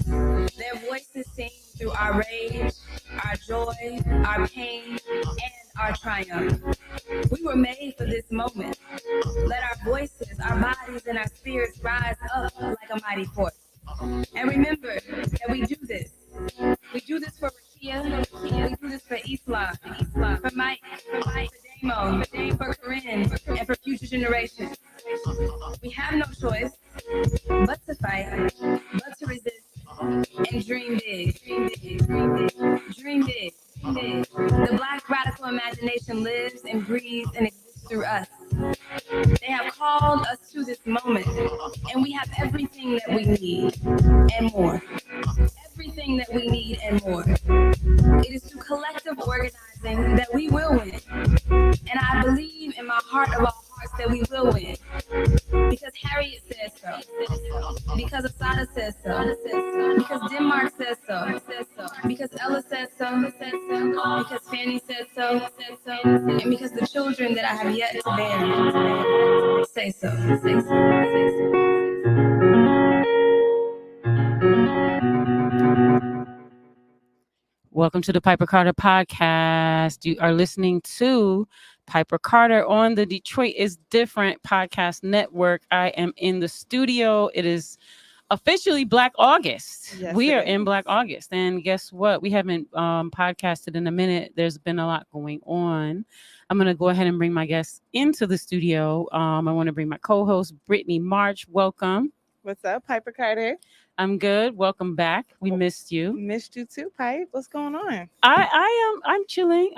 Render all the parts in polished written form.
Their voices sing through our rage, our joy, our pain, and our triumph. We were made for this moment. Let our voices, our bodies, and our spirits rise up like a mighty force. And remember that we do this. We do this for Rakia, we do this for Islam, for Mike, for Damo, for Corinne, and for future generations. We have no choice but to fight, but to resist, and dream big. Dream big. The Black radical imagination lives and breathes and exists through us. They have called us to this moment, and we have everything that we need and more. Everything that we need and more. It is through collective organizing that we will win. And I believe in my heart of all hearts that we will win. Because Harriet says so. Because Asada says so. Because Denmark says so. Because Ella says so. Because Fanny says so. And because the children that I have yet to bear say so. Welcome to the Piper Carter podcast. You are listening to Piper Carter on the Detroit is Different podcast network. I am in the studio. It is officially Black August. Yes, we it are is. in Black August. And guess what? We haven't podcasted in a minute. There's been a lot going on. I'm going to go ahead and bring my guests into the studio. I want to bring my co-host, Brittany March. Welcome. What's up, Piper Carter? I'm good. Welcome back. We missed you. Missed you too, Pipe. What's going on? I'm chilling.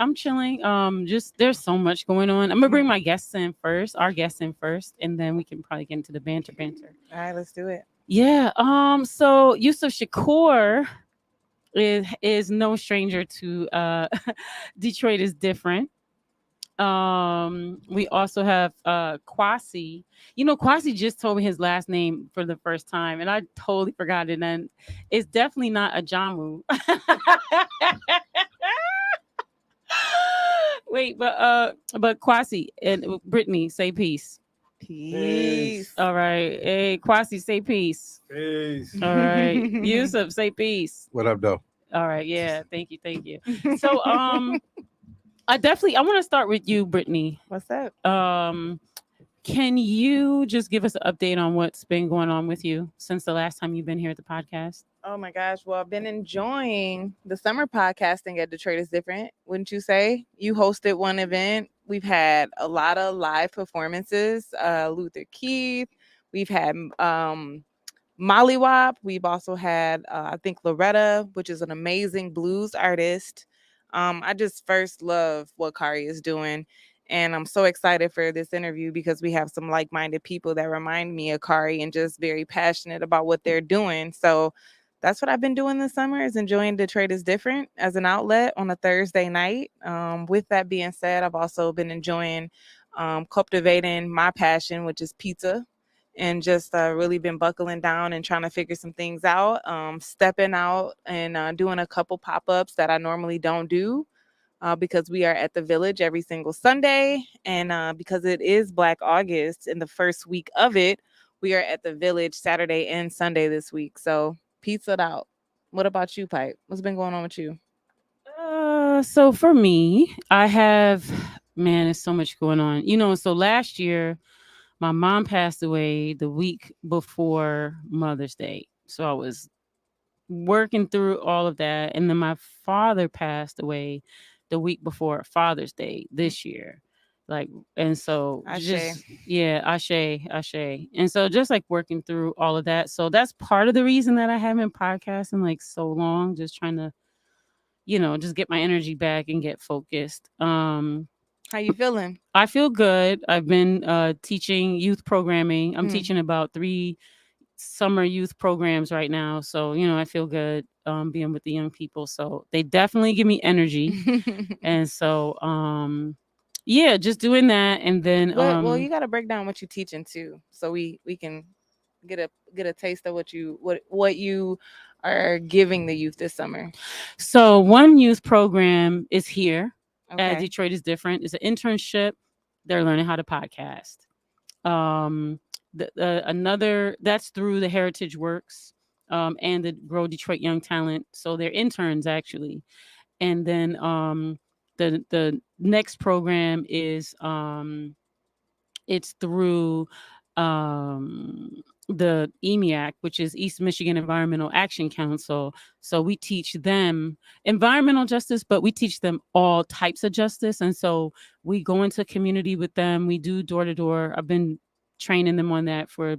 Just there's so much going on. I'm gonna bring my guests in first, and then we can probably get into the banter. All right, let's do it. Yeah. So Yusef Shakur is no stranger to Detroit is Different. We also have Kwasi. Kwasi just told me his last name for the first time, and I totally forgot it. And it's definitely not Ajamu. Wait, but Kwasi and Brittany, say peace. Peace. All right. Hey, Kwasi, say peace. Peace. All right. Yusuf, say peace. What up, though? All right. Yeah. Thank you. So, I want to start with you, Brittany. What's up? Can you just give us an update on what's been going on with you since the last time you've been here at the podcast? Oh my gosh. Well, I've been enjoying the summer podcasting at Detroit is Different, wouldn't you say? You hosted one event. We've had a lot of live performances. Luther Keith. We've had Molly Wop. We've also had, I think, Loretta, which is an amazing blues artist. I just first love what Kari is doing. And I'm so excited for this interview because we have some like-minded people that remind me of Kari and just very passionate about what they're doing. So that's what I've been doing this summer, is enjoying Detroit is Different as an outlet on a Thursday night. With that being said, I've also been enjoying cultivating my passion, which is pizza, and just really been buckling down and trying to figure some things out, stepping out and doing a couple pop-ups that I normally don't do because we are at the Village every single Sunday. And because it is Black August in the first week of it, we are at the Village Saturday and Sunday this week. So pizzaed out. What about you, Pipe? What's been going on with you? So for me, there's so much going on. So last year, my mom passed away the week before Mother's Day. So I was working through all of that. And then my father passed away the week before Father's Day this year. And so Ashe. Ashe. And so just like working through all of that. So that's part of the reason that I haven't been podcasting like so long, just trying to, just get my energy back and get focused. How you feeling? I feel good. I've been teaching youth programming. I'm teaching about 3 summer youth programs right now. So, I feel good being with the young people. So they definitely give me energy. And so, just doing that. And then, well, you got to break down what you're teaching too, so we can get a taste of what you are giving the youth this summer. So one youth program is here at Okay. Detroit is Different. It's an internship. They're learning how to podcast. Another that's through the Heritage Works and the Grow Detroit Young Talent. So they're interns actually. And then the next program is it's through the EMEAC, which is East Michigan Environmental Action Council. So we teach them environmental justice, but we teach them all types of justice. And so we go into community with them. We do door to door. I've been training them on that for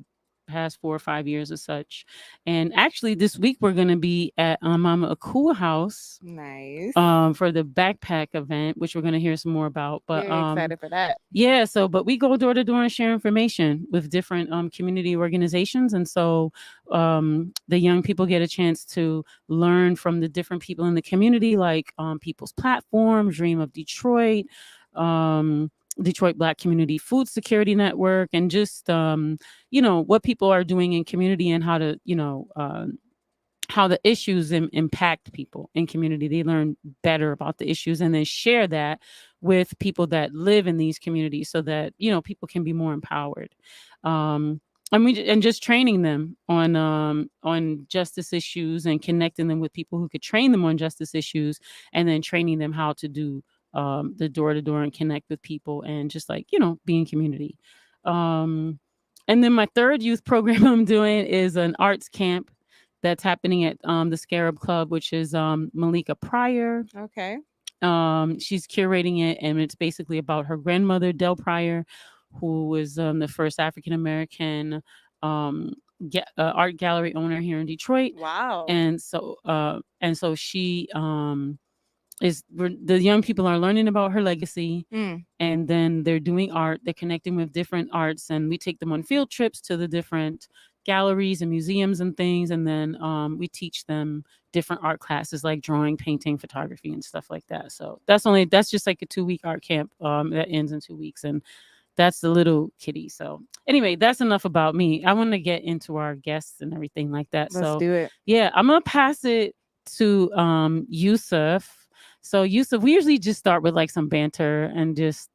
past 4 or 5 years or such. And actually this week we're going to be at Mama Akua house Nice. for the backpack event, which we're going to hear some more about. But Very excited for that. yeah, so but we go door to door and share information with different community organizations. And so the young people get a chance to learn from the different people in the community, like People's Platform, Dream of Detroit, Detroit Black Community Food Security Network, and just what people are doing in community and how to how the issues impact people in community. They learn better about the issues and then share that with people that live in these communities so that, people can be more empowered. And just training them on justice issues and connecting them with people who could train them on justice issues, and then training them how to do the door to door and connect with people and just be in community. And then my third youth program I'm doing is an arts camp that's happening at the Scarab Club, which is Malika Pryor. Okay. She's curating it, and it's basically about her grandmother, Del Pryor, who was the first African American art gallery owner here in Detroit. Wow. And so she the young people are learning about her legacy, and then they're doing art. They're connecting with different arts, and we take them on field trips to the different galleries and museums and things, and then we teach them different art classes like drawing, painting, photography, and stuff like that. So that's just like a 2-week art camp that ends in 2 weeks, and that's the little kitty. So anyway, that's enough about me. I want to get into our guests and everything like that. Let's do it. Yeah, I'm gonna pass it to Yusef. So Yusef, we usually just start with like some banter and just,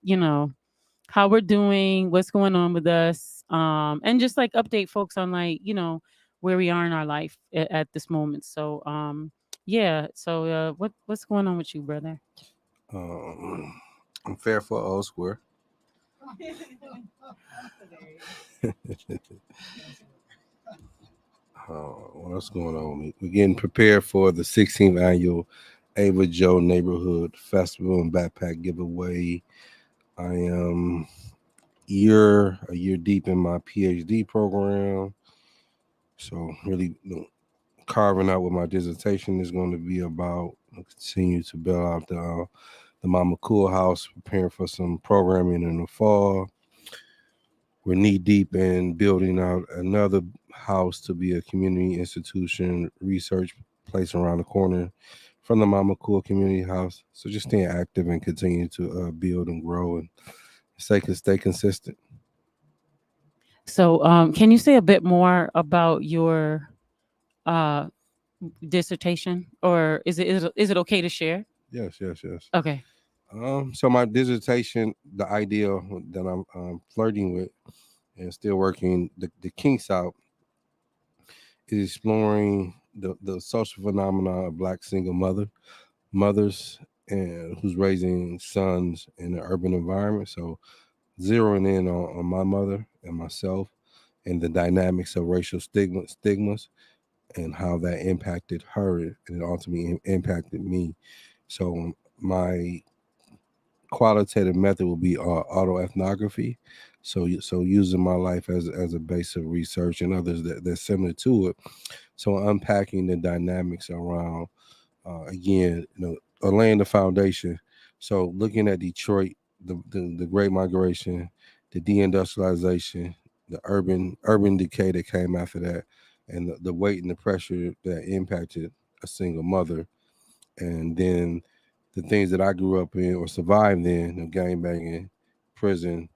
how we're doing, what's going on with us, and just like update folks on like, where we are in our life at this moment. So yeah. So what's going on with you, brother? I'm fair for old square. What's going on? We're getting prepared for the 16th annual Ava Joe Neighborhood Festival and Backpack Giveaway. I am a year deep in my PhD program, so really carving out what my dissertation is going to be about. I'll continue to build out the Mama Cool House, preparing for some programming in the fall. We're knee deep in building out another house to be a community institution, research place around the corner from the Mama Cool Community House. So just staying active and continue to build and grow and stay consistent. So can you say a bit more about your dissertation, or is it okay to share? Yes. Okay. So my dissertation, the idea that I'm flirting with and still working the kinks out, is exploring the social phenomena of Black single mothers and who's raising sons in an urban environment. So zeroing in on my mother and myself and the dynamics of racial stigmas and how that impacted her and ultimately impacted me. So my qualitative method will be autoethnography. So using my life as a base of research and others that's similar to it. So unpacking the dynamics around, again, laying the foundation. So looking at Detroit, the Great Migration, the deindustrialization, the urban decay that came after that, and the weight and the pressure that impacted a single mother, and then the things that I grew up in or survived in, gangbanging, prison,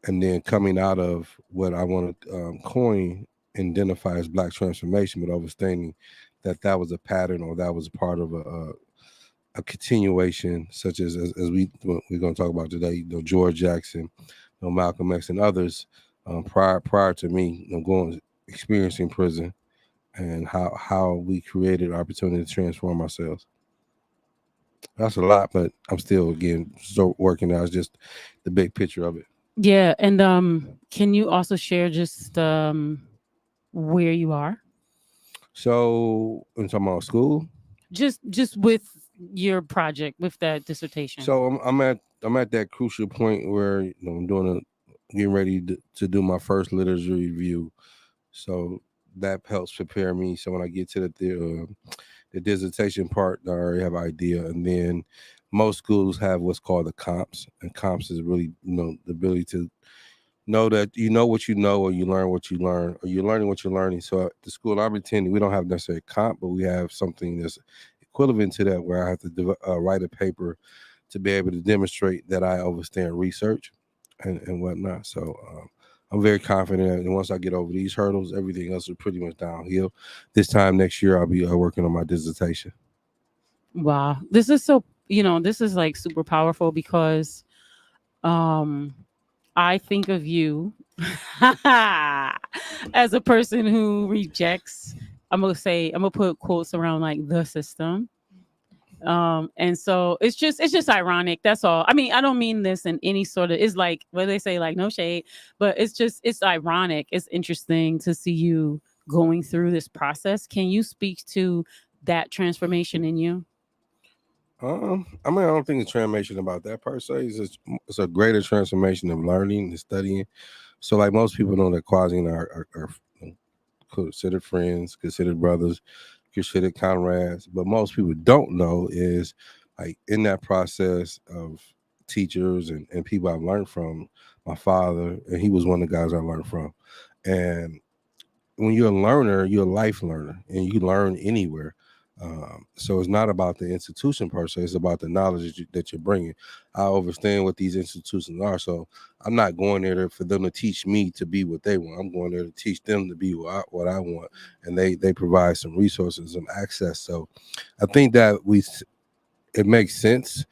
and then coming out of what I want to coin and identify as Black transformation, but understanding that was a pattern or that was part of a continuation, such as we're going to talk about today. George Jackson, Malcolm X, and others prior to me, experiencing prison and how we created opportunity to transform ourselves. That's a lot, but I'm still again so working out just the big picture of it. Yeah, and can you also share just where you are? So I'm talking about school. Just with your project, with that dissertation. So I'm at that crucial point where I'm getting ready to do my first literature review. So that helps prepare me. So when I get to the dissertation part, I already have an idea, and then most schools have what's called the comps, and comps is really the ability to know that you know what you know, or you learn what you learn, or you're learning what you're learning. So at the school I'm attending, we don't have necessarily a comp, but we have something that's equivalent to that, where I have to write a paper to be able to demonstrate that I understand research and whatnot. So I'm very confident, and once I get over these hurdles, everything else is pretty much downhill. This time next year, I'll be working on my dissertation. Wow, this is so this is like super powerful because um I think of you as a person who rejects. I'm gonna put quotes around like the system. And so it's just ironic. That's all. I mean, I don't mean this in any sort of, it's like what they say, like no shade, but it's ironic. It's interesting to see you going through this process. Can you speak to that transformation in you? I mean, I don't think it's transformation about that per se. It's a greater transformation of learning and studying. So, like most people know that Kwasi and I are considered friends, considered brothers, considered comrades. But most people don't know is like in that process of teachers and people I've learned from, my father, and he was one of the guys I learned from. And when you're a learner, you're a life learner, and you learn anywhere. So it's not about the institution per se; it's about the knowledge that you're bringing. I understand what these institutions are, so I'm not going there for them to teach me to be what they want. I'm going there to teach them to be what I want, and they provide some resources, some access. So I think that it makes sense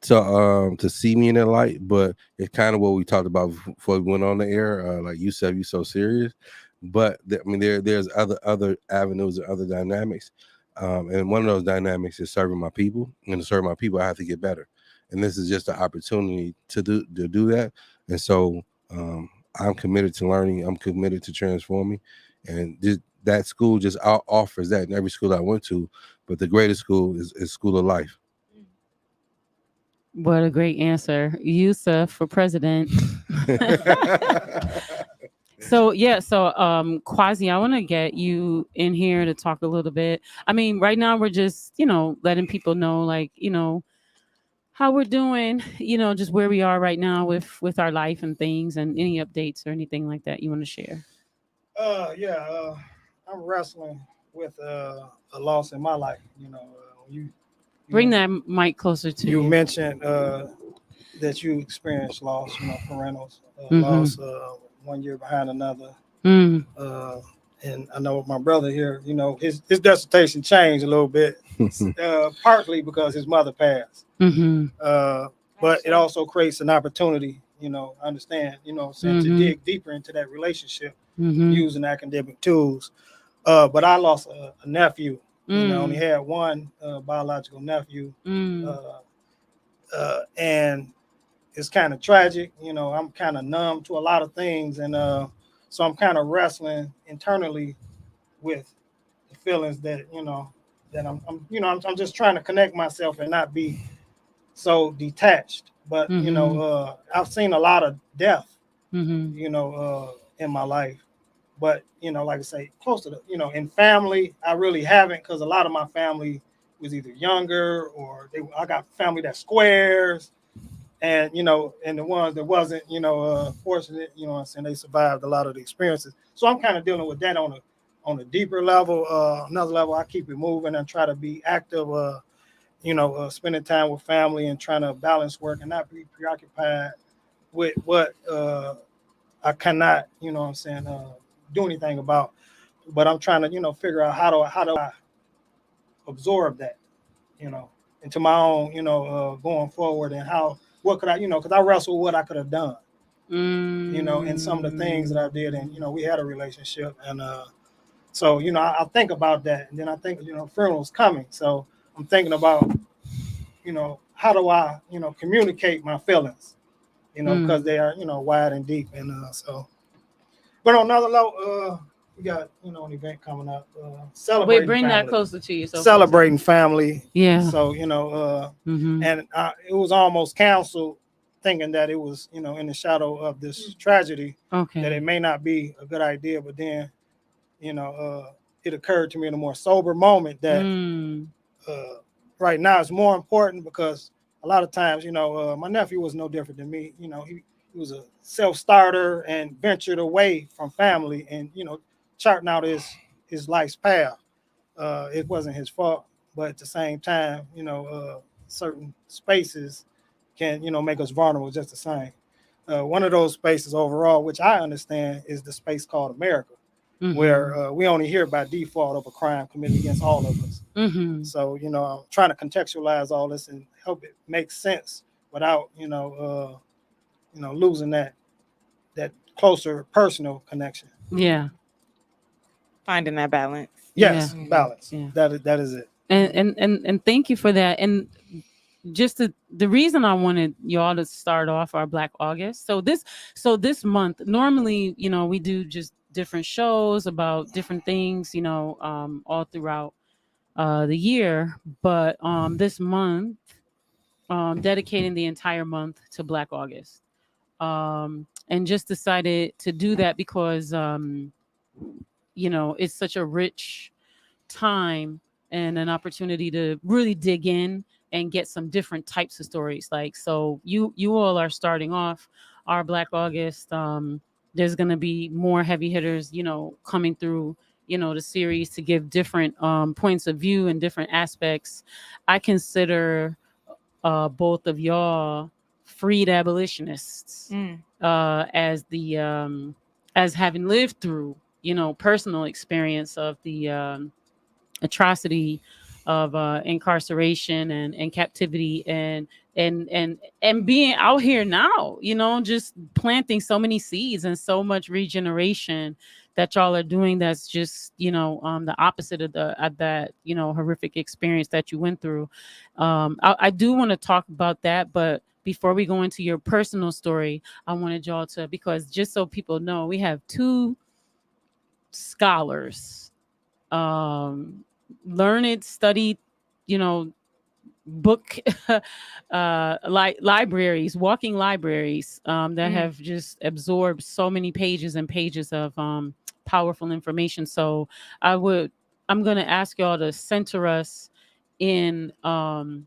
to see me in that light, but it's kind of what we talked about before we went on the air. Like you said, you so serious, but I mean, there's other avenues and other dynamics, and one of those dynamics is serving my people. And to serve my people, I have to get better, and this is just an opportunity to do that. And so I'm committed to learning. I'm committed to transforming, and that school just offers that in every school I went to. But the greatest school is School of Life. What a great answer. Yusuf for president. So yeah, so Kwasi, I want to get you in here to talk a little bit. I mean, right now we're just, letting people know like, how we're doing, just where we are right now with our life and things, and any updates or anything like that you want to share. Yeah, I'm wrestling with a loss in my life. Bring that mic closer to you you. mentioned that you experienced loss, parentals Mhm. loss 1 year behind another. Mm. And I know my brother here, his dissertation changed a little bit, partly because his mother passed. Mm-hmm. But it also creates an opportunity, I understand, to dig deeper into that relationship using academic tools. But I lost a nephew. I only had one biological nephew. And it's kind of tragic. I'm kind of numb to a lot of things. And so I'm kind of wrestling internally with the feelings that, that I'm just trying to connect myself and not be so detached. But, I've seen a lot of death, in my life. But, like I say, close to in family, I really haven't, because a lot of my family was either younger or I got family that squares. And, and the ones that wasn't, fortunate, I'm saying, they survived a lot of the experiences. So I'm kind of dealing with that on a deeper level. Another level, I keep it moving and try to be active, spending time with family and trying to balance work and not be preoccupied with what I cannot, do anything about. But I'm trying to, figure out how do I absorb that, into my own, going forward, and what could I, because I wrestle with what I could have done, and some of the things that I did. And, we had a relationship, and So, I think about that, and then I think, funeral's coming. So I'm thinking about, how do I, communicate my feelings, because they are, wide and deep. And so, but on another note, we got, an event coming up, celebrating Wait, bring that family. closer to you. So Celebrating family. Yeah. So, Mhm. and it was almost canceled, thinking that it was, in the shadow of this tragedy, that Okay. it may not be a good idea. But then, it occurred to me in a more sober moment that uh, right now it's more important, because a lot of times, my nephew was no different than me. He was a self-starter and ventured away from family, and, charting out his life's path. It wasn't his fault, but at the same time, certain spaces can, make us vulnerable just the same. One of those spaces overall, which I understand, is the space called America, where we only hear by default of a crime committed against all of us. So, I'm trying to contextualize all this and help it make sense without, losing that closer personal connection. Yeah. Finding that balance. Yes, Yeah. balance. Yeah. That is it. And thank you for that. And just the reason I wanted y'all to start off our Black August. So this month, normally, we do just different shows about different things, all throughout the year. But this month, dedicating the entire month to Black August. And just decided to do that because it's such a rich time and an opportunity to really dig in and get some different types of stories. Like, so you all are starting off our Black August. There's going to be more heavy hitters, coming through, the series to give different points of view and different aspects. I consider both of y'all freed abolitionists, as the as having lived through, personal experience of the atrocity of incarceration and captivity, and being out here now, just planting so many seeds and so much regeneration that y'all are doing. That's just, the opposite of that, horrific experience that you went through. I do want to talk about that, but before we go into your personal story, I wanted y'all to, because just so people know, we have two scholars, learned, studied, book libraries, walking libraries, that have just absorbed so many pages and pages of powerful information. So I'm going to ask y'all to center us in the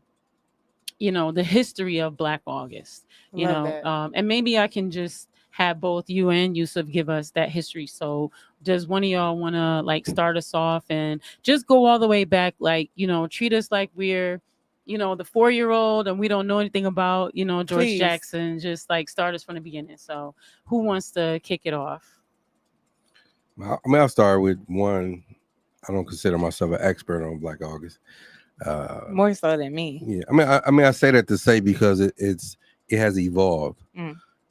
history of Black August, Love that. and maybe I can just have both you and Yusuf give us that history. So does one of y'all want to like start us off and just go all the way back, like, treat us like we're, the 4-year-old and we don't know anything about, George Please. Jackson, just like start us from the beginning. So who wants to kick it off? I'll start with one. I don't consider myself an expert on Black August. More so than me. Yeah, I say that to say because it has evolved.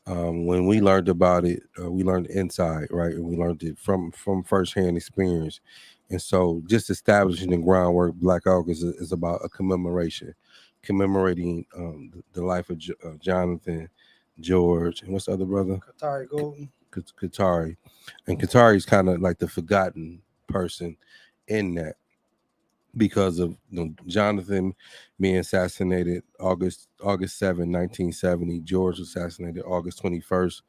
When we learned about it, we learned inside, right? And we learned it from firsthand experience. And so just establishing the groundwork, Black August is about a commemorating the life of Jonathan, George, and what's the other brother? Katari Golden. Katari. And Katari is kind of like the forgotten person in that, because of Jonathan being assassinated August 7, 1970. George was assassinated August 21st,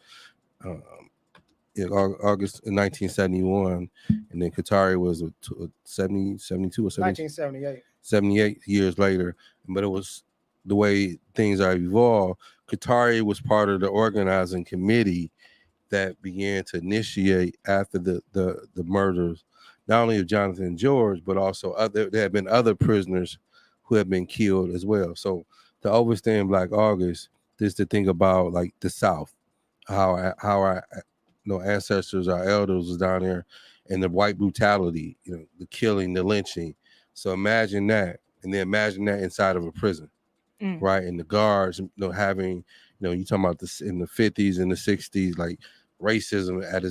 August 1971, and then Katari was 70, 72 or 1978. 78 years later. But it was the way things are evolved. Katari was part of the organizing committee that began to initiate after the murders, not only of Jonathan and George, but also there have been other prisoners who have been killed as well. So to understand Black August is to think about like the South, how our ancestors, our elders was down there, and the white brutality, the killing, the lynching. So imagine that, and then imagine that inside of a prison. Right, and the guards, having, you talking about this in the 50s and the 60s, like racism at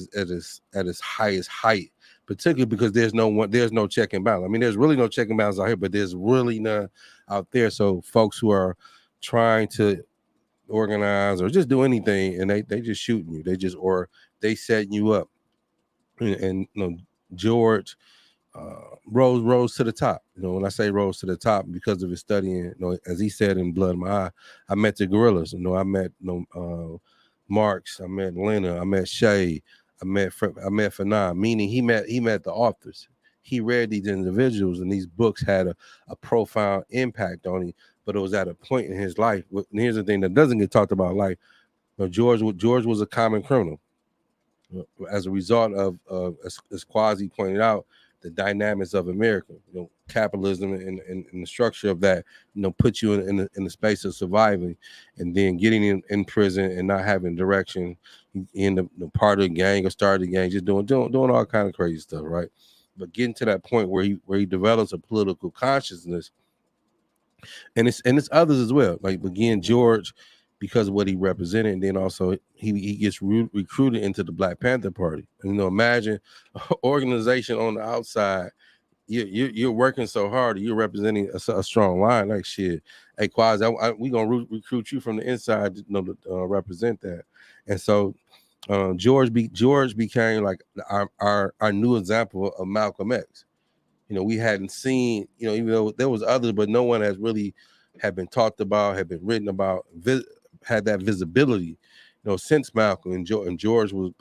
its highest height, particularly because there's no check and balance. I mean, there's really no check and balance out here, but there's really none out there. So folks who are trying to organize or just do anything, and they just shooting you. They setting you up. And George rose to the top. When I say rose to the top, because of his studying, as he said in Blood in My Eye, I met the gorillas. I met Marx, I met Lena, I met Shay, I met Fanon, meaning he met the authors. He read these individuals, and these books had a profound impact on him. But it was at a point in his life. And here's the thing that doesn't get talked about: life. George was a common criminal. As a result of as Kwasi pointed out, the dynamics of America, capitalism and the structure of that, put you in the space of surviving, and then getting in prison and not having direction, in the part of the gang or started the gang, just doing all kind of crazy stuff, right? But getting to that point where he develops a political consciousness, and it's others as well. Like again, George, because of what he represented, and then also he gets recruited into the Black Panther Party. And, imagine an organization on the outside. You're working so hard. You're representing a strong line. Like shit, hey Kwasi, we gonna recruit you from the inside to represent that. And so George became like our new example of Malcolm X. We hadn't seen, even though there was others, but no one has really had been talked about, had been written about, had that visibility, since Malcolm and George was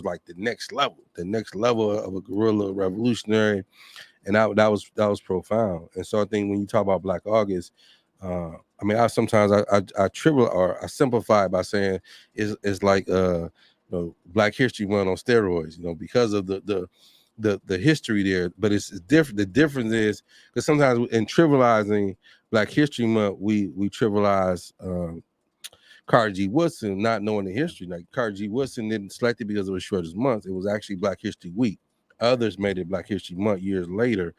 like the next level of a guerrilla revolutionary, and that was profound. And so I think when you talk about Black August, I mean, I triple or I simplify by saying it's like Black History Month on steroids, because of the history there. But it's different. The difference is because sometimes in trivializing Black History Month, we trivialize Carter G. Woodson, not knowing the history. Like Carter G. Woodson didn't select it because it was shortest month. It was actually Black History Week. Others made it Black History Month years later.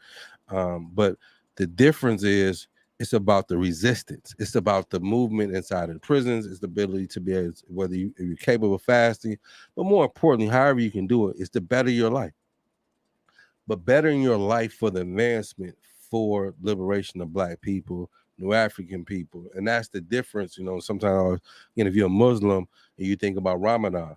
But the difference is it's about the resistance. It's about the movement inside of the prisons. It's the ability to be able to, whether you're capable of fasting, but more importantly, however you can do it, it's to better your life. But bettering your life for the advancement, for liberation of Black people, New African people. And that's the difference. Sometimes, if you're a Muslim and you think about Ramadan,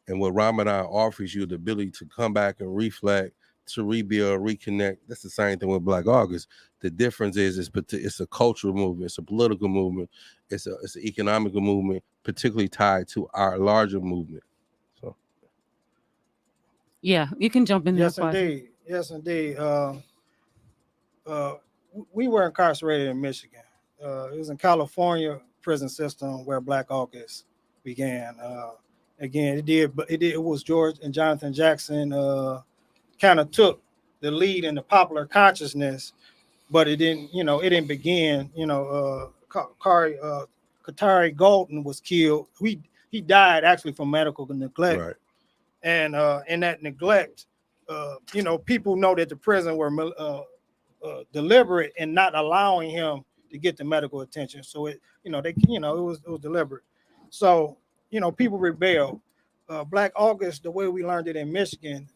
and what Ramadan offers you, the ability to come back and reflect, to rebuild, reconnect. That's the same thing with Black August. The difference is it's a cultural movement, it's a political movement, it's an economical movement, particularly tied to our larger movement. So, yeah, you can jump in there. Yes, indeed. We were incarcerated in Michigan. It was in California prison system where Black August began. Again, it was George and Jonathan Jackson kind of took the lead in the popular consciousness, but it didn't begin. Katari Golden was killed. He died actually from medical neglect. right. And in that neglect, people know that the prison were deliberate in not allowing him to get the medical attention. So it was deliberate. So people rebelled. Black August, the way we learned it in Michigan,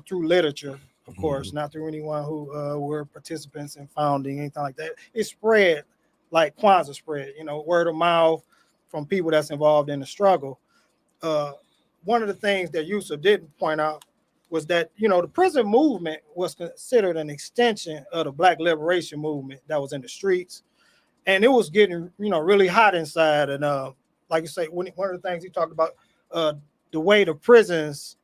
through literature, of course, not through anyone who were participants in founding, anything like that. It spread like Kwanzaa spread, word of mouth from people that's involved in the struggle. One of the things that Yusef didn't point out was that, the prison movement was considered an extension of the Black liberation movement that was in the streets. And it was getting, really hot inside. And like you say, one of the things he talked about, the way the prisons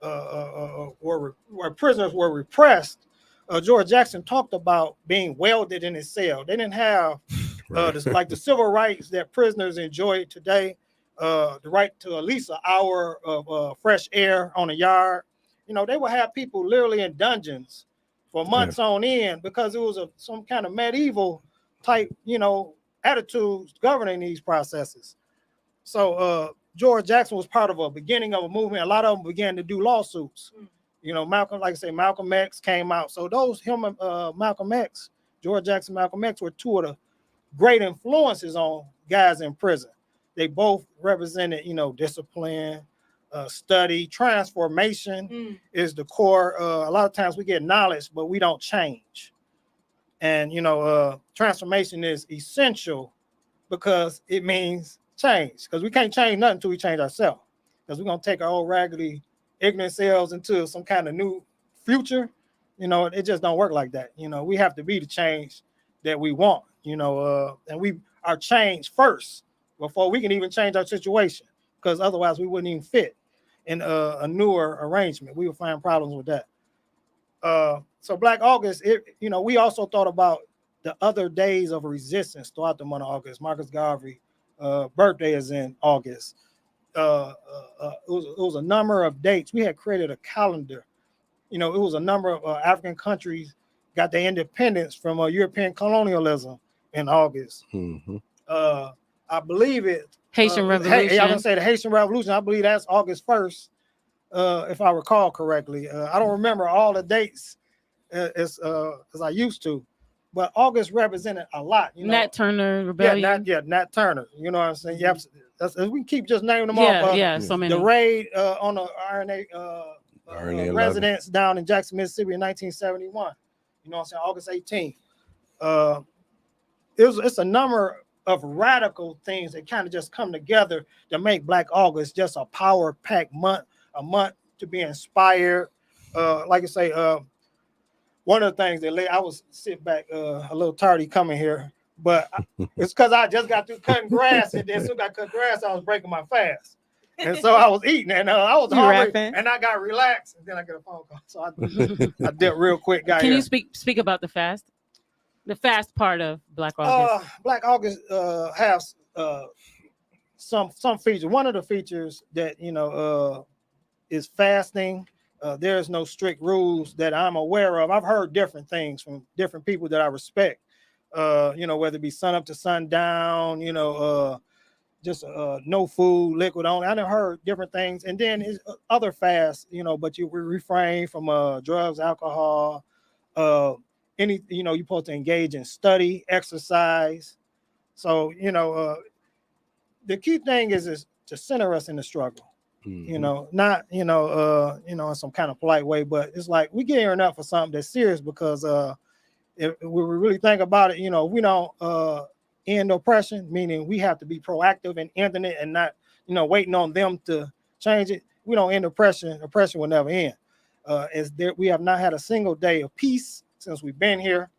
where prisoners were repressed. George Jackson talked about being welded in his cell. They didn't have like the civil rights that prisoners enjoy today, the right to at least an hour of fresh air on a yard. They would have people literally in dungeons for months on end because it was some kind of medieval type, attitudes governing these processes. So George Jackson was part of a beginning of a movement. A lot of them began to do lawsuits. Malcolm, like I say, Malcolm X came out. So Malcolm X, George Jackson, Malcolm X were two of the great influences on guys in prison. They both represented, discipline, study. Transformation is the core. A lot of times we get knowledge, but we don't change. And, transformation is essential because it means change. Because we can't change nothing until we change ourselves. Because we're going to take our old raggedy, ignorant selves into some kind of new future. It just don't work like that. We have to be the change that we want, and we are changed first before we can even change our situation. Because otherwise we wouldn't even fit in a newer arrangement. We would find problems with that. So Black August, we also thought about the other days of resistance throughout the month of August. Marcus Garvey birthday is in August. It was a number of dates. We had created a calendar. It was a number of African countries got their independence from European colonialism in August. Mm-hmm. I believe it. Haitian Revolution. I'm gonna say the Haitian Revolution. I believe that's August 1st, if I recall correctly. I don't remember all the dates as I used to, but August represented a lot. Nat Turner Rebellion. Nat Turner. You know what I'm saying? Yep. We keep just naming them off. So many. The raid on the RNA residence down in Jackson, Mississippi in 1971. You know what I'm saying? August 18th. It's a number of radical things that kind of just come together to make Black August just a power-packed month, a month to be inspired. Like I say, one of the things that I was sit back a little tardy coming here, but it's because I just got through cutting grass, and then soon I cut grass, I was breaking my fast. And so I was eating, and I was hungry, and I got relaxed, and then I get a phone call. So I did real quick. Can you speak about the fast? The fast part of Black August. Black August has some features. One of the features that is fasting. There's no strict rules that I'm aware of. I've heard different things from different people that I respect. Whether it be sun up to sundown. Just no food, liquid only. I done heard different things, and then it's other fasts. But you refrain from drugs, alcohol. You're supposed to engage in study, exercise. So, the key thing is to center us in the struggle, not, in some kind of polite way, but it's like we get here enough for something that's serious because if we really think about it, we don't end oppression, meaning we have to be proactive in ending it and not, waiting on them to change it. We don't end oppression will never end. We have not had a single day of peace since we've been here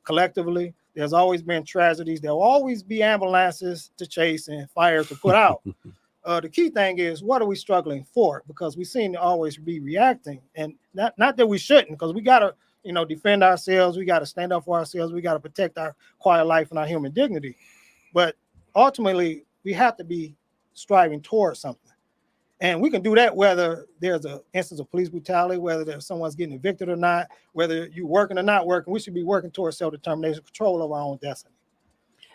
collectively. There's always been tragedies. There will always be ambulances to chase and fires to put out. The key thing is, what are we struggling for? Because we seem to always be reacting, and not that we shouldn't, because we got to, defend ourselves. We got to stand up for ourselves. We got to protect our quiet life and our human dignity. But ultimately, we have to be striving towards something. And we can do that whether there's an instance of police brutality, whether someone's getting evicted or not, whether you're working or not working. We should be working towards self-determination, control of our own destiny.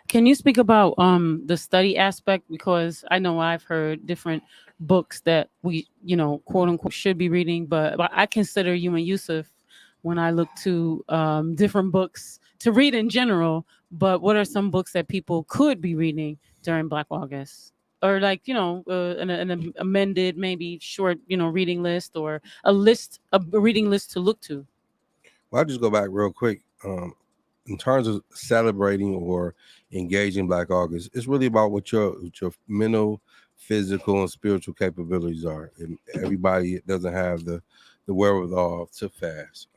Can you speak about the study aspect? Because I know I've heard different books that we, quote unquote, should be reading, but I consider you and Yusef when I look to different books to read in general. But what are some books that people could be reading during Black August? Or like, an amended, maybe short, reading list, or a reading list to look to? Well, I'll just go back real quick. In terms of celebrating or engaging Black August, it's really about what your mental, physical, and spiritual capabilities are. And everybody doesn't have the wherewithal to fast.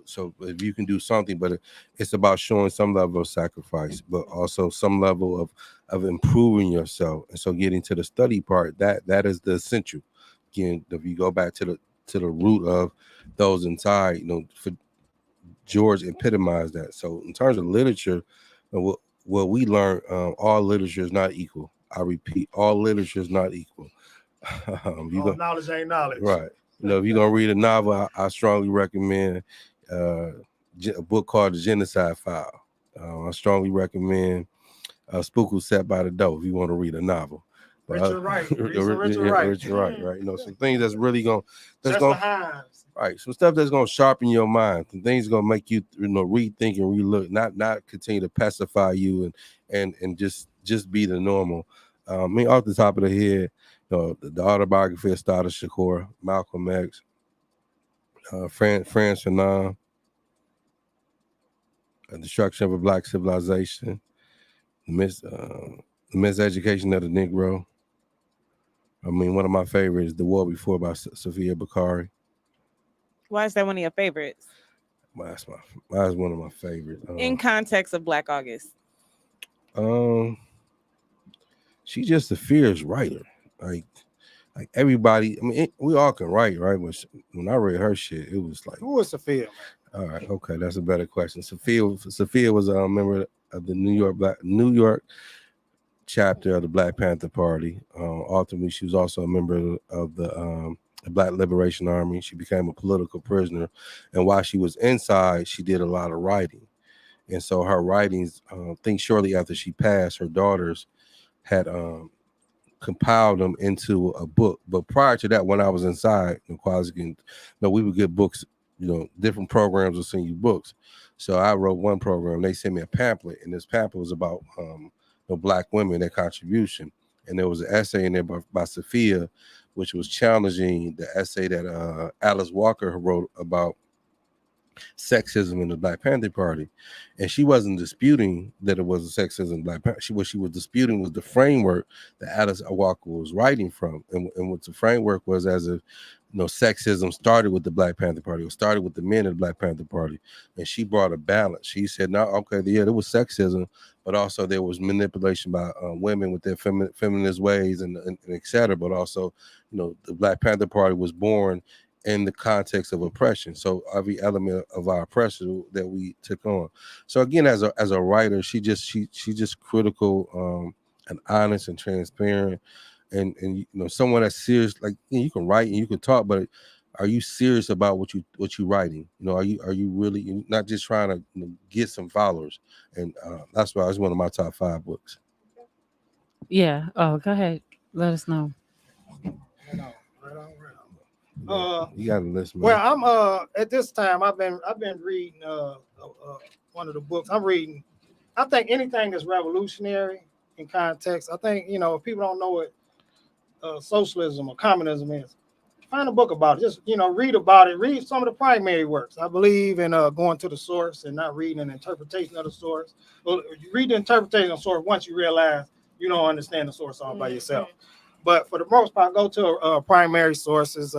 So if you can do something, but it's about showing some level of sacrifice, but also some level of improving yourself. And so getting to the study part, that is the essential. Again, if you go back to the root of those inside, for George epitomized that. So in terms of literature, what we learn, all literature is not equal. I repeat, all literature is not equal. Knowledge ain't knowledge. Right. If you're going to read a novel, I strongly recommend a book called The Genocide File. I strongly recommend Spook Who Sat by the Door if you want to read a novel. Richard Wright. Richard Wright, right? Some things that's really going to... Right. Some stuff that's going to sharpen your mind. Some things going to make you, rethink and relook, not continue to pacify you and just be the normal. Off the top of the head, the autobiography of Shakur, Malcolm X, Franz Fanon, Destruction of a Black Civilization, the Miseducation of the Negro. I mean, one of my favorites, The War Before by Sophia Bakari. Why is that one of your favorites? That's one of my favorites. In context of Black August. She's just a fierce writer. Like everybody, I mean, we all can write, right? But when I read her shit, it was like, Who was Sophia? all right, okay, that's a better question. Sophia was a member of the New York chapter of the Black Panther Party. Ultimately, she was also a member of the Black Liberation Army. She became a political prisoner, and while she was inside, she did a lot of writing. And so her writings, I think shortly after she passed, her daughters had compiled them into a book. But prior to that, when I was inside, we would get books, different programs will send you books. So I wrote one program, they sent me a pamphlet, and this pamphlet was about Black women, their contribution. And there was an essay in there by Sophia, which was challenging the essay that Alice Walker wrote about sexism in the Black Panther Party. And she wasn't disputing that it was a sexism in Black Panther. What she was disputing was the framework that Alice Walker was writing from. And what the framework was, as if sexism started with the Black Panther Party, or started with the men of the Black Panther Party. And she brought a balance. She said, no, okay, yeah, there was sexism, but also there was manipulation by women with their feminist ways and et cetera. But also, the Black Panther Party was born in the context of oppression. So every element of our oppression that we took on. So again, as a writer, she just critical and honest and transparent. And someone that's serious, like you can write and you can talk, but are you serious about what you writing? Are you really not just trying to get some followers? And that's why it's one of my top 5 books. Yeah. Oh, go ahead. Let us know. Right on. You got to listen. Well, I'm at this time I've been reading one of the books. I'm reading. I think anything that's revolutionary in context. I think if people don't know what socialism or communism is, find a book about it. Just read about it. Read some of the primary works. I believe in going to the source and not reading an interpretation of the source. Well, you read the interpretation of the source once you realize you don't understand the source all by yourself. But for the most part, go to primary sources.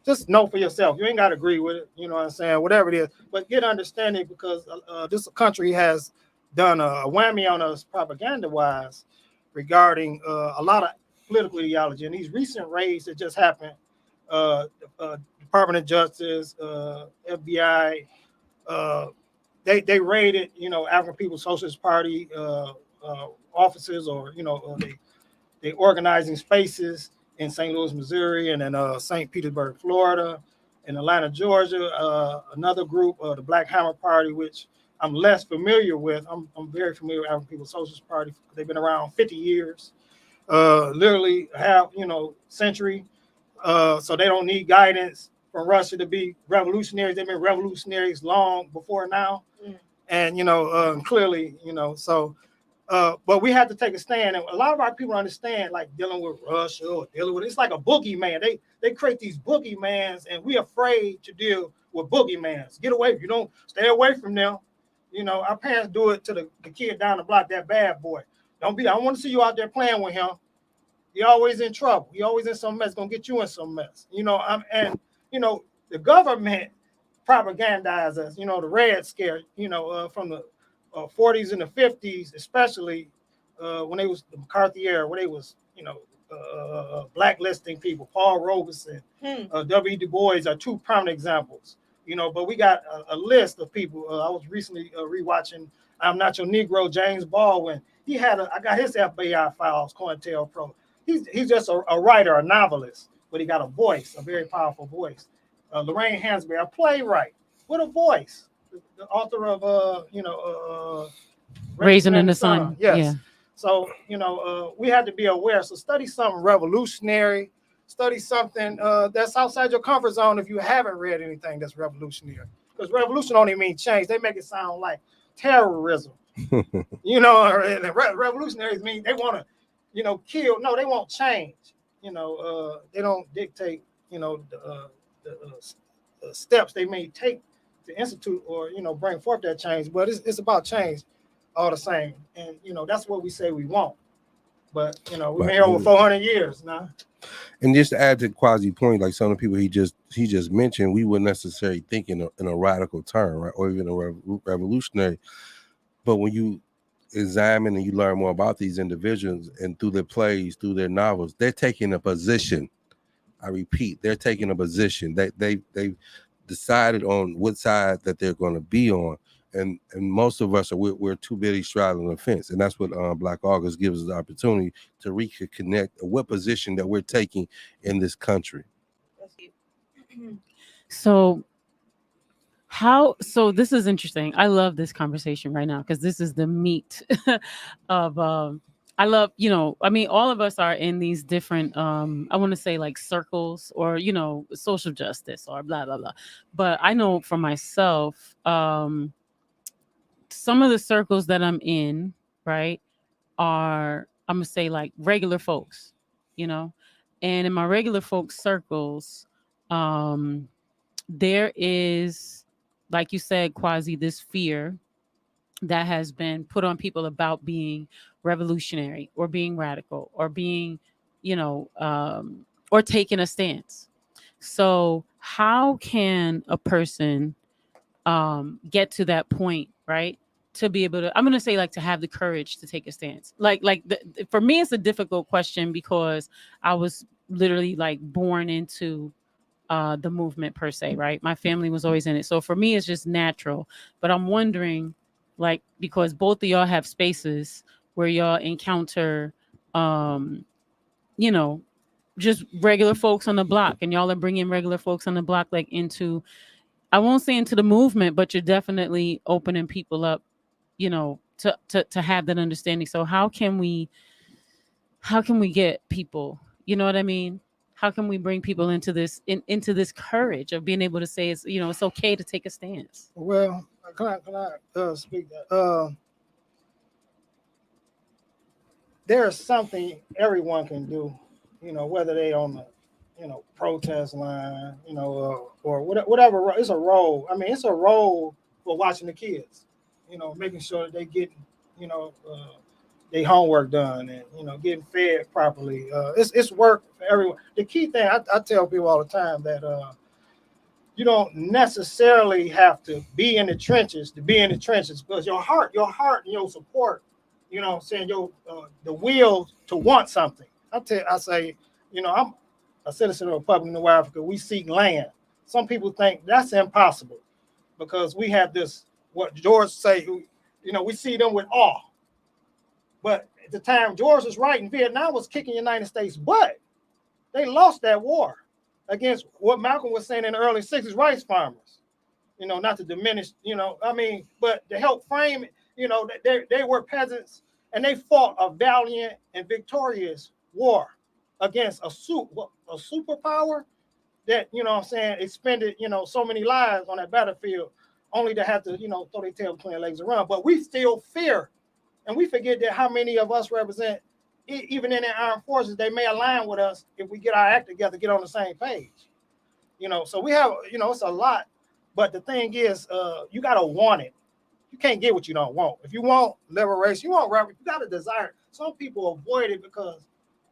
Just know for yourself. You ain't got to agree with it. You know what I'm saying? Whatever it is. But get understanding, because this country has done a whammy on us propaganda-wise regarding a lot of political ideology. And these recent raids that just happened, Department of Justice, FBI, they raided, African People's Socialist Party offices, or they organizing spaces in St. Louis, Missouri, and in St. Petersburg, Florida, in Atlanta, Georgia. Another group, the Black Hammer Party, which I'm less familiar with. I'm very familiar with African People's Socialist Party. They've been around 50 years, literally half, century. So they don't need guidance from Russia to be revolutionaries. They've been revolutionaries long before now. And, clearly, so. But we have to take a stand, and a lot of our people understand, like dealing with Russia or dealing with it's like a boogeyman. They create these boogeymans, and we're afraid to deal with boogeymans. Get away! You don't stay away from them. Our parents do it to the kid down the block, that bad boy. I don't want to see you out there playing with him. You're always in trouble. You're always in some mess. Gonna get you in some mess. The government propagandize us. The Red Scare. From the 40s and the 50s, especially when they was the McCarthy era, where they was, blacklisting people. Paul Robeson, W. Du Bois are 2 prominent examples. But we got a list of people. I was recently rewatching I'm Not Your Negro, James Baldwin. I got his FBI files, COINTELPRO. He's just a writer, a novelist, but he got a voice, a very powerful voice. Lorraine Hansberry, a playwright with a voice. The author of Raisin in the Sun. Yes. Yeah. So we have to be aware. So study something revolutionary. Study something that's outside your comfort zone if you haven't read anything that's revolutionary. Because revolution only means change. They make it sound like terrorism. Revolutionaries mean they want to kill. No, they want change. they don't dictate, the steps they may take to institute or bring forth that change. But it's about change all the same, and that's what we say we want. But we've been here over 400 years now. And just to add to Kwasi point, like some of the people he just mentioned, we wouldn't necessarily think in a radical term, right, or even a revolutionary. But when you examine and you learn more about these individuals and through their plays, through their novels, they're taking a position. I repeat, they're taking a position. They've decided on what side that they're going to be on. And most of us we're too busy straddling the fence, and that's what Black August gives us the opportunity to reconnect what position that we're taking in this country. So this is interesting. I love this conversation right now because this is the meat of I love, all of us are in these different I want to say like circles or social justice or blah blah blah. But I know for myself, some of the circles that I'm in, right, are I'm gonna say like regular folks, and in my regular folks circles, there is, like you said, Kwasi, this fear that has been put on people about being revolutionary or being radical or being, or taking a stance. So how can a person get to that point, right? To be able to, I'm going to say like to have the courage to take a stance. For me, it's a difficult question because I was literally like born into the movement per se, right? My family was always in it. So for me, it's just natural. But I'm wondering, like, because both of y'all have spaces where y'all encounter, just regular folks on the block, and y'all are bringing regular folks on the block, like into, I won't say into the movement, but you're definitely opening people up, to have that understanding. So how can we get people, you know what I mean? How can we bring people into this courage of being able to say it's okay to take a stance? Well, can I speak that? There's something everyone can do, whether they on the protest line, or whatever. It's a role. I mean, it's a role for watching the kids, making sure that they get, their homework done and getting fed properly. It's work for everyone. The key thing I tell people all the time that you don't necessarily have to be in the trenches because your heart and your support, saying your the will to want something. I say, I'm a citizen of the Republic of New Africa. We seek land. Some people think that's impossible because we have this, what George say, we see them with awe. But at the time George was writing, Vietnam was kicking the United States butt. They lost that war against what Malcolm was saying in the early 60s, rice farmers. Not to diminish, but to help frame it, they were peasants and they fought a valiant and victorious war against a superpower that, expended, so many lives on that battlefield only to have to, throw their tail between their legs and run. But we still fear. And we forget that how many of us represent, even in the armed forces, they may align with us if we get our act together, get on the same page. So we have, it's a lot. But the thing is, you got to want it. You can't get what you don't want. If you want liberation, you got to desire it. Some people avoid it because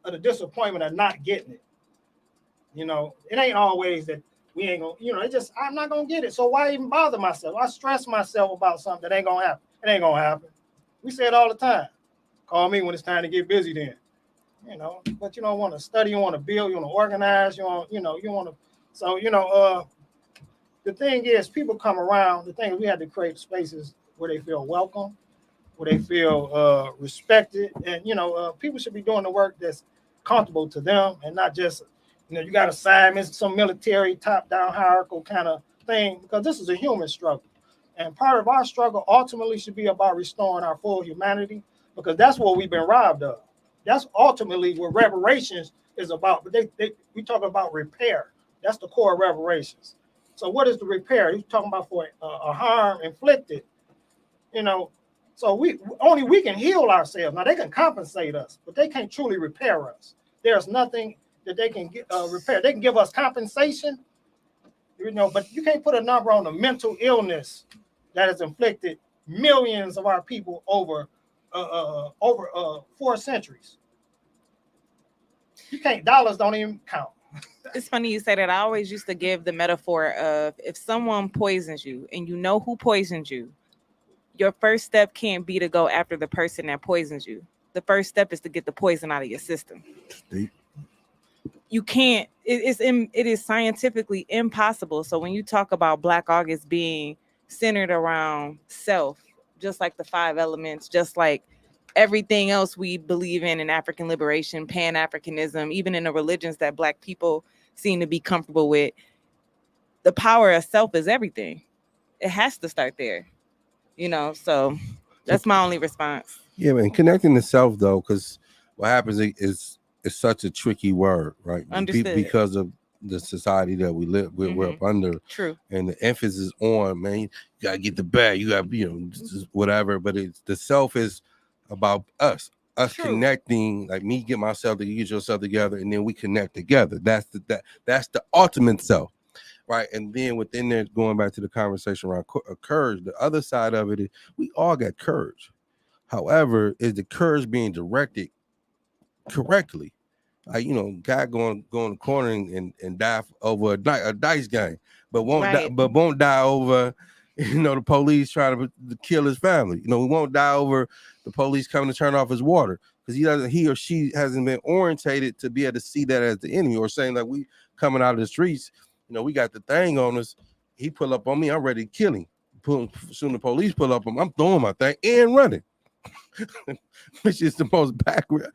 of the disappointment of not getting it. It ain't always that we ain't going to, it's just, I'm not going to get it. So why even bother myself? I stress myself about something that ain't going to happen. It ain't going to happen. We say it all the time. Call me when it's time to get busy then. But you don't want to study, you want to build, you want to organize, you want to. So, the thing is, people come around. The thing is, we have to create spaces where they feel welcome, where they feel respected. And, people should be doing the work that's comfortable to them and not just, you got assignments, some military top-down hierarchical kind of thing, because this is a human struggle. And part of our struggle ultimately should be about restoring our full humanity, because that's what we've been robbed of. That's ultimately what reparations is about. But we talk about repair. That's the core of reparations. So what is the repair? He's talking about for a harm inflicted. So we can heal ourselves. Now they can compensate us, but they can't truly repair us. There's nothing that they can get repair. They can give us compensation, but you can't put a number on the mental illness that has inflicted millions of our people over 4 centuries. You can't. Dollars don't even count. It's funny you say that. I always used to give the metaphor of if someone poisons you and you know who poisoned you, your first step can't be to go after the person that poisons you. The first step is to get the poison out of your system. Deep. You can't. It is scientifically impossible. So when you talk about Black August being centered around self, just like the 5 elements, just like everything else we believe in African liberation, Pan-Africanism, even in the religions that Black people seem to be comfortable with, the power of self is everything. It has to start there, so that's my only response. Yeah, man. Connecting to self though, because what happens is it's such a tricky word, right? Understood. Because of the society that we're up under. True. And the emphasis on, man, you gotta get the bag, you gotta, whatever. But it's the self is about us True. Connecting, like me get myself to get yourself together, and then we connect together. That's the ultimate self, right? And then within there, going back to the conversation around courage, the other side of it is we all got courage. However, is the courage being directed correctly? Like, guy going to the corner and die over a dice game, but won't die over, the police trying to kill his family. We won't die over the police coming to turn off his water because he or she hasn't been orientated to be able to see that as the enemy, or saying like we coming out of the streets, we got the thing on us. He pull up on me, I'm ready to kill him. Soon the police pull up on him, I'm throwing my thing and running. Which is the most backward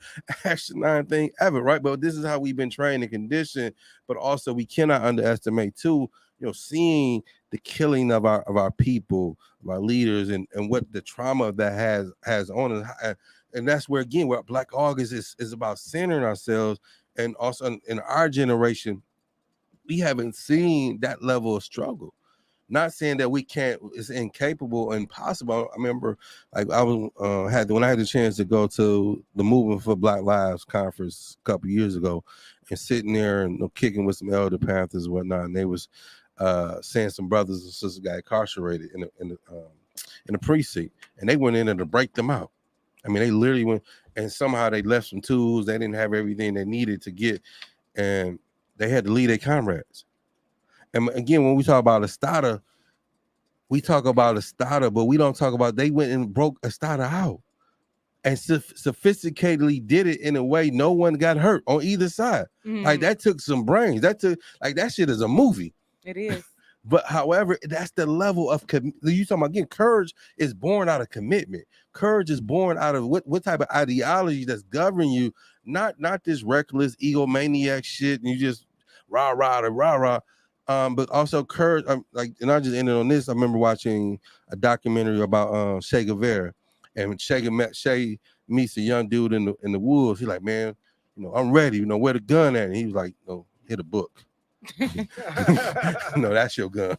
asinine thing ever, right? But this is how we've been trained and conditioned. But also, we cannot underestimate too, seeing the killing of our people, of our leaders, and what the trauma that has on us. And that's where again, where Black August is about centering ourselves, and also in our generation, we haven't seen that level of struggle. Not saying that we can't, it's incapable and impossible. I remember, like I was when I had the chance to go to the Movement for Black Lives conference a couple years ago, and sitting there and kicking with some elder Panthers and whatnot, and they was saying some brothers and sisters got incarcerated in the precinct, and they went in there to break them out. I mean, they literally went, and somehow they left some tools. They didn't have everything they needed to get, and they had to leave their comrades. And again, when we talk about Estada, we talk about Estada, but we don't talk about they went and broke Estada out and sophisticatedly did it in a way no one got hurt on either side. Like that took some brains. That shit is a movie. It is. But however, that's the level of you talking about. Again, courage is born out of commitment. Courage is born out of what type of ideology that's governing you, not this reckless egomaniac shit, and you just rah. But also courage. And I just ended on this. I remember watching a documentary about Che Guevara, and Che meets a young dude in the woods. He's like, man, I'm ready. Where the gun at? And he was like, no, hit a book. No, that's your gun.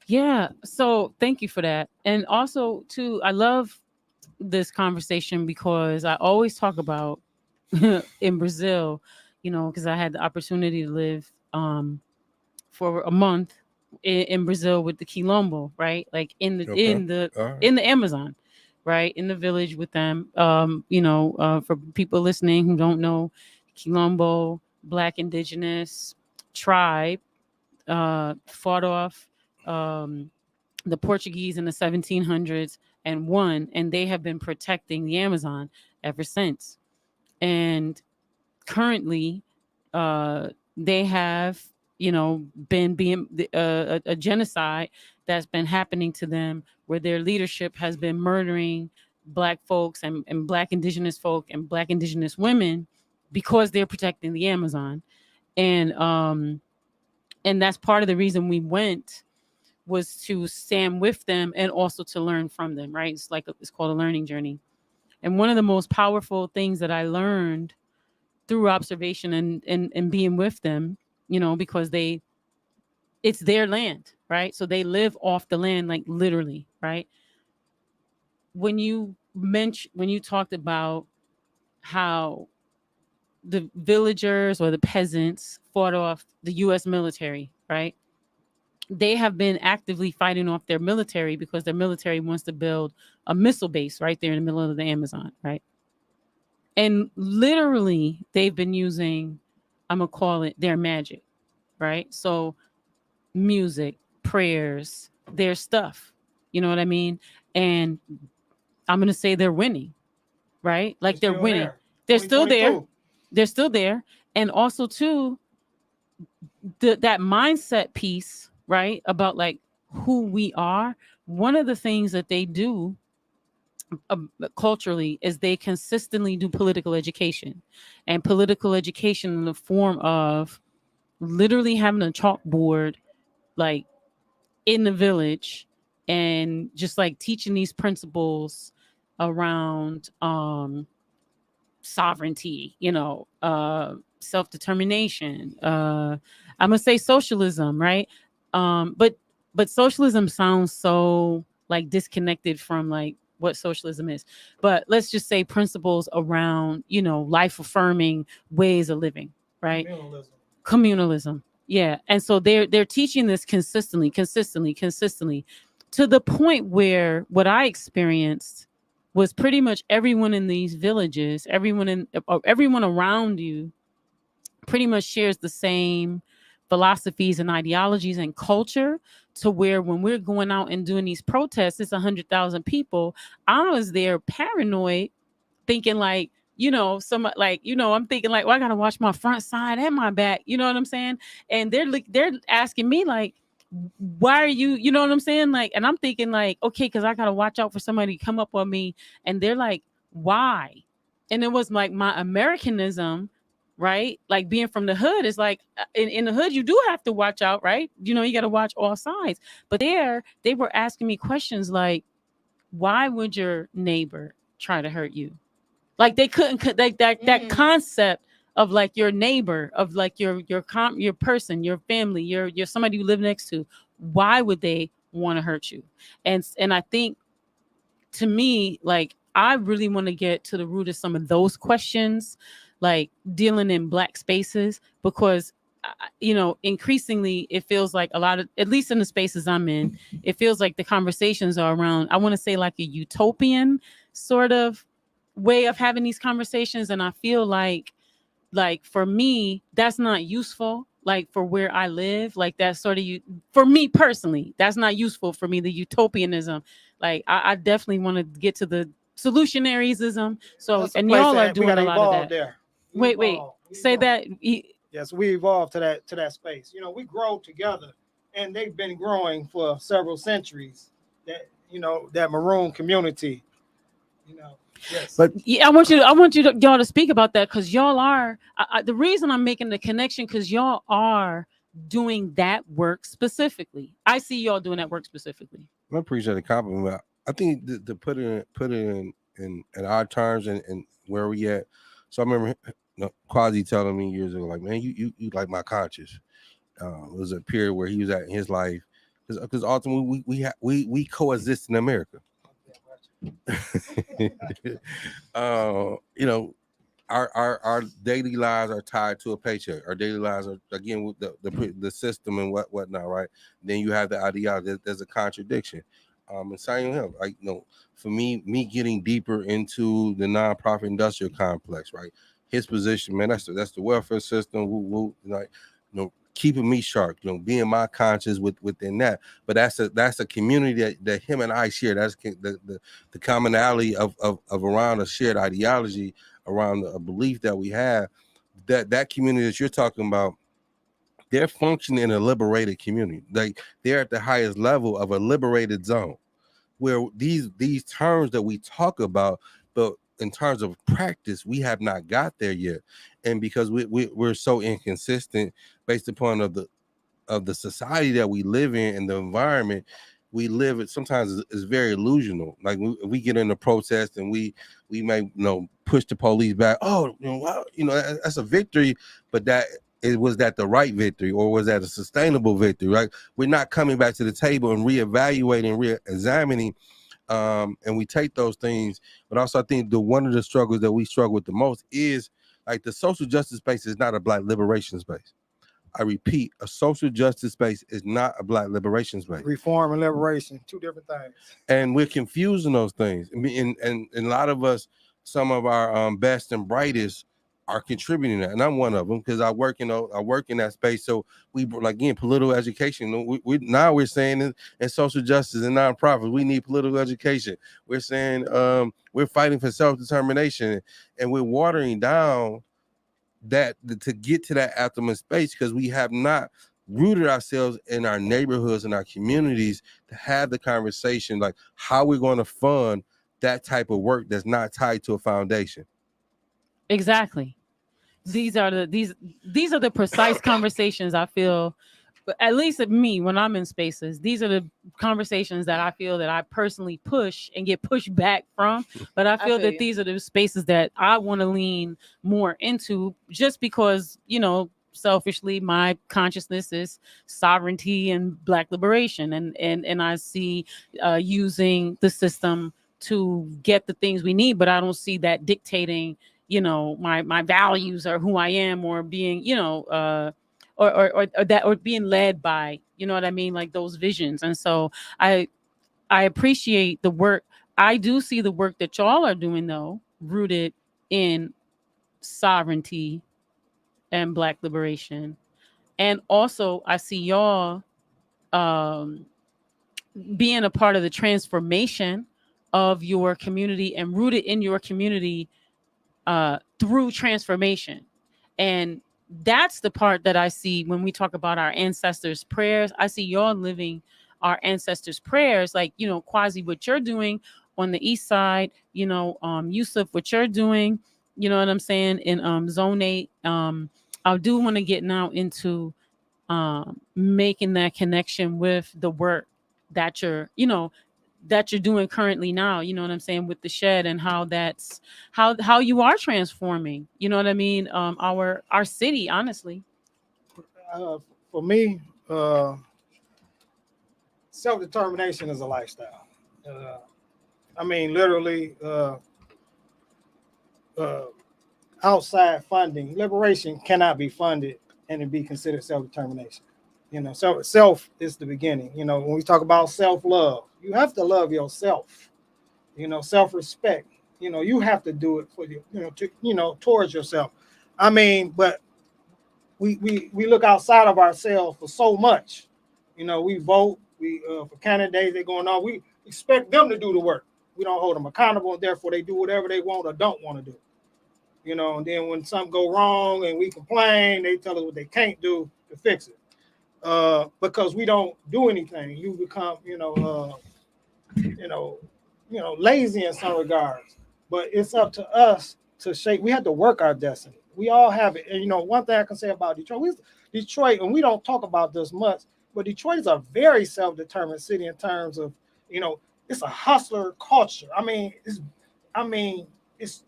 Yeah. So thank you for that. And also too, I love this conversation because I always talk about in Brazil, because I had the opportunity to live for a month in Brazil with the Quilombo, right? Like in the Amazon, right? In the village with them. For people listening who don't know, Quilombo, Black indigenous tribe, fought off the Portuguese in the 1700s and won, and they have been protecting the Amazon ever since. And currently, they have been being a genocide that's been happening to them, where their leadership has been murdering Black folks and Black indigenous folk and Black indigenous women because they're protecting the Amazon. And that's part of the reason we went, was to stand with them and also to learn from them, right? It's called a learning journey. And one of the most powerful things that I learned through observation and being with them, because it's their land, right? So they live off the land, like literally, right? When you talked about how the villagers or the peasants fought off the U.S. military, right? They have been actively fighting off their military because their military wants to build a missile base right there in the middle of the Amazon, right? And literally, they've been using, I'm going to call it their magic, right? So, music, prayers, their stuff. You know what I mean? And I'm going to say they're winning, right? Like they're winning. There. They're still there. 2022. They're still there. And also, too, that mindset piece, right? About like who we are. One of the things that they do culturally is they consistently do political education, and political education in the form of literally having a chalkboard like in the village and just like teaching these principles around sovereignty, self-determination, I'm gonna say socialism, right? But socialism sounds so like disconnected from like what socialism is. But let's just say principles around, life affirming ways of living, right? Communalism. Yeah. And so they're teaching this consistently to the point where what I experienced was pretty much everyone in these villages, everyone around you pretty much shares the same philosophies and ideologies and culture, to where when we're going out and doing these protests, it's 100,000 people. I was there paranoid, thinking like, I'm thinking like, well, I gotta watch my front side and my back. You know what I'm saying? And they're asking me like, why are you? You know what I'm saying? Like, and I'm thinking like, okay, because I gotta watch out for somebody to come up on me. And they're like, why? And it was like my Americanism, right? Like being from the hood is like in the hood, you do have to watch out, right? You got to watch all sides. But they were asking me questions like, why would your neighbor try to hurt you? Like they couldn't like that concept of like your neighbor, of like your person, your family, your somebody you live next to. Why would they want to hurt you? And I think, to me, like I really want to get to the root of some of those questions, like dealing in Black spaces, because increasingly it feels like a lot of, at least in the spaces I'm in, it feels like the conversations are around, I want to say like a utopian sort of way of having these conversations. And I feel like for me, that's not useful. Like for where I live, like that's sort of for me personally, that's not useful for me, the utopianism. Like I definitely want to get to the solutionaryism. So, and y'all are doing a lot of that. There. Wait, say that. Yes, we evolved to that space. We grow together, and they've been growing for several centuries. That maroon community. Yes. But yeah, I want y'all to speak about that, because y'all are the reason I'm making the connection, because y'all are doing that work specifically. I see y'all doing that work specifically. I appreciate the compliment. I think to put it in our terms and where we at. So I remember Kwasi telling me years ago, like, man, you like my conscience. It was a period where he was at in his life, because ultimately we coexist in America. Our daily lives are tied to a paycheck. Our daily lives are, again, with the system and whatnot, right? Then you have the ideology. There's a contradiction. And same with him, like, for me getting deeper into the nonprofit industrial complex, right? His position, man, that's the welfare system, keeping me sharp, being my conscience within that. But that's a community that him and I share. That's the commonality of around a shared ideology, around a belief that we have. That community that you're talking about, they're functioning in a liberated community. Like they're at the highest level of a liberated zone, where these terms that we talk about, but in terms of practice, we have not got there yet. And because we're so inconsistent based upon of the society that we live in and the environment we live in, sometimes is very illusional. Like we get into protest and we may push the police back. Oh, that's a victory, but was that the right victory, or was that a sustainable victory? Right? We're not coming back to the table and reevaluating, re-examining, and we take those things. But also, I think one of the struggles that we struggle with the most is, Like the social justice space is not a Black liberation space. I repeat, a social justice space is not a Black liberation space. Reform and liberation, two different things. And we're confusing those things. I mean, and a lot of us, some of our best and brightest are contributing that, and I'm one of them because I work in that space. So we, like, again, political education. We now we're saying in social justice and nonprofits, we need political education. We're saying we're fighting for self-determination, and we're watering down that to get to that optimum space because we have not rooted ourselves in our neighborhoods and our communities to have the conversation like how we're going to fund that type of work that's not tied to a foundation. Exactly. These are the precise conversations I feel, but at least at me when I'm in spaces, these are the conversations that I feel that I personally push and get pushed back from. But I feel that these are the spaces that I want to lean more into just because, selfishly, my consciousness is sovereignty and Black liberation. And I see using the system to get the things we need, but I don't see that dictating my values or who I am or being, or that, or being led by, what I mean? Like those visions. And so I appreciate the work. I do see the work that y'all are doing though, rooted in sovereignty and Black liberation. And also I see y'all being a part of the transformation of your community and rooted in your community through transformation. And that's the part that I see when we talk about our ancestors' prayers. I see y'all living our ancestors' prayers, like, Kwasi, what you're doing on the east side, Yusef, what you're doing, you know what I'm saying, in Zone 8. I do want to get now into making that connection with the work that you're doing currently now, you know what I'm saying, with the shed, and how that's how you are transforming, you know what I mean, our city, honestly. For me, self-determination is a lifestyle. I mean, literally, outside funding, liberation cannot be funded and it be considered self-determination. Self is the beginning. When we talk about self-love, you have to love yourself. Self-respect. You have to do it for you. Towards yourself. I mean, but we look outside of ourselves for so much. We vote. We for candidates, they're going on. We expect them to do the work. We don't hold them accountable, and therefore they do whatever they want or don't want to do. And then when something go wrong and we complain, they tell us what they can't do to fix it. Because we don't do anything, you become, lazy in some regards. But it's up to us to shape. We have to work our destiny. We all have it. And one thing I can say about Detroit, and we don't talk about this much, but Detroit is a very self-determined city in terms of, it's a hustler culture. I mean, it's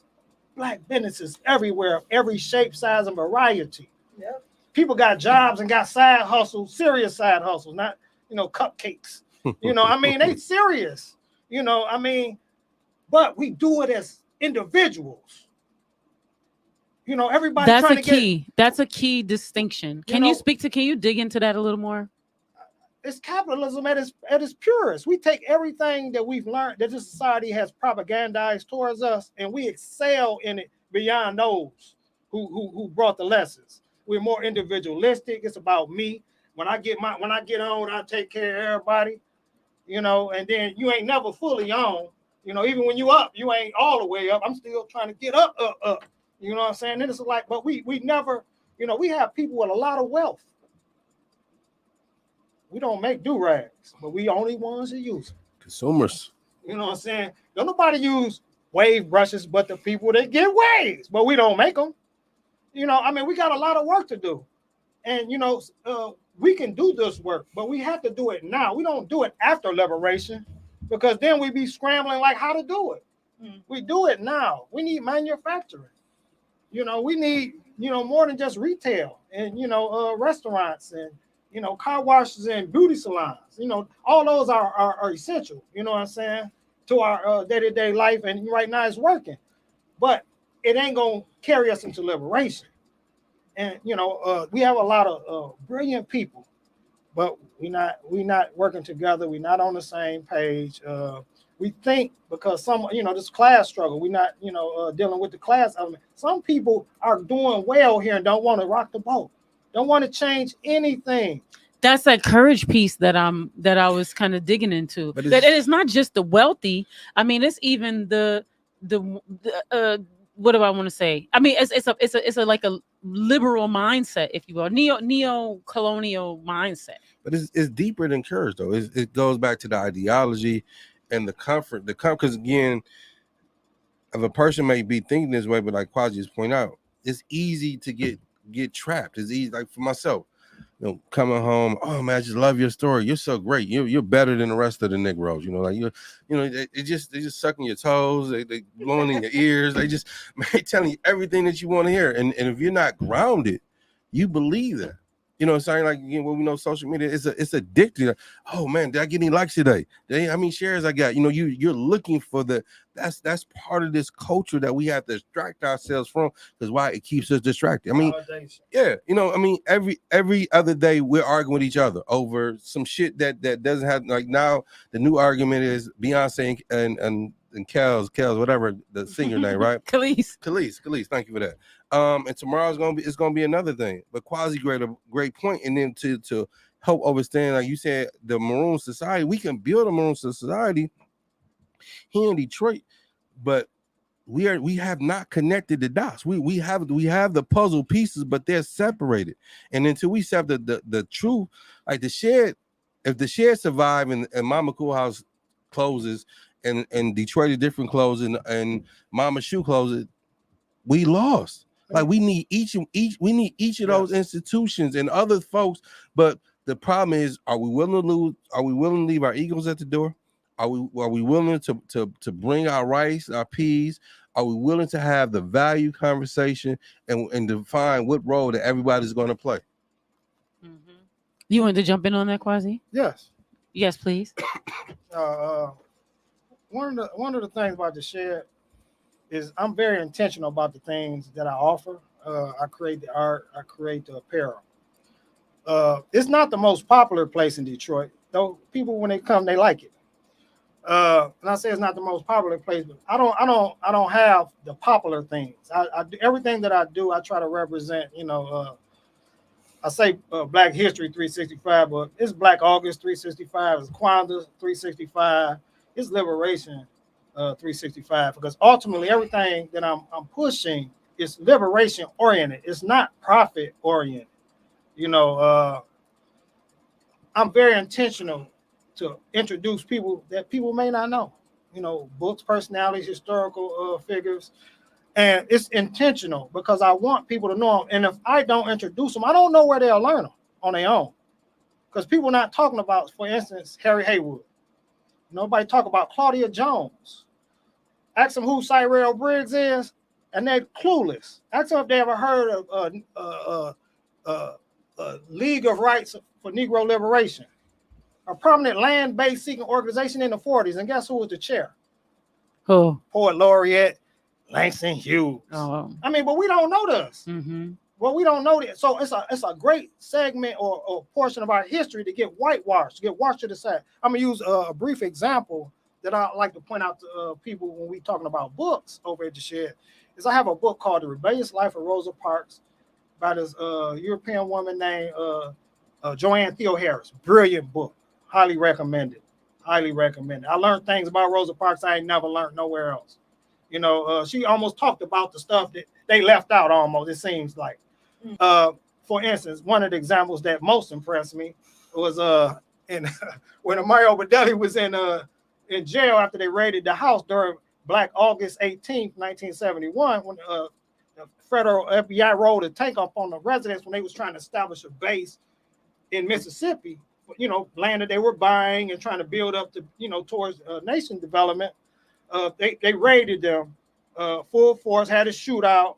Black businesses everywhere, of every shape, size, and variety. Yep. People got jobs and got side hustles, serious side hustles, not, cupcakes. They serious, but we do it as individuals. Everybody. That's a key distinction. Can you dig into that a little more? It's capitalism at its purest. We take everything that we've learned that this society has propagandized towards us, and we excel in it beyond those who brought the lessons. We're more individualistic. It's about me. When I get on, I take care of everybody. And then you ain't never fully on. Even when you up, you ain't all the way up. I'm still trying to get up. You know what I'm saying? Then it's like, but we never, we have people with a lot of wealth. We don't make do-rags, but we only ones that use them. Consumers. You know what I'm saying? Don't nobody use wave brushes but the people that get waves, but we don't make them. We got a lot of work to do. And, we can do this work, but we have to do it now. We don't do it after liberation because then we be scrambling like how to do it. We do it now. We need manufacturing. We need, more than just retail and, restaurants and, car washes and beauty salons. All those are essential, you know what I'm saying, to our day-to-day life. And right now it's working. But it ain't going to carry us into liberation. And we have a lot of brilliant people, but we not working together. We're not on the same page. We think because this class struggle, we're not dealing with the class element. Some people are doing well here and don't want to rock the boat, don't want to change anything. That's that courage piece that I was kind of digging into. But That it is not just the wealthy. I mean, it's even the what do I want to say? I mean, it's a like a liberal mindset, if you will, neo-colonial mindset. But it's deeper than courage, though. It goes back to the ideology and the comfort. Because again, if a person may be thinking this way, but like Kwasi just point out, it's easy to get trapped. It's easy, like for myself, coming home. Oh man, I just love your story. You're so great. You're better than the rest of the Negroes. They just sucking your toes. They blowing in your ears. They just telling you everything that you want to hear. And if you're not grounded, you believe that. You know what I'm saying? Like, when we know social media, it's addictive. Oh man, did I get any likes today? How many shares I got? You're looking for that's part of this culture that we have to distract ourselves from, because why? It keeps us distracted. I mean, yeah, every other day we're arguing with each other over some shit that doesn't have, like, now the new argument is Beyonce and Kels, whatever the singer name, right? Khalees, thank you for that. And tomorrow it's gonna be another thing. But Kwasi great point. And then to help understand, like you said, the Maroon Society, we can build a Maroon Society here in Detroit, but we have not connected the dots. We have the puzzle pieces, but they're separated. And until we have the truth, like the shed, if the shed survive and Mama Cool House closes and Detroit is different closing and Mama Shoe closes, we lost. Like, we need each of those institutions and other folks. But the problem is, are we willing to lose? Are we willing to leave our egos at the door? Are we willing to bring our rice, our peas? Are we willing to have the value conversation and define what role that everybody's going to play? Mm-hmm. You wanted to jump in on that, Kwasi? Yes, please. One of the things about the shed is I'm very intentional about the things that I offer. I create the art, I create the apparel. It's not the most popular place in Detroit, though. People, when they come, they like it. And I say it's not the most popular place, but I don't have the popular things. I do everything that I do. I try to represent. I say Black History 365, but it's Black August 365. It's Kwanzaa 365. It's Liberation 365, because ultimately everything that I'm pushing is liberation oriented. It's not profit oriented. I'm very intentional to introduce people that people may not know. Books, personalities, historical figures, and it's intentional because I want people to know them. And if I don't introduce them, I don't know where they'll learn them on their own. Because people are not talking about, for instance, Harry Haywood. Nobody talk about Claudia Jones. Ask them who Cyril Briggs is, and they're clueless. Ask them if they ever heard of League of Rights for Negro Liberation, a prominent land-based seeking organization in the 40s. And guess who was the chair? Who? Poet Laureate Langston Hughes. Oh. I mean, but we don't know this. Mm-hmm. Well, we don't know that. So it's a great segment or portion of our history to get whitewashed, to get washed to the side. I'm going to use a brief example that I like to point out to people when we talking about books over at the shed. Is I have a book called The Rebellious Life of Rosa Parks by this European woman named Joanne Theo-Harris. Brilliant book. Highly recommended. Highly recommended. I learned things about Rosa Parks I ain't never learned nowhere else. She almost talked about the stuff that they left out almost, it seems like. For instance, one of the examples that most impressed me was when Mario Baddelli was in jail after they raided the house during Black August 18th, 1971, when the federal FBI rolled a tank up on the residence when they was trying to establish a base in Mississippi, land that they were buying and trying to build up to, towards nation development. They raided them full force, had a shootout.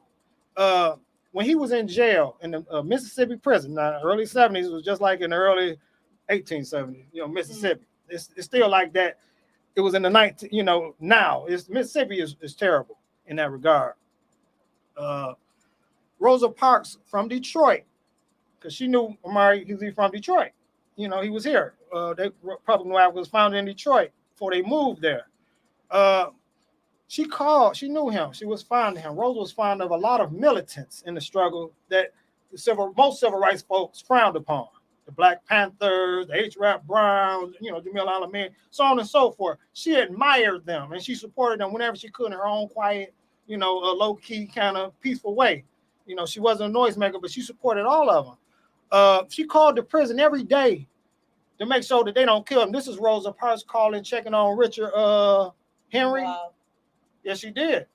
When he was in jail in the Mississippi prison, now early 70s, it was just like in the early 1870s, Mississippi. It's still like that. It was in the 19, now Mississippi is terrible in that regard. Rosa Parks from Detroit, because she knew Amari because he's from Detroit. He was here. Republic Noir was founded in Detroit before they moved there. She knew him. She was fond of him. Rosa was fond of a lot of militants in the struggle that most civil rights folks frowned upon. The Black Panthers, the H. Rap Browns, Jamil Alamin, so on and so forth. She admired them and she supported them whenever she could in her own quiet, a low-key kind of peaceful way. She wasn't a noisemaker, but she supported all of them. She called the prison every day to make sure that they don't kill him. This is Rosa Parks calling, checking on Richard Henry. Wow. Yes, she did.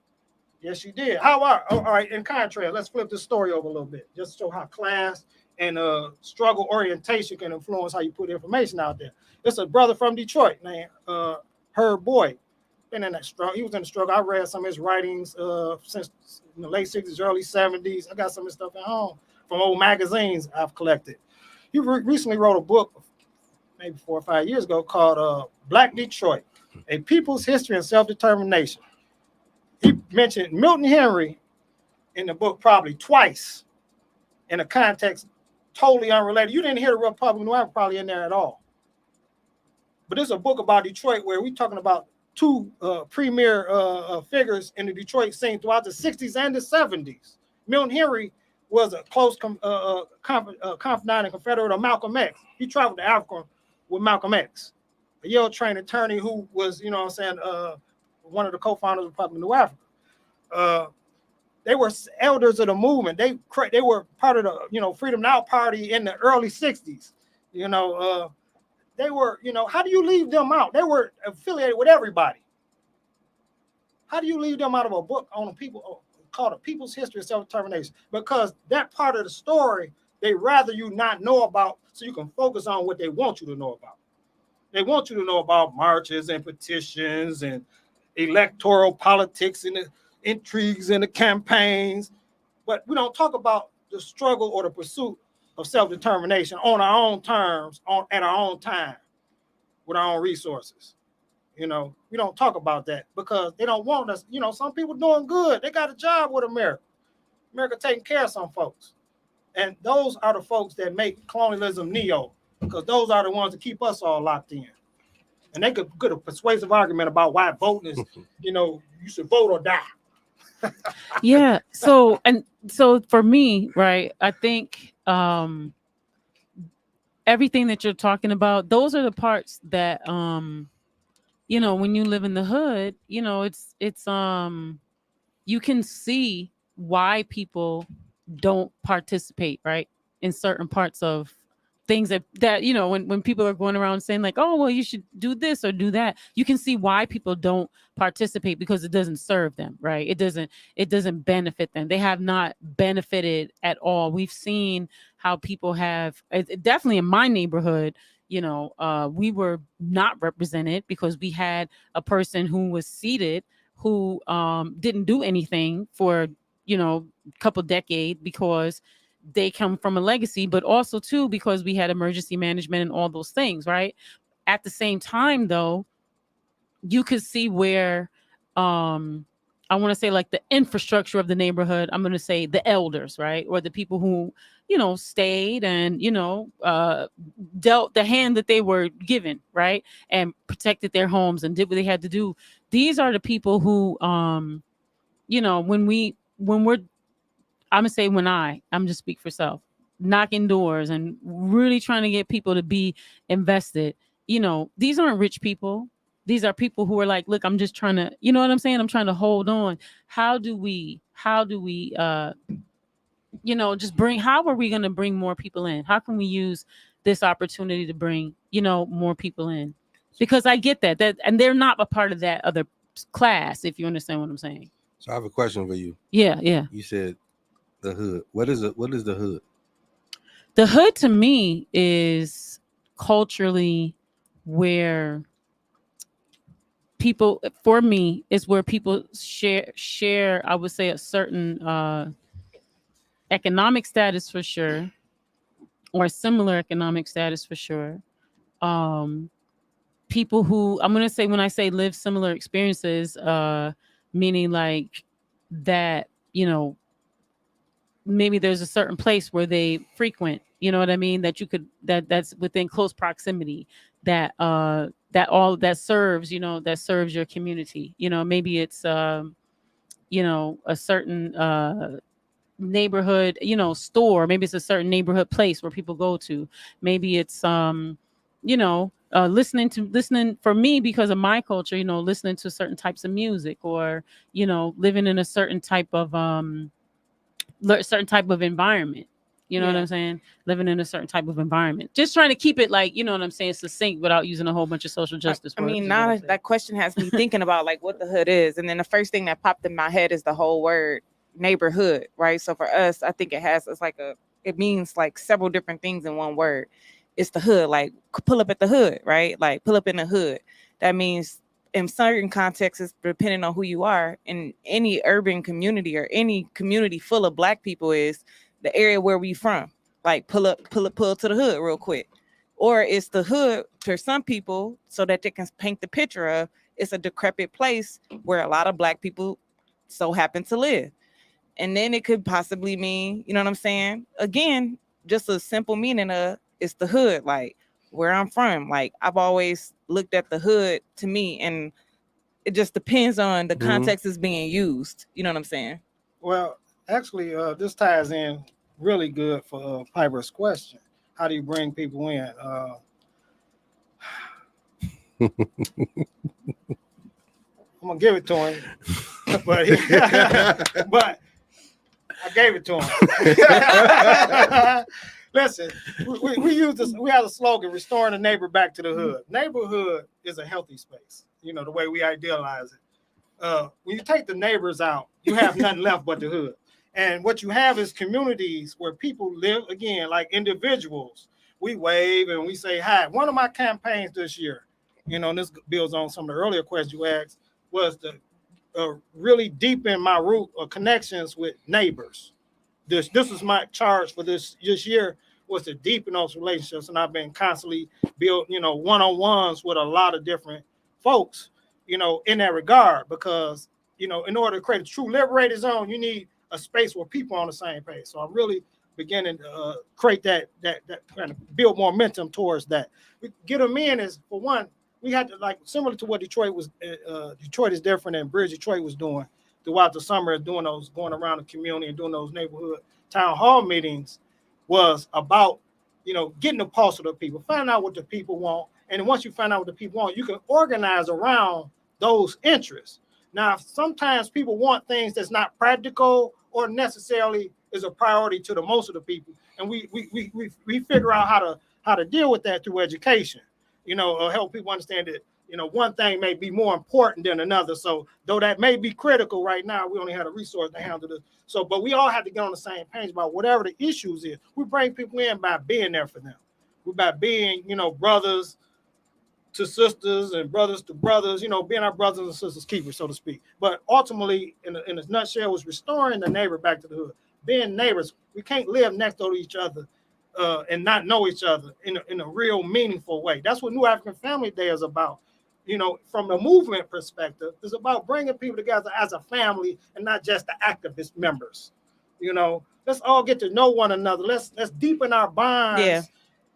Yes, she did. All right, in contrast, let's flip the story over a little bit, just to show how class and struggle orientation can influence how you put information out there. It's a brother from Detroit named Herb Boyd. Been in that struggle. He was in the struggle. I read some of his writings since the late 60s, early 70s. I got some of his stuff at home from old magazines I've collected. He recently wrote a book, maybe 4 or 5 years ago, called Black Detroit, A People's History and Self-Determination. He mentioned Milton Henry in the book probably twice in a context totally unrelated. You didn't hear the Republic Noir probably in there at all. But it's a book about Detroit where we're talking about two premier figures in the Detroit scene throughout the 60s and the 70s. Milton Henry was a close confidant and Confederate of Malcolm X. He traveled to Africa with Malcolm X, a Yale-trained attorney who was, one of the co-founders of Republic of Africa. They were elders of the movement. They were part of the, Freedom Now Party in the early 60s. They were, how do you leave them out? They were affiliated with everybody. How do you leave them out of a book on people called A People's History of Self-Determination? Because that part of the story, they rather you not know about so you can focus on what they want you to know about. They want you to know about marches and petitions and electoral politics and the intrigues and the campaigns, but we don't talk about the struggle or the pursuit of self-determination on our own terms, at our own time, with our own resources. We don't talk about that because they don't want us. Some people doing good. They got a job with America. America taking care of some folks. And those are the folks that make colonialism neo, because those are the ones that keep us all locked in. And they could get a persuasive argument about why voting is, you should vote or die. Yeah. So for me, right, I think everything that you're talking about, those are the parts that when you live in the hood, it's you can see why people don't participate, right, in certain parts of things that when people are going around saying like, oh, well, you should do this or do that, you can see why people don't participate, because it doesn't serve them, right? It doesn't benefit them. They have not benefited at all. We've seen how people have, definitely in my neighborhood, we were not represented because we had a person who was seated who didn't do anything for a couple decades because they come from a legacy, but also too because we had emergency management and all those things, right? At the same time, though, you could see where I want to say like the infrastructure of the neighborhood, I'm going to say the elders, right? Or the people who, stayed and, dealt the hand that they were given, right? And protected their homes and did what they had to do. These are the people who, when we're, I'm gonna say I'm just speak for self, knocking doors and really trying to get people to be invested. These aren't rich people. These are people who are like, look, I'm just trying to, you know what I'm saying? I'm trying to hold on. How are we going to bring more people in? How can we use this opportunity to bring, more people in? Because I get that, and they're not a part of that other class, if you understand what I'm saying. So I have a question for you. Yeah. You said the hood. What is the hood? The hood to me is culturally where people, for me, is where people share, I would say, a certain economic status for sure, or a similar economic status for sure. People who, I'm going to say, when I say live similar experiences, meaning like that, maybe there's a certain place where they frequent, you know what I mean, that you could that's within close proximity, that serves, that serves your community. Maybe it's a certain neighborhood, store. Maybe it's a certain neighborhood place where people go to. Maybe it's listening for me, because of my culture, listening to certain types of music, or living in a certain type of environment. You know what Yeah. I'm saying? Living in a certain type of environment. Just trying to keep it, like, what I'm saying, succinct, without using a whole bunch of social justice I words. mean, is what I'm now saying. that question has me thinking about like what the hood is, and then the first thing that popped in my head is the whole word neighborhood, right? So for us, I think it means like several different things in one word. It's the hood, like pull up at the hood, right? Like pull up in the hood. That means in certain contexts, depending on who you are, in any urban community or any community full of Black people, is the area where we from. Like pull up to the hood real quick. Or it's the hood for some people, so that they can paint the picture of it's a decrepit place where a lot of Black people so happen to live. And then it could possibly mean, you know what I'm saying? Again, just a simple meaning of it's the hood, like where I'm from. Like I've always looked at the hood to me, and it just depends on the context is being used. You know what I'm saying? Well, actually, this ties in really good for Piper's question. How do you bring people in? I'm gonna give it to him, but but I gave it to him. Listen, we use this. We have a slogan: "Restoring the neighbor back to the hood." Neighborhood is a healthy space. The way we idealize it. When you take the neighbors out, you have nothing left but the hood. And what you have is communities where people live, again, like individuals. We wave and we say hi. One of my campaigns this year, and this builds on some of the earlier questions you asked, was to really deepen my root of connections with neighbors. This was my charge for this year, was to deepen those relationships. And I've been constantly building, one-on-ones with a lot of different folks, in that regard, because, in order to create a true liberated zone, you need a space where people are on the same page. So I'm really beginning to create that kind of build momentum towards that. Get them in is, for one, we had to, like, similar to what Detroit is different than Bridge Detroit was doing throughout the summer, doing those, going around the community and doing those neighborhood town hall meetings, was about, getting the pulse of the people, finding out what the people want. And once you find out what the people want, you can organize around those interests. Now, sometimes people want things that's not practical or necessarily is a priority to the most of the people. And we figure out how to deal with that through education, help people understand that, one thing may be more important than another. So though that may be critical right now, we only have a resource to handle this. So, but we all have to get on the same page about whatever the issues is. We bring people in by being there for them. We're by being, brothers to sisters and brothers to brothers, being our brothers and sisters keepers, so to speak. But ultimately, in a nutshell, was restoring the neighbor back to the hood. Being neighbors, we can't live next door to each other and not know each other in a real meaningful way. That's what New African Family Day is about. From a movement perspective, it's about bringing people together as a family and not just the activist members. Let's all get to know one another. Let's deepen our bonds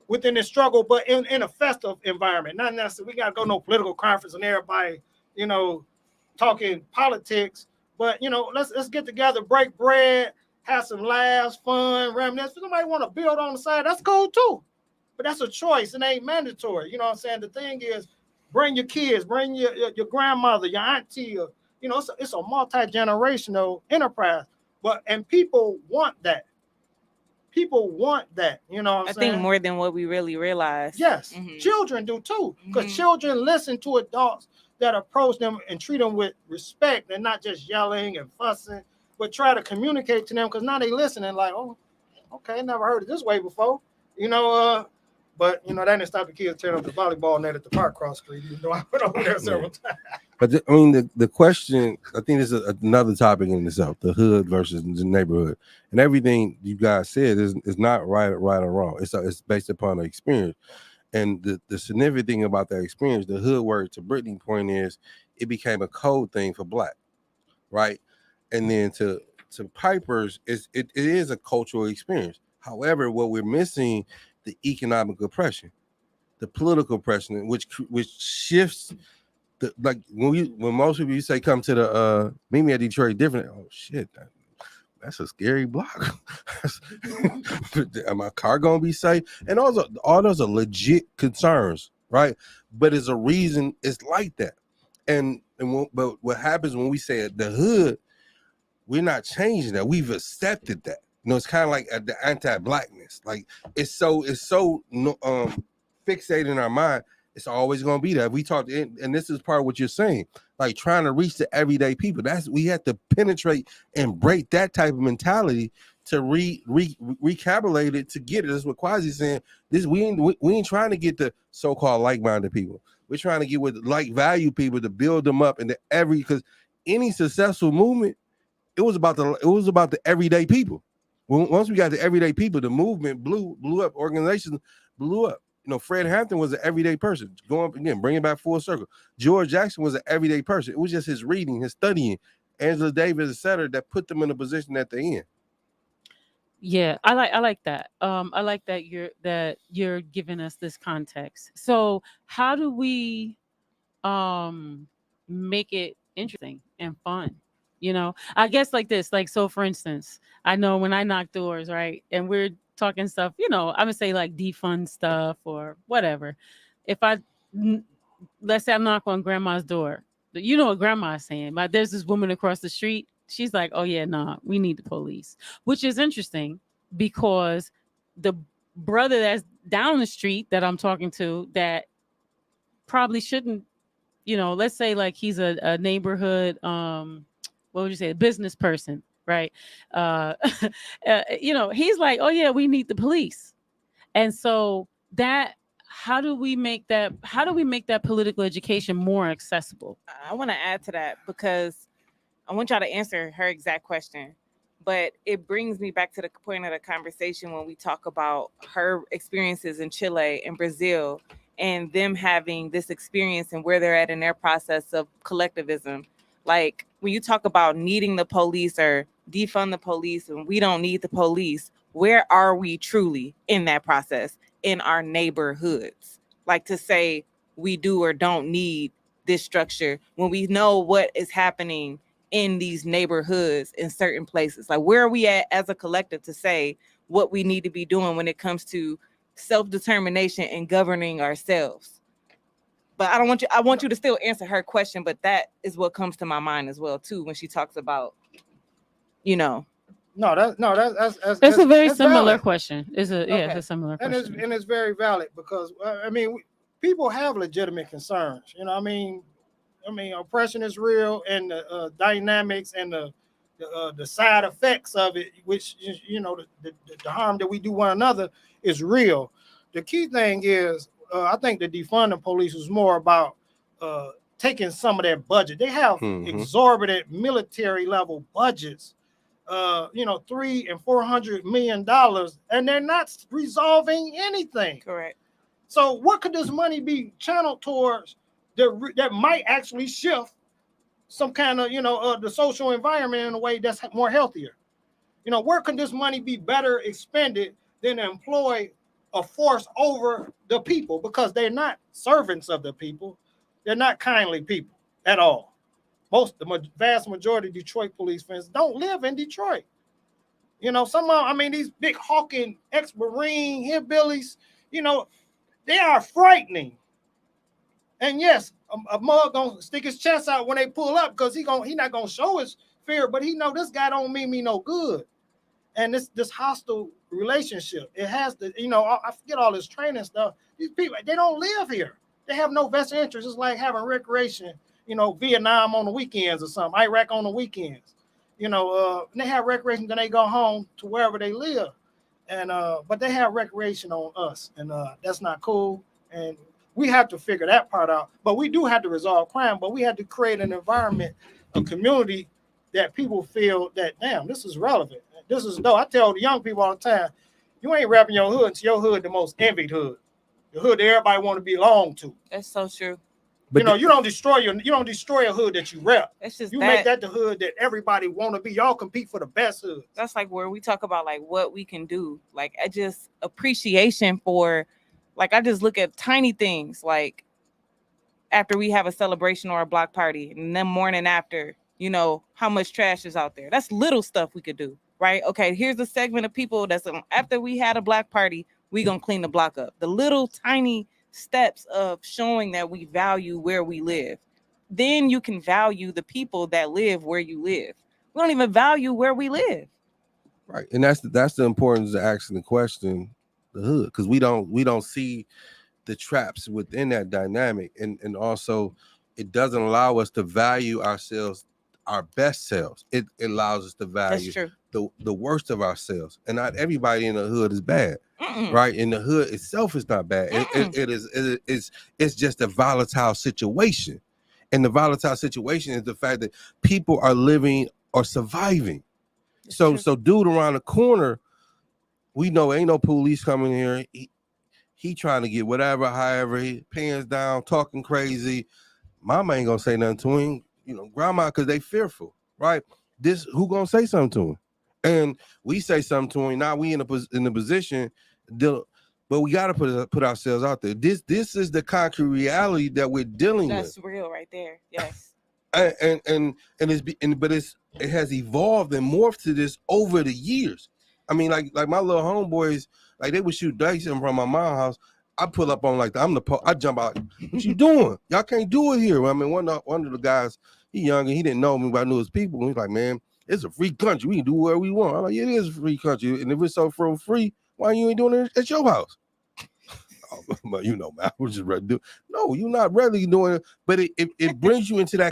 within the struggle, but in a festive environment. Not necessarily we got to go no political conference and everybody, talking politics. But let's get together, break bread, have some laughs, fun, reminisce. If somebody want to build on the side, that's cool too. But that's a choice. It ain't mandatory. You know what I'm saying? The thing is, bring your kids, bring your grandmother, your auntie. It's a multi-generational enterprise. And people want that. People want that. You know what I'm saying? I think more than what we really realize. Yes. Children do too. Because children listen to adults that approach them and treat them with respect and not just yelling and fussing, but try to communicate to them, because now they listening like, oh, okay, never heard it this way before. But that didn't stop the kids tearing up the volleyball net at the park cross street. I went over there several times. But the question, I think this is another topic in itself: the hood versus the neighborhood, and everything you guys said is not right or wrong. It's based upon the experience, and the significant thing about that experience, the hood word to Brittany's point is, it became a code thing for Black, right? And then to to Pipers, it is a cultural experience. However, what we're missing, the economic oppression, the political oppression, which shifts the, like when most people you say come to the meet me at Detroit different. Oh shit, that's a scary block. My car gonna be safe? And all those are legit concerns, right? But it's a reason it's like that. But what happens when we say the hood, we're not changing that. We've accepted that. It's kind of like the anti-blackness. Like it's so fixated in our mind. It's always going to be that. We talked, and this is part of what you're saying, like trying to reach the everyday people. We have to penetrate and break that type of mentality to recalibrate it to get it. That's what Kwasi's saying. We ain't trying to get the so-called like-minded people. We're trying to get with like value people to build them up into because any successful movement, it was about the everyday people. Once we got the everyday people, the movement blew up. Organizations blew up. Fred Hampton was an everyday person. Going again, bringing back full circle. George Jackson was an everyday person. It was just his reading, his studying, Angela Davis, etc., that put them in the position that they're in. Yeah, I like that. I like that you're giving us this context. So how do we make it interesting and fun? I guess like this, like, so for instance, I know when I knock doors, right, and we're talking stuff, I'm gonna say like defund stuff or whatever. If let's say I knock on grandma's door, what grandma's saying, but there's this woman across the street, she's like, oh yeah, nah, we need the police, which is interesting because the brother that's down the street that I'm talking to that probably shouldn't, let's say like he's a neighborhood, what would you say, a business person, right? He's like, oh yeah, we need the police. And so how do we make that political education more accessible? I want to add to that because I want y'all to answer her exact question. But it brings me back to the point of the conversation when we talk about her experiences in Chile and Brazil and them having this experience and where they're at in their process of collectivism. Like when you talk about needing the police or defund the police and we don't need the police, where are we truly in that process in our neighborhoods? Like to say we do or don't need this structure when we know what is happening in these neighborhoods in certain places. Like where are we at as a collective to say what we need to be doing when it comes to self-determination and governing ourselves? But I want you to still answer her question, but that is what comes to my mind as well too when she talks about, No, that's a very similar valid question. It's a similar question. And it's very valid because people have legitimate concerns. Oppression is real, and the dynamics and the side effects of it, which the harm that we do one another is real. The key thing is, I think the defunding police was more about taking some of their budget. They have exorbitant military level budgets, $300 and $400 million, and they're not resolving anything. Correct. So what could this money be channeled towards that might actually shift some kind of, the social environment in a way that's more healthier? Where can this money be better expended than to employ a force over the people? Because they're not servants of the people. They're not kindly people at all. The vast majority of Detroit police fans don't live in Detroit. These big hawking ex-Marine hillbillies, they are frightening. And yes, a mug gonna stick his chest out when they pull up because he not gonna show his fear, but he know this guy don't mean me no good. And this hostile relationship, it has to, I forget all this training stuff. These people, they don't live here. They have no vested interest. It's like having recreation, Vietnam on the weekends or something, Iraq on the weekends. They have recreation, then they go home to wherever they live. And but they have recreation on us, and that's not cool. And we have to figure that part out. But we do have to resolve crime, but we have to create an environment, a community that people feel that, damn, this is relevant. This is dope. I tell the young people all the time, you ain't rapping your hood until your hood the most envied hood. The hood that everybody want to belong to. That's so true. you know, you don't destroy a hood that you rep. It's just you that, make that the hood that everybody want to be. Y'all compete for the best hood. That's like where we talk about like what we can do. Like I just appreciation for, like I just look at tiny things like after we have a celebration or a block party, and then morning after, you know, how much trash is out there. That's little stuff we could do, right? Okay, here's a segment of people that's after we had a block party, we gonna clean the block up. The little tiny steps of showing that we value where we live. Then you can value the people that live where you live. We don't even value where we live. Right, and that's the importance of asking the question, the hood, because we don't see the traps within that dynamic, and also it doesn't allow us to value ourselves, our best selves. It allows us to value the worst of ourselves, and not everybody in the hood is bad. Right, and the hood itself is not bad. It's just a volatile situation, and the volatile situation is the fact that people are living or surviving. So dude around the corner, we know ain't no police coming here. He trying to get whatever, however, he pants down, talking crazy. Mama ain't gonna say nothing to him, you know, grandma, because they fearful, right? This who gonna say something to him? And we say something to him. Now we in the position, but we gotta put ourselves out there. This is the concrete reality that we're dealing with. That's real right there. Yes. It has evolved and morphed to this over the years. I mean, like my little homeboys, like they would shoot dice in front of my mom's house. I pull up on like I jump out. What you doing? Y'all can't do it here. I mean, one of the guys, he young and he didn't know me, but I knew his people. And he's like, man, it's a free country. We can do whatever we want. I'm like, yeah, it is a free country. And if it's so free, why you ain't doing it at your house? But you know, man, I was just ready to do. No, you're not ready doing it. But it brings you into that.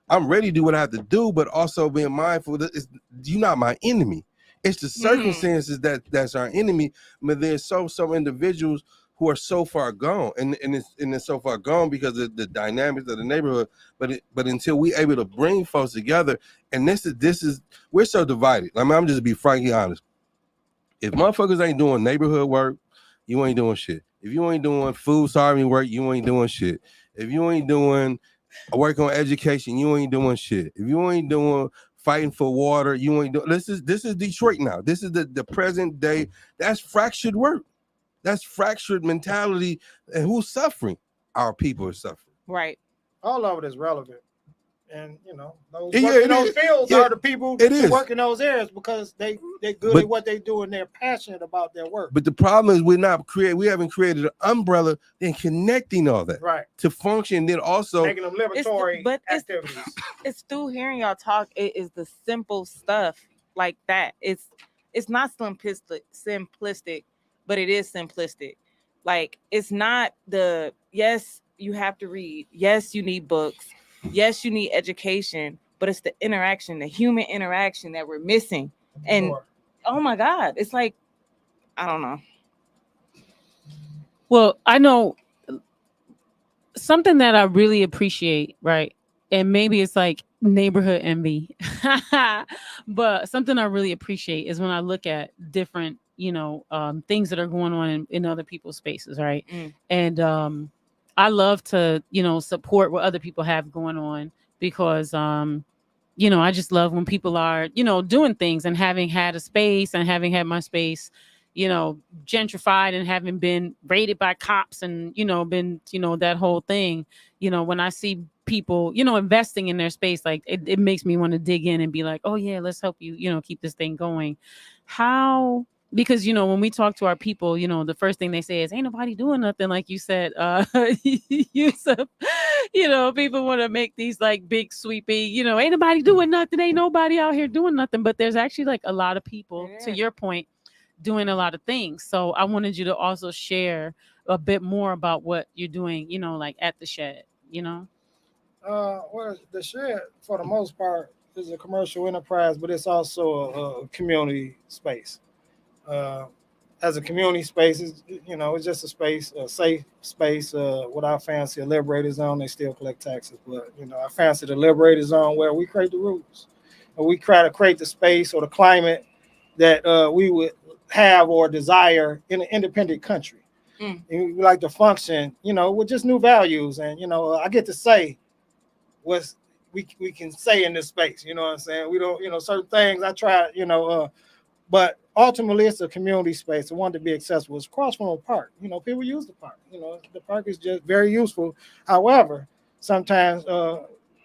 I'm ready to do what I have to do, but also being mindful that you're not my enemy. It's the circumstances that's our enemy. But there's some individuals who are so far gone, and it's so far gone because of the dynamics of the neighborhood. But until we able to bring folks together, and this is we're so divided. I mean, I'm just be frankly honest. If motherfuckers ain't doing neighborhood work, you ain't doing shit. If you ain't doing food sovereignty work, you ain't doing shit. If you ain't doing work on education, you ain't doing shit. If you ain't doing fighting for water, you ain't doing. This is Detroit now. This is the present day. That's fractured work. That's fractured mentality. And who's suffering? Our people are suffering. Right. All of it is relevant. And you know, those fields are the people who work in those areas because they're good at what they do and they're passionate about their work. But the problem is we haven't created an umbrella then connecting all that to function, then also making them liberatory activities. It's through hearing y'all talk. It is the simple stuff like that. It's not simplistic, but it is simplistic. Like it's not yes, you have to read. Yes, you need books. Yes, you need education, but it's the interaction, the human interaction that we're missing. And oh my God, it's like, I don't know. Well, I know something that I really appreciate, right? And maybe it's like neighborhood envy, but something I really appreciate is when I look at different, things that are going on in other people's spaces, right? And I love to, support what other people have going on because, I just love when people are, doing things and having had a space and having had my space, gentrified and having been raided by cops and, been, that whole thing, when I see people, investing in their space, like it makes me want to dig in and be like, oh yeah, let's help you, keep this thing going. Because, when we talk to our people, the first thing they say is ain't nobody doing nothing. Like you said, Yusef, people want to make these like big sweepy, ain't nobody doing nothing. Ain't nobody out here doing nothing. But there's actually like a lot of people, to your point, doing a lot of things. So I wanted you to also share a bit more about what you're doing, like at the shed, Well, the shed, for the most part, is a commercial enterprise, but it's also a community space. As a community space, it's just a space, a safe space. Without fancy a Liberated zone, they still collect taxes. But I fancy the Liberated zone where we create the rules, and we try to create the space or the climate that we would have or desire in an independent country. Mm. And we like to function, with just new values. And I get to say what we can say in this space. You know what I'm saying? We don't, certain things I try, but ultimately it's a community space. I want to be accessible. It's across from a park. People use the park. The park is just very useful. However, sometimes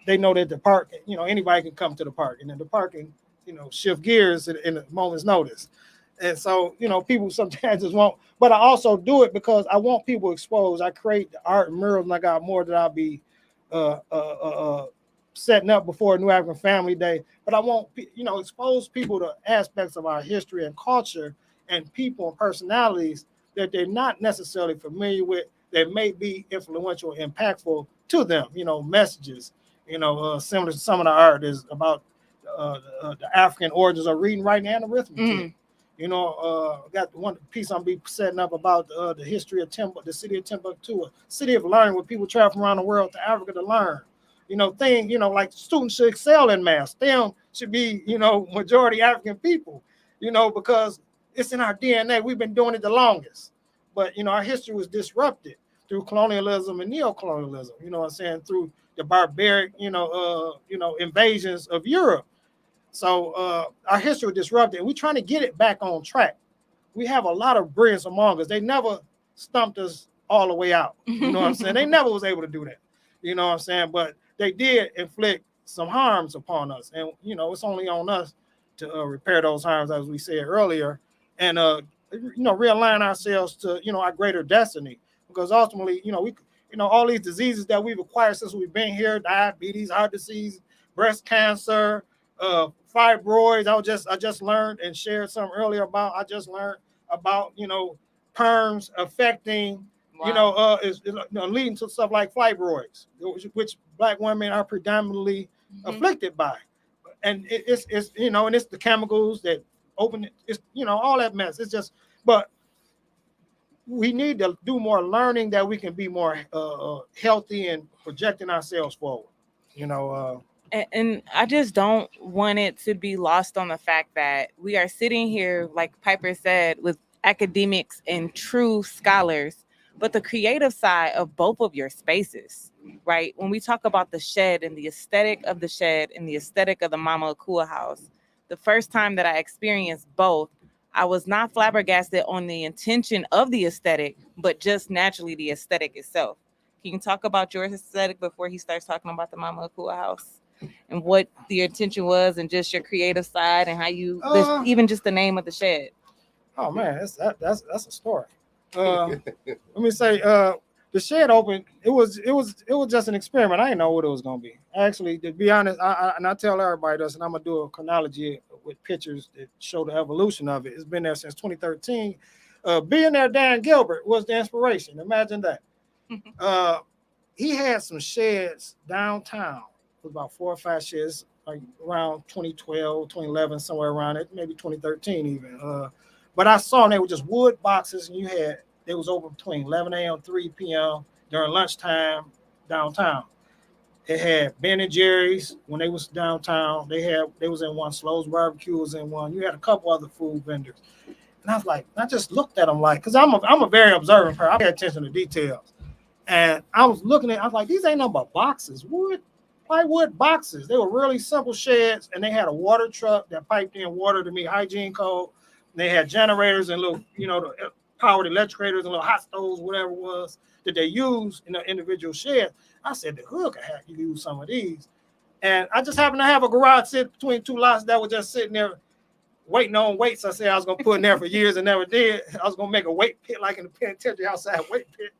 they know that the park, anybody can come to the park, and then the park can, shift gears in a moment's notice. And so, people sometimes just won't. But I also do it because I want people exposed. I create the art and murals, and I got more that I'll be setting up before New African Family Day. But I want, expose people to aspects of our history and culture and people and personalities that they're not necessarily familiar with, that may be influential and impactful to them. Messages, similar to some of the art is about the African origins of reading, writing, and arithmetic. Got one piece I'm be setting up about the history of the city of Timbuktu, a city of learning, where people travel from around the world to Africa to learn. Like students should excel in math. STEM should be, majority African people, because it's in our DNA. We've been doing it the longest. But, our history was disrupted through colonialism and neocolonialism, what I'm saying, through the barbaric, invasions of Europe. So our history was disrupted, and we're trying to get it back on track. We have a lot of brilliance among us. They never stumped us all the way out. You know what I'm saying? They never was able to do that. You know what I'm saying? But they did inflict some harms upon us. And, it's only on us to repair those harms, as we said earlier, and, realign ourselves to, our greater destiny. Because ultimately, all these diseases that we've acquired since we've been here, diabetes, heart disease, breast cancer, fibroids. I just learned and shared some earlier about. I just learned about perms affecting, is leading to stuff like fibroids, which Black women are predominantly afflicted by, and it's and it's the chemicals that open it. It's all that mess. It's just, but we need to do more learning that we can be more healthy and projecting ourselves forward. And I just don't want it to be lost on the fact that we are sitting here, like Piper said, with academics and true scholars, but the creative side of both of your spaces, right? When we talk about the shed and the aesthetic of the shed and the aesthetic of the Mama Akua house, the first time that I experienced both, I was not flabbergasted on the intention of the aesthetic, but just naturally the aesthetic itself. Can you talk about your aesthetic before he starts talking about the Mama Akua house? And what the intention was, and just your creative side, and how you even just the name of the shed. Oh man, that's a story. Let me say, the shed opened. It was just an experiment. I didn't know what it was gonna be. Actually, to be honest, I tell everybody this, and I'm gonna do a chronology with pictures that show the evolution of it. It's been there since 2013. Billionaire Dan Gilbert was the inspiration. Imagine that. He had some sheds downtown. It was about 4 or 5 sheds, like around 2012, 2011, somewhere around it, maybe 2013 even. But I saw them, they were just wood boxes, and they was open between 11 a.m. 3 p.m. during lunchtime downtown. It had Ben and Jerry's when they was downtown. They was in one. Slow's Barbecue was in one. You had a couple other food vendors. And I was like, I just looked at them like, because I'm a very observant person. I pay attention to details. And I was looking at, I was like, these ain't no but boxes, plywood boxes. They were really simple sheds, and they had a water truck that piped in water to meet hygiene code. And they had generators and little, the powered electricators and little hot stoves, whatever it was that they used in the individual shed. I said the hood could have you use some of these. And I just happened to have a garage sit between 2 lots that was just sitting there waiting on weights. I said I was gonna put in there for years and never did. I was gonna make a weight pit like in the penitentiary outside weight pit.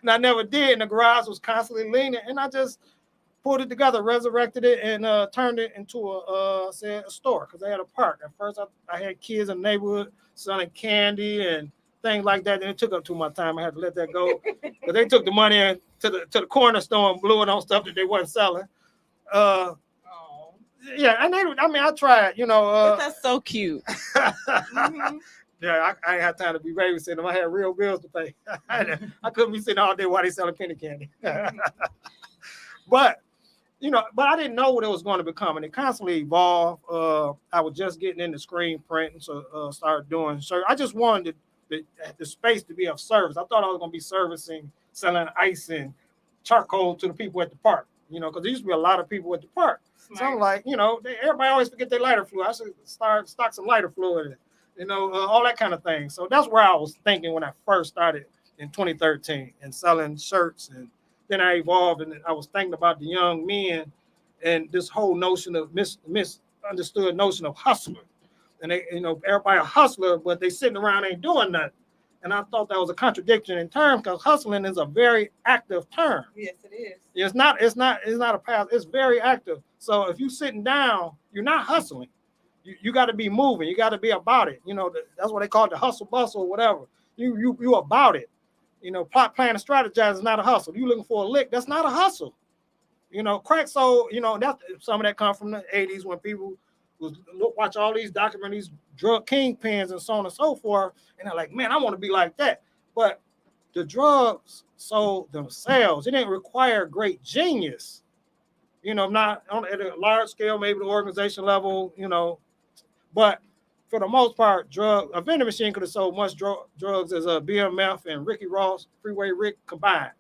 And I never did. And the garage was constantly leaning, and I just pulled it together, resurrected it, and turned it into a store, because they had a park. At first, I had kids in the neighborhood selling candy and things like that. And it took up too much time. I had to let that go, because they took the money to the corner store and blew it on stuff that they wasn't selling. Yeah, and I tried, That's so cute. Yeah, I ain't had time to be babysitting. I had real bills to pay. I couldn't be sitting all day while they selling penny candy. But I didn't know what it was going to become, and it constantly evolved. I was just getting into screen print, so started doing. So I just wanted the space to be of service. I thought I was going to be selling ice and charcoal to the people at the park, because there used to be a lot of people at the park. Smart. So I'm like, everybody always forget their lighter fluid. I should stock some lighter fluid, all that kind of thing. So that's where I was thinking when I first started in 2013 and selling shirts. And then I evolved, and I was thinking about the young men and this whole notion of misunderstood notion of hustler. And they, everybody a hustler, but they sitting around ain't doing nothing. And I thought that was a contradiction in terms, because hustling is a very active term. Yes, it is. It's not a path. It's very active. So if you're sitting down, you're not hustling. You got to be moving. You got to be about it. That's what they call it, the hustle bustle or whatever. You about it. Plot, plan, and strategize is not a hustle. You looking for a lick, that's not a hustle. Crack. So that's some of that come from the 80s when people watch all these documentaries, drug kingpins and so on and so forth, and they're like, man, I want to be like that. But the drugs sold themselves. It didn't require great genius, not on at a large scale, maybe the organization level, but for the most part, a vending machine could have sold much drugs as a BMF and Ricky Ross, Freeway Rick combined,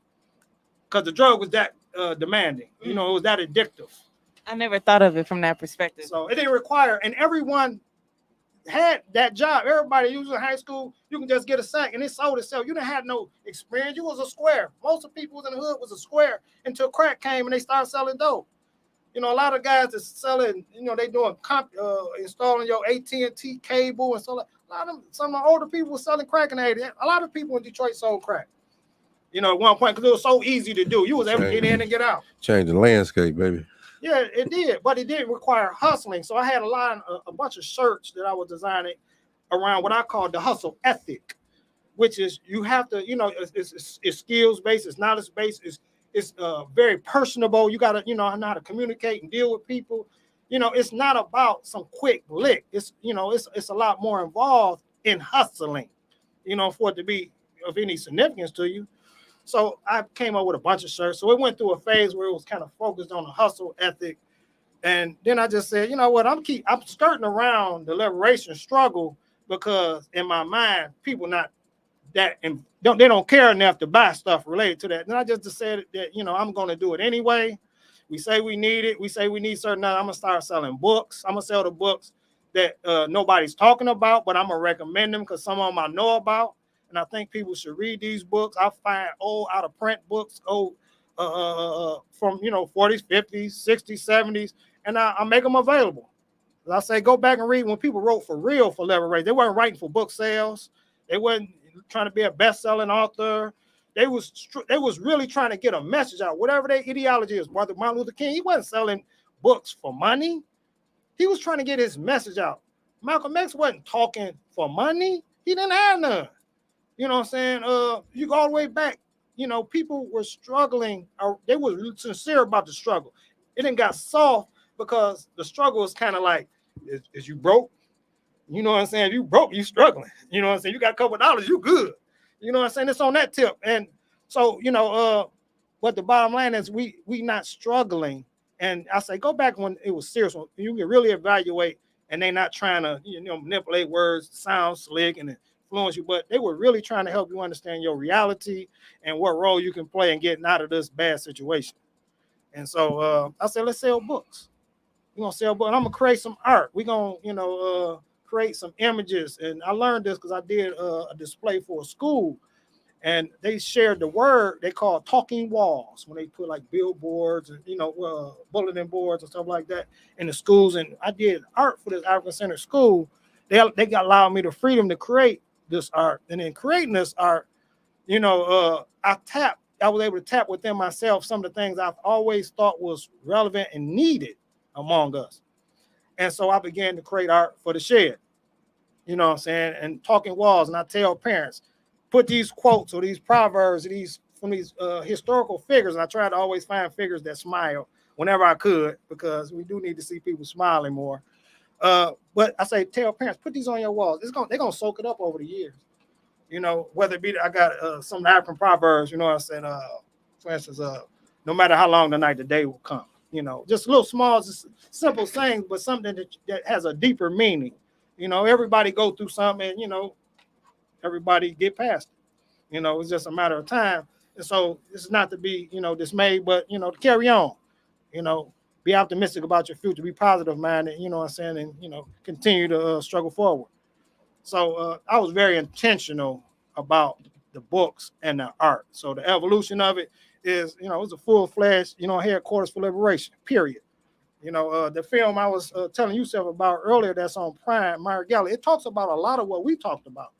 because the drug was that demanding, it was that addictive. I never thought of it from that perspective. So it didn't require, and everyone had that job. Everybody usually in high school, you can just get a sack and it sold itself. You didn't have no experience. You was a square. Most of the people in the hood was a square until crack came and they started selling dope. A lot of guys that's selling, they doing installing your AT&T cable and so some of the older people were selling crack in the 80s. A lot of people in Detroit sold crack. At one point, because it was so easy to do. You was able to get in and get out. Change the landscape, baby. Yeah, it did, but it didn't require hustling. So I had a bunch of shirts that I was designing around what I call the hustle ethic, which is you have to, it's skills based, it's knowledge based, it's very personable. You got to, know how to communicate and deal with people. It's not about some quick lick. It's a lot more involved in hustling, for it to be of any significance to you. So I came up with a bunch of shirts. So it went through a phase where it was kind of focused on the hustle ethic. And then I just said, what, I'm skirting around the liberation struggle, because in my mind, people not that, and they don't care enough to buy stuff related to that. And I just decided that, I'm going to do it anyway. We say we need it. We say we need certain, I'm going to start selling books. I'm going to sell the books that nobody's talking about, but I'm going to recommend them because some of them I know about. And I think people should read these books. I find old out of print books, from 40s, 50s, 60s, 70s, and I make them available. I say go back and read when people wrote for real for Liberated. They weren't writing for book sales. They weren't trying to be a best-selling author. They was really trying to get a message out. Whatever their ideology is, Martin Luther King, he wasn't selling books for money. He was trying to get his message out. Malcolm X wasn't talking for money. He didn't have none. You know what I'm saying? You go all the way back. People were struggling. They were sincere about the struggle. It didn't got soft because the struggle was kind of like, is you broke? You know what I'm saying? If you broke, you struggling. You know what I'm saying? You got a couple of dollars, you good. You know what I'm saying? It's on that tip. And so, but the bottom line is we not struggling. And I say, go back when it was serious. When you can really evaluate, and they not trying to, manipulate words, sound slick, and influence you, but they were really trying to help you understand your reality and what role you can play in getting out of this bad situation. And so I said, let's sell books. We're gonna sell books. And I'm gonna create some art. We're gonna create some images. And I learned this because I did a display for a school, and they shared the word they call talking walls when they put like billboards and bulletin boards and stuff like that in the schools. And I did art for this African Center school. They got allowed me the freedom to create this art, and in creating this art, I was able to tap within myself some of the things I've always thought was relevant and needed among us. And so I began to create art for the shed, you know what I'm saying, and talking walls. And I tell parents, put these quotes or these proverbs, from these historical figures. And I try to always find figures that smile whenever I could, because we do need to see people smiling more. But I say, tell parents, put these on your walls. They're gonna soak it up over the years. Whether it be, I got some African proverbs, I said, for instance, no matter how long the night, the day will come. Just little small, just simple things, but something that has a deeper meaning. Everybody go through something, and everybody get past it. It's just a matter of time. And so it's not to be, dismayed, but to carry on. You know, be optimistic about your future, be positive minded. You know what I'm saying, and continue to struggle forward. So I was very intentional about the books and the art. So the evolution of it is, it's a full fledged, headquarters for liberation. Period. The film I was telling Yusef about earlier that's on Prime, Meyer Gallery, it talks about a lot of what we talked about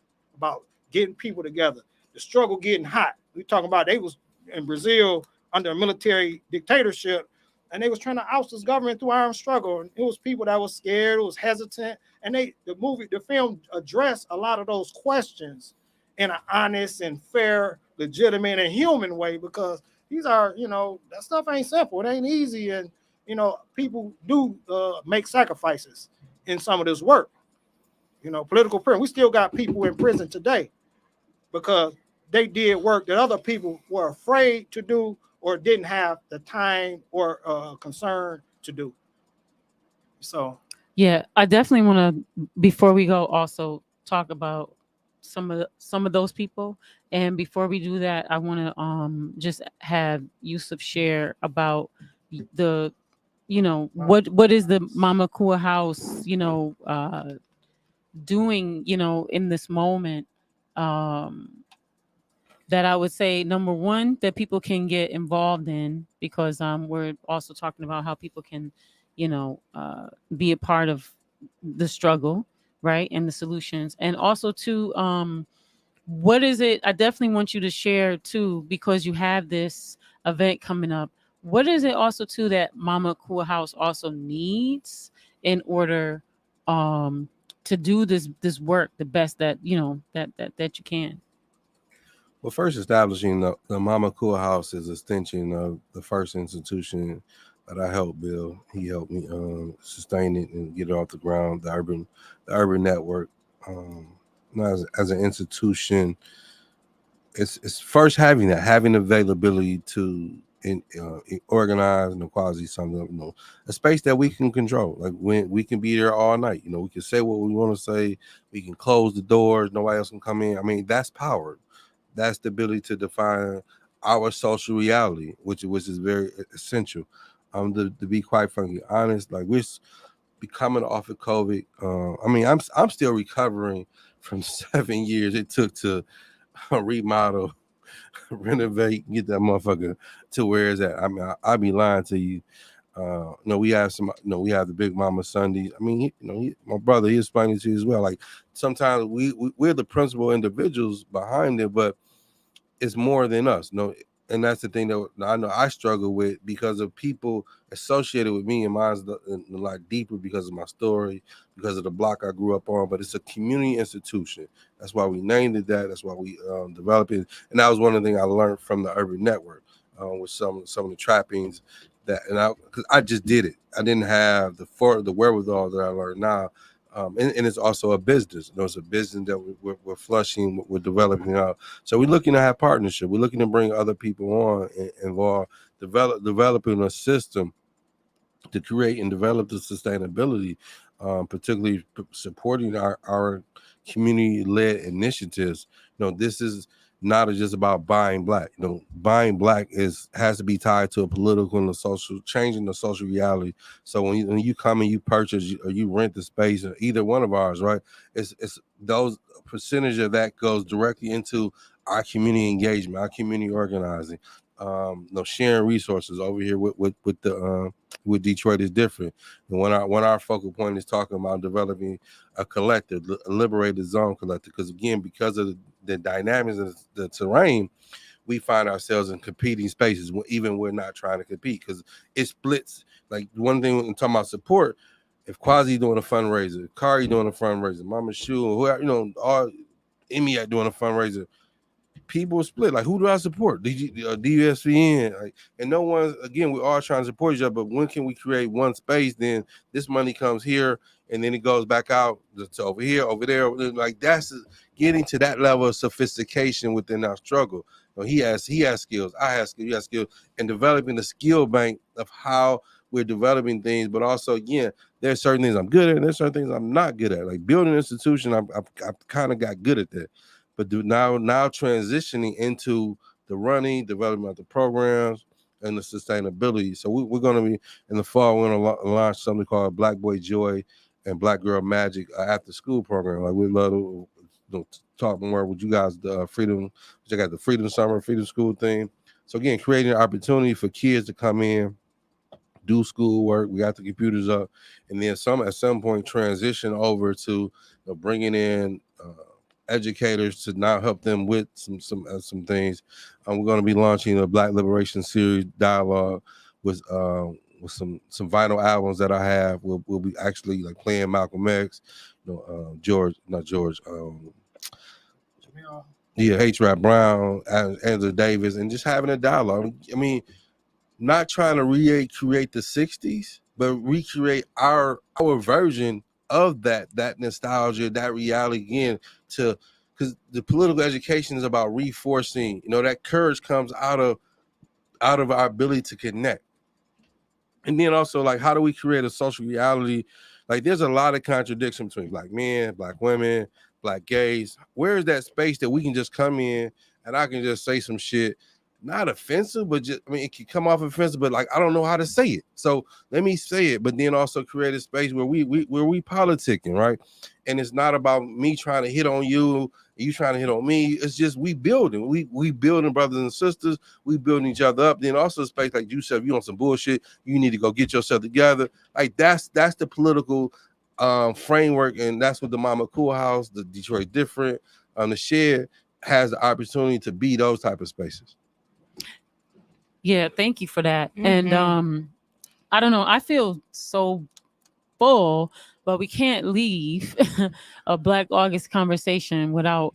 getting people together, the struggle getting hot. We talking about they was in Brazil under a military dictatorship, and they was trying to oust this government through armed struggle. And it was people that was scared, it was hesitant, and the film addressed a lot of those questions in an honest and fair, legitimate, and human way, because these are, that stuff ain't simple, it ain't easy, and people do make sacrifices in some of this work. Political prison. We still got people in prison today because they did work that other people were afraid to do or didn't have the time or concern to do. So, yeah, I definitely want to, before we go, also talk about some of those people. And before we do that, I want to just have Yusuf share about the what is the Mama Kua House doing in this moment, that I would say, number one, that people can get involved in, because we're also talking about how people can be a part of the struggle, right, and the solutions. And also to what is it, I definitely want you to share too, because you have this event coming up. What is it also too that Mama Kua House also needs in order to do this work the best that that you can? Well, first establishing the Mama Kua House is an extension of the first institution that I helped build. He helped me sustain it and get it off the ground. The urban network. As an institution, it's first having availability to organize and quasi something, a space that we can control. Like when we can be there all night, we can say what we want to say. We can close the doors. Nobody else can come in. I mean, that's power. That's the ability to define our social reality, which is very essential. To be quite frankly honest, like we're becoming off of COVID. I mean, I'm still recovering from 7 years it took to remodel, renovate, get that motherfucker to where it's at. I mean, I'll be lying to you. We have we have the Big Mama Sundays. I mean, my brother, he explained it to you as well. Like sometimes we're the principal individuals behind it, but it's more than us. And that's the thing that I know I struggle with, because of people associated with me, and mine's a lot deeper because of my story, because of the block I grew up on. But it's a community institution. That's why we named it that. That's why we developed it. And that was one of the things I learned from the urban network, with some of the trappings because I just did it. I didn't have the wherewithal that I learned now. And it's also a business. It's a business that we're flushing, we're developing out. So we're looking to have partnership. We're looking to bring other people on and involved, developing a system to create and develop the sustainability, particularly supporting our community-led initiatives. This is not just about buying black. Buying black has to be tied to a political and a social, changing the social reality. So when you come and you purchase or you rent the space, or either one of ours, right? It's those percentage of that goes directly into our community engagement, our community organizing. Sharing resources over here with Detroit is different. And when our focal point is talking about developing a collective, a liberated zone collective, because of the dynamics of the terrain, we find ourselves in competing spaces, even we're not trying to compete, because it splits. Like one thing when talking about support, if Kwasi doing a fundraiser, Kari doing a fundraiser, Mama Shu, whoever, all Emiat doing a fundraiser, people split. Like, who do I support? DUSVN. Like, and no one, again, we're all trying to support each other, but when can we create one space? Then this money comes here and then it goes back out to over here, over there. Like, that's getting to that level of sophistication within our struggle. He has skills, I have skills, you have skills, and developing the skill bank of how we're developing things. But also, again, there's certain things I'm good at, and there's certain things I'm not good at. Like building an institution, I've kind of got good at that. but now transitioning into the running, development of the programs, and the sustainability. So we're going to be in the fall. We're going to launch something called Black Boy Joy and Black Girl Magic after school program. Like we'd love to talk more with you guys. The Freedom, which I got the Freedom Summer, Freedom School thing. So again, creating an opportunity for kids to come in, do school work. We got the computers up, and then at some point transition over to bringing in educators to now help them with some things. We're going to be launching a Black Liberation Series dialogue with some vinyl albums that I have. We'll be actually like playing Malcolm X, H. Rap Brown, Andrew Davis, and just having a dialogue. I mean, not trying to recreate the 60s, but recreate our version of that nostalgia, that reality again, because the political education is about reinforcing, that courage comes out of our ability to connect. And then also, like, how do we create a social reality? Like, there's a lot of contradiction between Black men, Black women, Black gays. Where is that space that we can just come in and I can just say some shit, not offensive, but just, it can come off offensive, but like, I don't know how to say it. So let me say it, but then also create a space where we politicking, right? And it's not about me trying to hit on you, you trying to hit on me. It's just we building. We building brothers and sisters. We building each other up. Then also space like Yusef, you on some bullshit. You need to go get yourself together. Like that's the political framework, and that's what the Mama Cool House, the Detroit Different, the Shed has the opportunity to be those type of spaces. Yeah, thank you for that. And I don't know, I feel so full, but we can't leave a Black August conversation without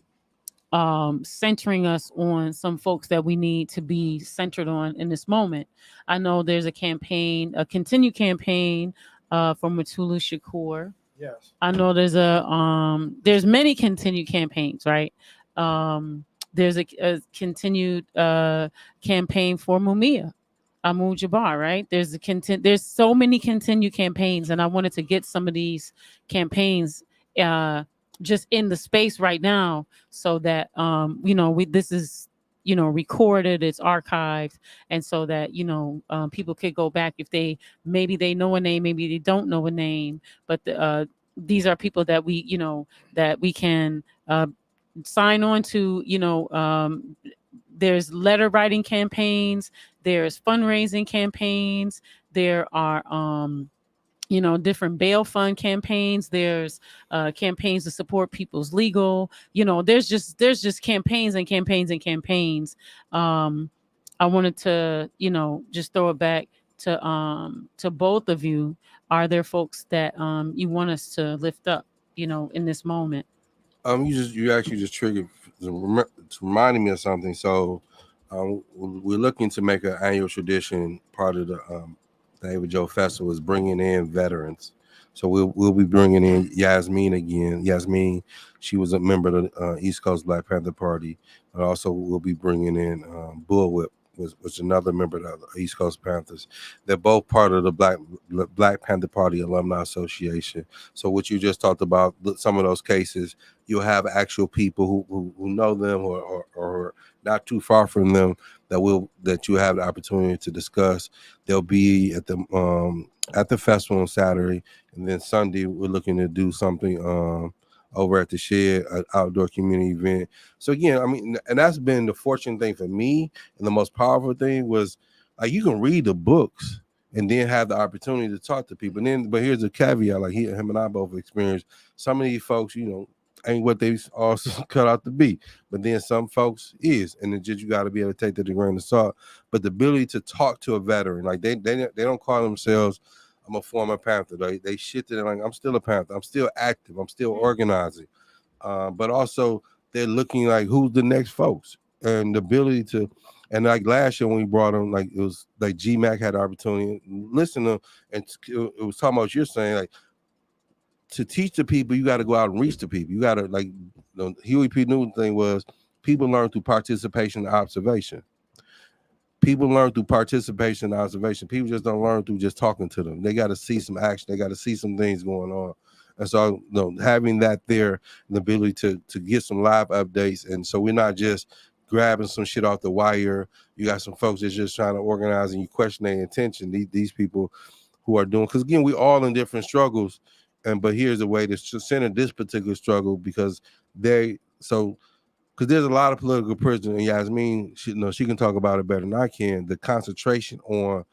centering us on some folks that we need to be centered on in this moment. I know there's a continued campaign from Matulu Shakur. Yes. I know there's many continued campaigns, right? There's a continued campaign for Mumia Amu Jabbar, right? There's so many continued campaigns, and I wanted to get some of these campaigns just in the space right now, so that this is recorded, it's archived, and so that people could go back if they know a name, maybe they don't know a name, but these are people that we can sign on to. There's letter writing campaigns, there's fundraising campaigns, there are different bail fund campaigns, there's campaigns to support people's legal, there's just campaigns and campaigns and campaigns. I wanted to just throw it back to both of you. Are there folks that you want us to lift up in this moment? You actually just triggered it's reminding me of something. So we're looking to make an annual tradition. Part of the David Joe Festival is bringing in veterans. So we'll be bringing in Yasmin again. Yasmin, she was a member of the East Coast Black Panther Party, but also we'll be bringing in Bullwhip, was another member of the East Coast Panthers. They're both part of the Black Panther Party Alumni Association. So what you just talked about, some of those cases, you'll have actual people who know them or not too far from them that you have the opportunity to discuss. They'll be at the festival on Saturday, and then Sunday we're looking to do something over at the Shed, an outdoor community event. So again, and that's been the fortunate thing for me, and the most powerful thing was like you can read the books and then have the opportunity to talk to people. But here's a caveat: like him and I both experienced, some of these folks, ain't what they also cut out to be. But then some folks is, and it's just you got to be able to take that with a grain of salt. But the ability to talk to a veteran, like they don't call themselves, I'm a former Panther. They shifted it like I'm still a Panther. I'm still active. I'm still organizing. But also they're looking like who's the next folks, and the ability to. And like last year when we brought them, like it was like GMAC had the opportunity to listen to them, and it was talking about what you're saying, like to teach the people, you got to go out and reach the people. You got to like the Huey P. Newton thing was people learn through participation and observation. People learn through participation and observation. People just don't learn through just talking to them. They got to see some action. They got to see some things going on. And so, having that there, the ability to get some live updates, and so we're not just grabbing some shit off the wire. You got some folks that's just trying to organize, and you question their intention. These people who are doing, because again, we all in different struggles, but here's a way to center this particular struggle, because because there's a lot of political prisoners, and Yasmin, she can talk about it better than I can. The concentration on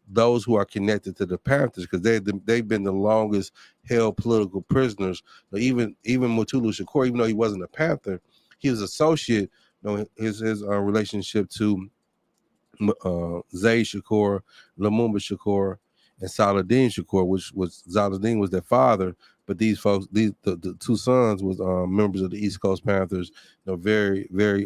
those who are connected to the Panthers, because they've been the longest held political prisoners. Even Mutulu Shakur, even though he wasn't a Panther, he was associate. His relationship to Zayd Shakur, Lumumba Shakur, and Saladin Shakur, which was Saladin was their father, but these folks, the two sons was members of the East Coast Panthers, very, very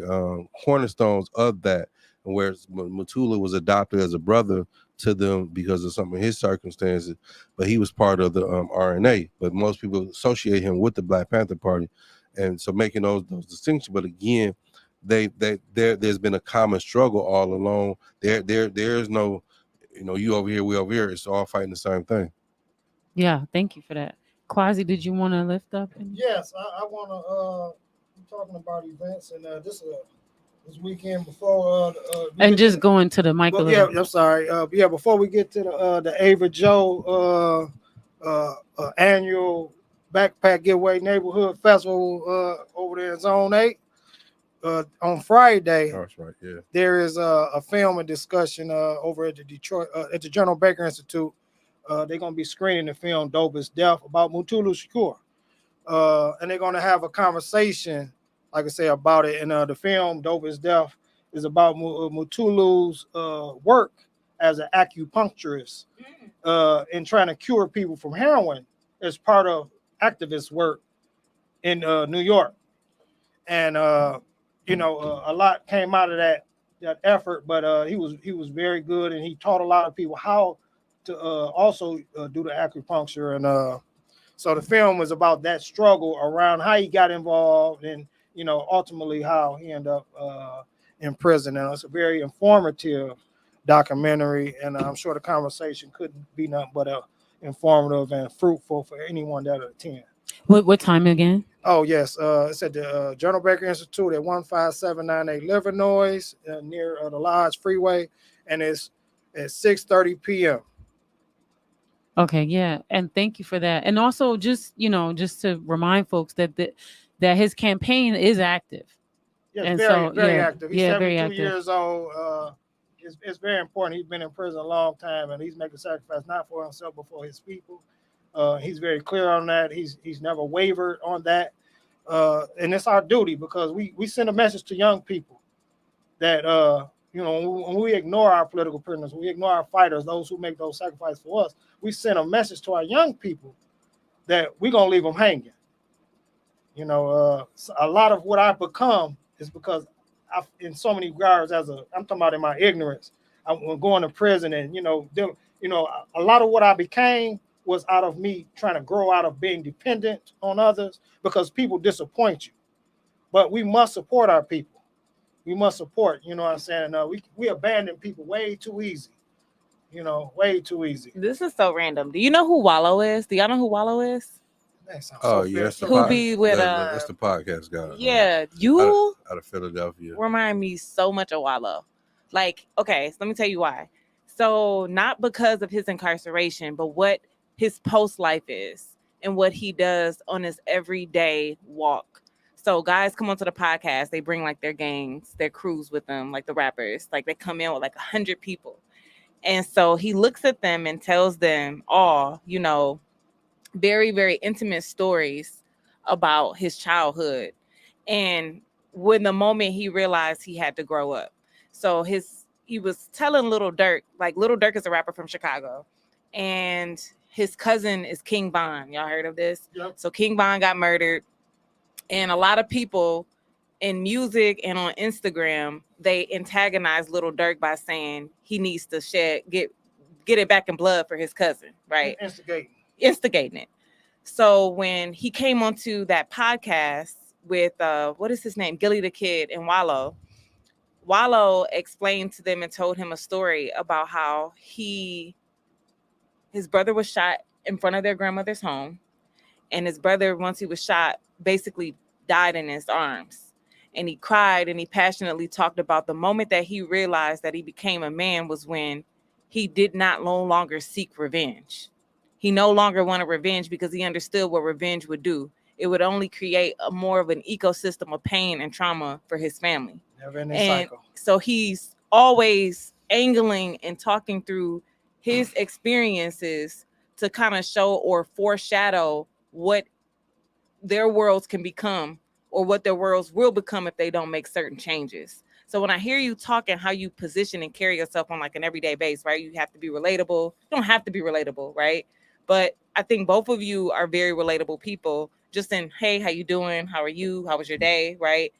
cornerstones of that. And whereas Mutula was adopted as a brother to them because of some of his circumstances, but he was part of the RNA. But most people associate him with the Black Panther Party, and so making those distinctions. But again, there's been a common struggle all along. There's no, you over here, we over here. It's all fighting the same thing. Yeah, thank you for that. Kwasi, did you want to lift up? Yes, I want to. We're talking about events, and this weekend before. And just going to the mic a little. Yeah, I'm sorry. Before we get to the Ava Joe annual backpack giveaway neighborhood festival over there in Zone 8. On Friday, that's right. Yeah, there is a film and discussion over at the Detroit at the General Baker Institute. They're gonna be screening the film "Dope is Death" about Mutulu Shakur, and they're gonna have a conversation, like I say, about it. And the film "Dope is Death" is about Mutulu's work as an acupuncturist in trying to cure people from heroin as part of activist work in New York, and a lot came out of that effort, but he was very good, and he taught a lot of people how to also do the acupuncture. And so the film was about that struggle around how he got involved, and ultimately how he ended up in prison. And it's a very informative documentary, and I'm sure the conversation couldn't be nothing but informative and fruitful for anyone that would attend. What time again? Oh, yes. It's at the General Baker Institute at 15798 Livernois near the Lodge Freeway, and it's at 6:30 p.m. Okay, yeah, and thank you for that. And also, just to remind folks that that his campaign is active. Yes, and very active. He's 72 very active. years old. It's very important. He's been in prison a long time, and he's making sacrifice not for himself but for his people. He's very clear on that. He's never wavered on that. And it's our duty, because we send a message to young people that when we ignore our political prisoners, we ignore our fighters, those who make those sacrifices for us. We send a message to our young people that we're gonna leave them hanging. A lot of what I've become is because in so many regards, I'm talking about in my ignorance, I'm going to prison, and a lot of what I became was out of me trying to grow out of being dependent on others, because people disappoint you. But we must support our people. We must support, what I'm saying? We abandon people way too easy. Way too easy. This is so random. Do you know who Wallow is? Do y'all know who Wallow is? Yes. Who be with that's the podcast guy. Yeah, you out of Philadelphia. remind me so much of Wallow. Like, okay, so let me tell you why. So not because of his incarceration, but what his post life is and what he does on his everyday walk. So guys come onto the podcast, they bring like their gangs, their crews with them, like the rappers, like they come in with like 100 people. And so he looks at them and tells them all, very, very intimate stories about his childhood. And when the moment he realized he had to grow up. So he was telling Little Durk, like Little Durk is a rapper from Chicago, and his cousin is King Von. Y'all heard of this? Yep. So King Von got murdered, and a lot of people in music and on Instagram, they antagonize Little Durk by saying he needs to get it back in blood for his cousin, right? Instigating it. So when he came onto that podcast with what is his name, Gilly the Kid and Wallow explained to them and told him a story about how his brother was shot in front of their grandmother's home, and his brother, once he was shot, basically died in his arms. And he cried and he passionately talked about the moment that he realized that he became a man was when he did not no longer seek revenge. He no longer wanted revenge because he understood what revenge would do. It would only create a more of an ecosystem of pain and trauma for his family. Never-ending And cycle. so he's always angling and talking through his experiences to kind of show or foreshadow what their worlds can become or what their worlds will become if they don't make certain changes. So when I hear you talking how you position and carry yourself on like an everyday base, right? You have to be relatable. You don't have to be relatable, right? But I think both of you are very relatable people. Just in, hey, how you doing? How are you? How was your day? Right?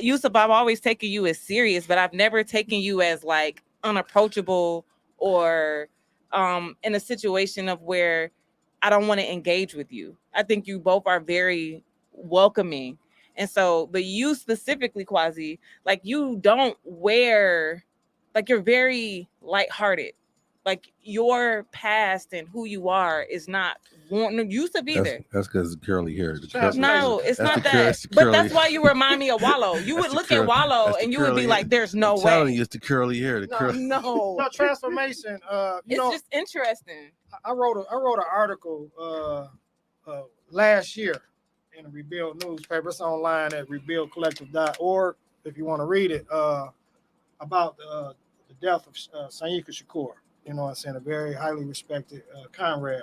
Yusuf, I've always taken you as serious, but I've never taken you as like unapproachable or in a situation of where I don't want to engage with you. I think you both are very welcoming. And so, but you specifically, Kwasi, like you don't wear, like you're very lighthearted. Like your past and who you are is not Yusuf either. That's because curly hair. No, it's not the that. But that's why you remind me of Wallow. You would look at Wallow and you would be like, "There's no way." I'm telling you, it's the curly hair. No, Transformation. it's just interesting. I wrote an article last year in the Rebuild newspaper. It's online at rebuildcollective.org if you want to read it, about the death of Kwasi Shakur. You know what I'm saying? A very highly respected comrade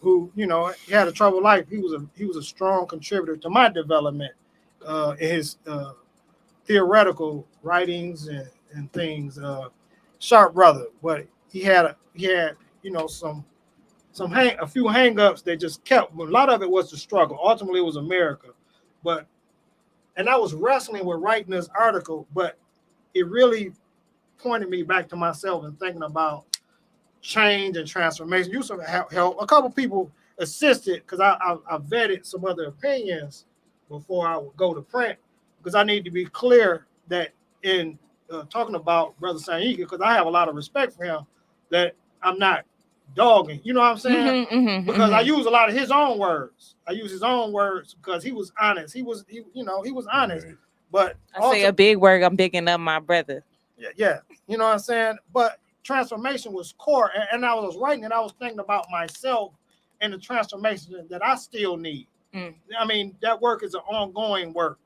who, you know, he had a troubled life. He was a strong contributor to my development in his theoretical writings and things. Sharp brother, but he had you know a few hang-ups that just kept. A lot of it was the struggle. Ultimately, it was America, and I was wrestling with writing this article, but it really pointed me back to myself and thinking about change and transformation. You sort of help. A couple people assisted because I vetted some other opinions before I would go to print, because I need to be clear that in talking about Brother Kwasi, because I have a lot of respect for him, that I'm not dogging. You know what I'm saying? Because I use a lot of his own words. I use his own words because he was honest. He was honest. Right. But I say a big word, I'm bigging up my brother. Yeah. You know what I'm saying? But transformation was core. And I was writing and I was thinking about myself and the transformation that I still need. I mean, that work is an ongoing work.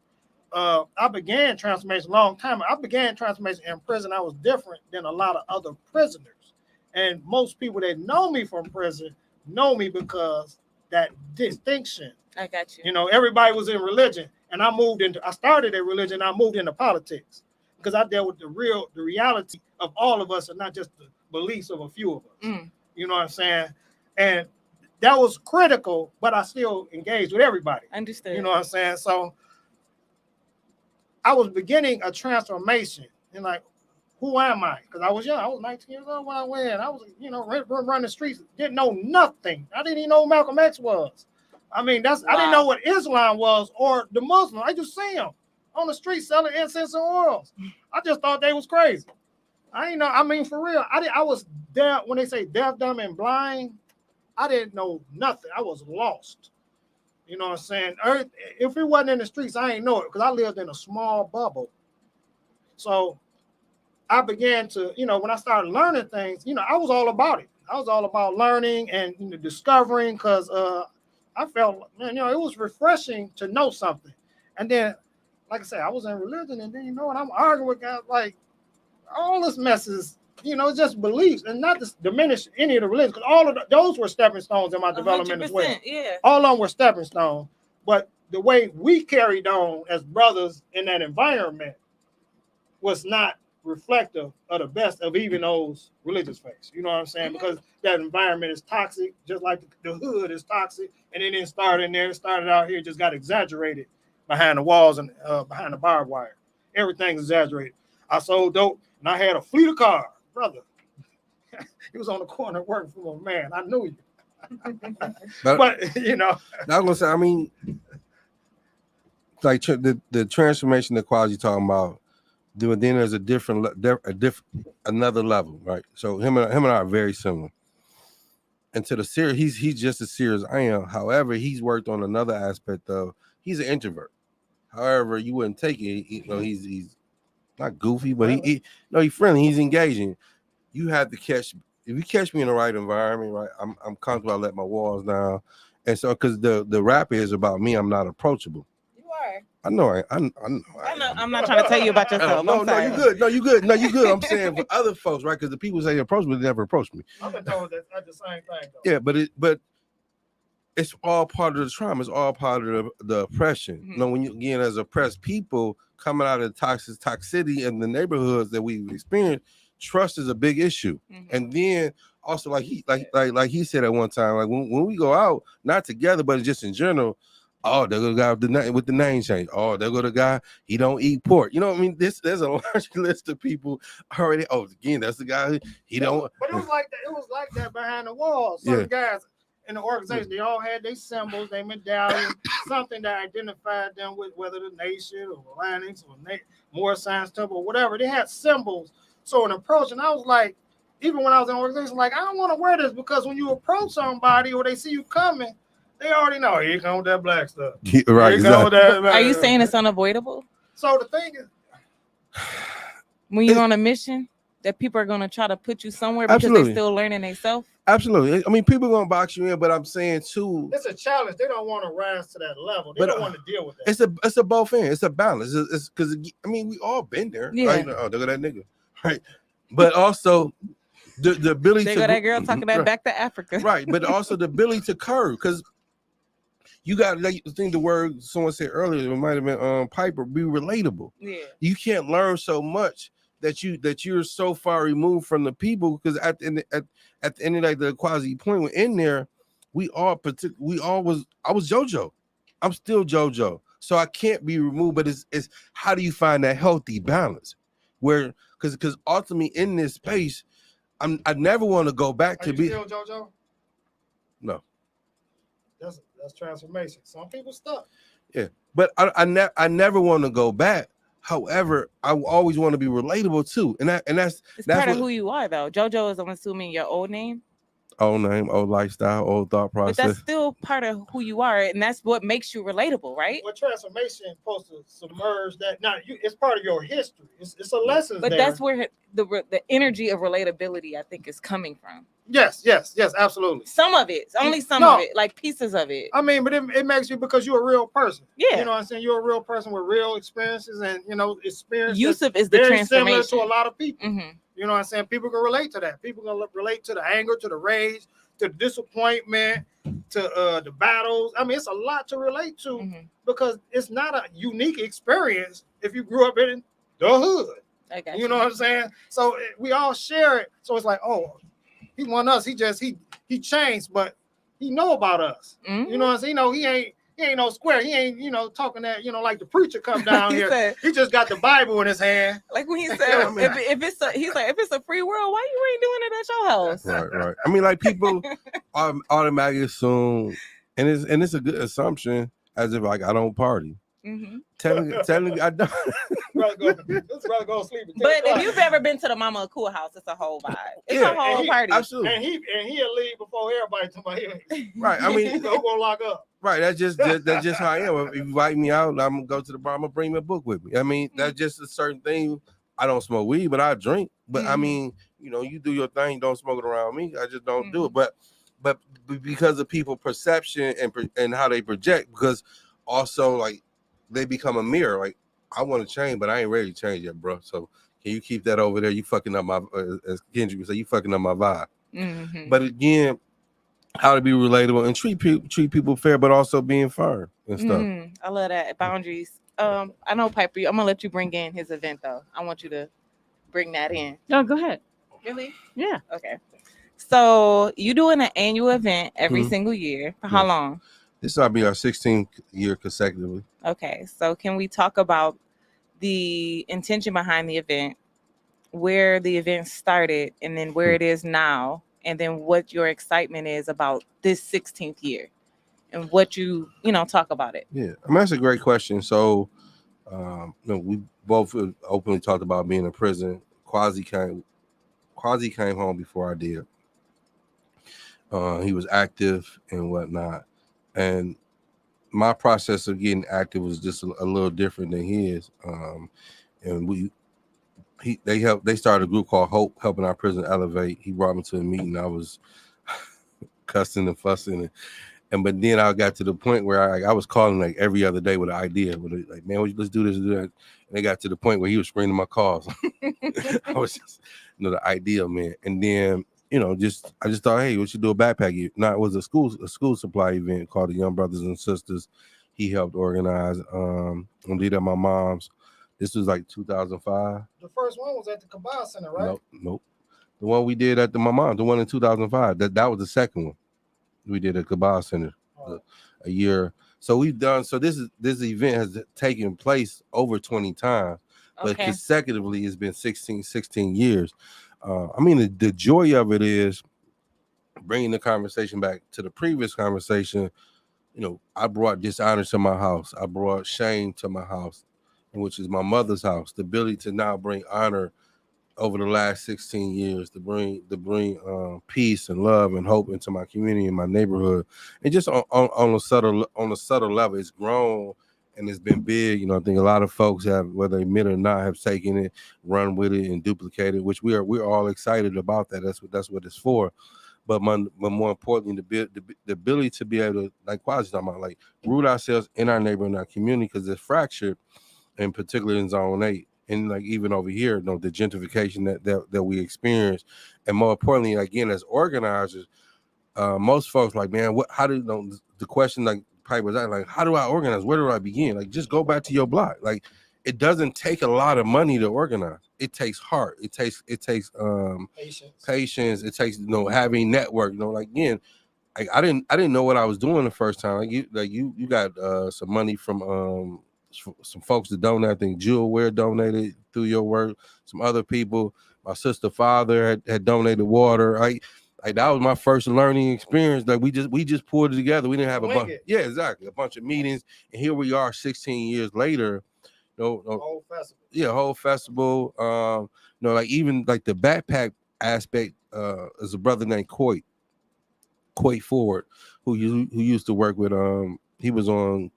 I began transformation a long time. I began transformation in prison. I was different than a lot of other prisoners. And most people that know me from prison know me because that distinction. I got you. You know, everybody was in religion. And I started in religion. I moved into politics because I dealt with the reality of all of us and not just the beliefs of a few of us. You know what I'm saying? And that was critical, but I still engaged with everybody. Understood. You know what I'm saying? So I was beginning a transformation and like, who am I? Because I was young. I was 19 years old when I went. I was, you know, running the streets. Didn't know nothing. I didn't even know who Malcolm X was. I mean, I didn't know what Islam was or the Muslim. I just see them on the street selling incense and oils. I just thought they was crazy. I ain't know. I mean, for real. I was there when they say deaf, dumb, and blind. I didn't know nothing. I was lost. You know what I'm saying? If it wasn't in the streets, I ain't know it because I lived in a small bubble. So I began to, you know, when I started learning things, you know, I was all about it. I was all about learning and, you know, discovering because I felt, you know, it was refreshing to know something. And then, like I said, I was in religion, and then, you know, and I'm arguing with guys like all this mess is, you know, just beliefs, and not to diminish any of the religions, because all of those were stepping stones in my development as well. Yeah. All of them were stepping stones. But the way we carried on as brothers in that environment was not reflective of the best of even those religious faiths. You know what I'm saying? Because that environment is toxic, just like the hood is toxic. And it didn't start in there. It started out here, just got exaggerated behind the walls and behind the barbed wire. Everything's exaggerated. I sold dope and I had a fleet of cars, brother. He was on the corner working for a man. I knew you. but you know, I was gonna say, I mean, like the transformation that Kwasi talking about. Then there's another level, right? So him and I are very similar. and to the serious, he's just as serious as I am. However, he's worked on another aspect of he's an introvert. However, you wouldn't take it. He's not goofy, but he's friendly. He's engaging. You have to catch. If you catch me in the right environment, right, I'm comfortable. I let my walls down, and so because the rap is about me, I'm not approachable. You are. I know. I know. I'm not trying to tell you about yourself. No, you good. No, you good. No, you good. I'm saying for other folks, right? Because the people say approachable, they never approach me. I've been told that the same thing. Though. Yeah, but it's all part of the trauma. It's all part of the oppression. Mm-hmm. You know, when you again as oppressed people coming out of the toxicity in the neighborhoods that we've experienced, trust is a big issue. Mm-hmm. And then also like he said at one time, like when we go out, not together, but just in general. Oh, there go the guy with the name change. Oh, there go the guy. He don't eat pork. You know what I mean? There's a large list of people already. Oh, again, that's the guy. He don't. But it was like that. It was like that behind the walls. Some guys in the organization, they all had their symbols, their medallion, something that identified them with whether the nation or Atlantics or Moore Science Temple or whatever. They had symbols. So an approach, and I was like, even when I was in the organization, like I don't want to wear this because when you approach somebody or they see you coming. They already know. Here comes that black stuff. Yeah, right. Exactly. Are you saying it's unavoidable? So the thing is, when you're on a mission, that people are going to try to put you somewhere because they're still learning themselves? Absolutely. I mean, people are going to box you in, but I'm saying too, it's a challenge. They don't want to rise to that level. They don't want to deal with that. It's a both end. It's a balance. It's because I mean, we all been there. Yeah. Right? Oh, look at that nigga. Right. But also the ability they to go that girl talking that back to Africa. Right. But also the ability to curve because. You got to think the word someone said earlier, it might have been Piper, be relatable. Yeah. You can't learn so much that you're so far removed from the people because at the end of like the Kwasi point, we're in there, I was JoJo. I'm still JoJo. So I can't be removed, but it's how do you find that healthy balance? Where because ultimately in this space, I never want to go back to be still JoJo? No. That's transformation. Some people stuck. Yeah, but I never want to go back. However, I always want to be relatable too, and that's part of who you are, though. JoJo is, I'm assuming, your old name. Old name, old lifestyle, old thought process. But that's still part of who you are, and that's what makes you relatable, right? Well, transformation is supposed to submerge that. Now, it's part of your history. It's a lesson. But that's where the energy of relatability, I think, is coming from. Yes, absolutely. Some of it, only some of it, like pieces of it. I mean, but it makes you because you're a real person. Yeah, you know what I'm saying. You're a real person with real experiences, and experience. Yusef is the transformation similar to a lot of people. Mm-hmm. You know what I'm saying. People can relate to that. People can relate to the anger, to the rage, to the disappointment, to the battles. I mean, it's a lot to relate to because it's not a unique experience if you grew up in the hood. You know what I'm saying? So we all share it. So it's like, oh. He want us. He changed, but he know about us. Mm-hmm. You know what I'm saying? He ain't no square. He ain't talking that like the preacher come down here. Said, he just got the Bible in his hand. Like when he said, if it's a free world, why you ain't doing it at your house? Right. I mean, like people automatically assume, and it's a good assumption as if like I don't party. Mm-hmm. Technically, I don't. Let's go sleep. But if you've ever been to the Mama Akua house, it's a whole vibe. It's a whole party. Absolutely. And he'll leave before everybody to my head. Right. I mean, who gonna lock up? Right. That's just how I am. If you invite me out, I'm gonna go to the bar. I'm gonna bring me a book with me. I mean, that's just a certain thing. I don't smoke weed, but I drink. But I mean, you do your thing. Don't smoke it around me. I just don't do it. But because of people perception and how they project, because also like. They become a mirror. Like I want to change, but I ain't ready to change yet, bro. So can you keep that over there? You fucking up my, as Kendrick would say, you fucking up my vibe. Mm-hmm. But again, how to be relatable and treat people fair, but also being firm and stuff. I love that boundaries. I know Piper. I'm gonna let you bring in his event though. I want you to bring that in. No, go ahead. Really? Yeah. Okay. So you doing an annual event every single year for how long? This will be our 16th year consecutively. Okay, so can we talk about the intention behind the event, where the event started, and then where it is now, and then what your excitement is about this 16th year, and what you talk about it? Yeah, I mean, that's a great question. So, we both openly talked about being in prison. Kwasi came home before I did. He was active and whatnot, and my process of getting active was just a little different than his. And they started a group called Hope, helping our prison elevate. He brought me to a meeting. I was cussing and fussing, but then I got to the point where I was calling like every other day with an idea, like, man, let's do this, do that. And they got to the point where he was screening my calls. I was just, the idea, man. And then, I just thought, hey, we should do a backpack event. Now, it was a school supply event called the Young Brothers and Sisters. He helped organize. We did at my mom's. This was like 2005. The first one was at the Kabah Center, right? Nope. The one we did at my mom's, the one in 2005. That was the second one. We did at Kabah Center a year. So we've done. So this event has taken place over 20 times, but consecutively it's been 16 years. I mean, the joy of it is bringing the conversation back to the previous conversation. I brought dishonor to my house. I brought shame to my house, which is my mother's house. The ability to now bring honor over the last 16 years, to bring peace and love and hope into my community and my neighborhood, and just on a subtle level, it's grown and it's been big. I think a lot of folks have, whether they admit or not, have taken it, run with it, and duplicated, which we're all excited about that. That's what it's for. But more importantly, the ability to be able to, like Kwasi talking about, like root ourselves in our neighborhood and our community, because it's fractured, and particularly in Zone 8. And like even over here, the gentrification that we experience, and more importantly, again, as organizers, most folks like, man, how do the question like Piper was like, how do I organize? Where do I begin? Like, just go back to your block. Like, it doesn't take a lot of money to organize. It takes heart. It takes patience. It takes having network. Like, again, I didn't know what I was doing the first time. You got some money from some folks that donate. I think Jewel Ware donated through your work. Some other people. My sister father had donated water. That was my first learning experience. Like we just pulled it together. We didn't have a bunch. Yeah, exactly. A bunch of meetings, and here we are 16 years later. Whole festival. Yeah, whole festival. Like even like the backpack aspect. Is a brother named Coit Ford, who used to work with he was on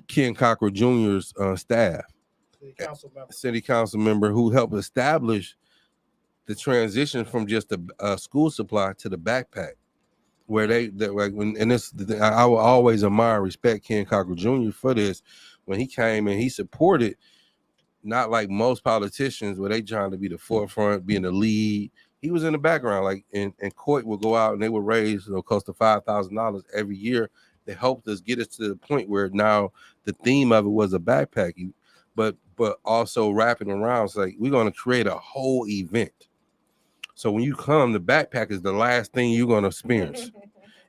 Ken Cochran Jr.'s staff, city council member, who helped establish the transition from just a school supply to the backpack, where I will always admire and respect Ken Cochran Jr. for this. When he came and he supported, not like most politicians where they trying to be the forefront, being the lead. He was in the background, like, and Coit would go out and they would raise close to $5,000 every year. They helped us get us to the point where now the theme of it was a backpack, but also wrapping around. It's like, we're going to create a whole event. So when you come, the backpack is the last thing you're going to experience,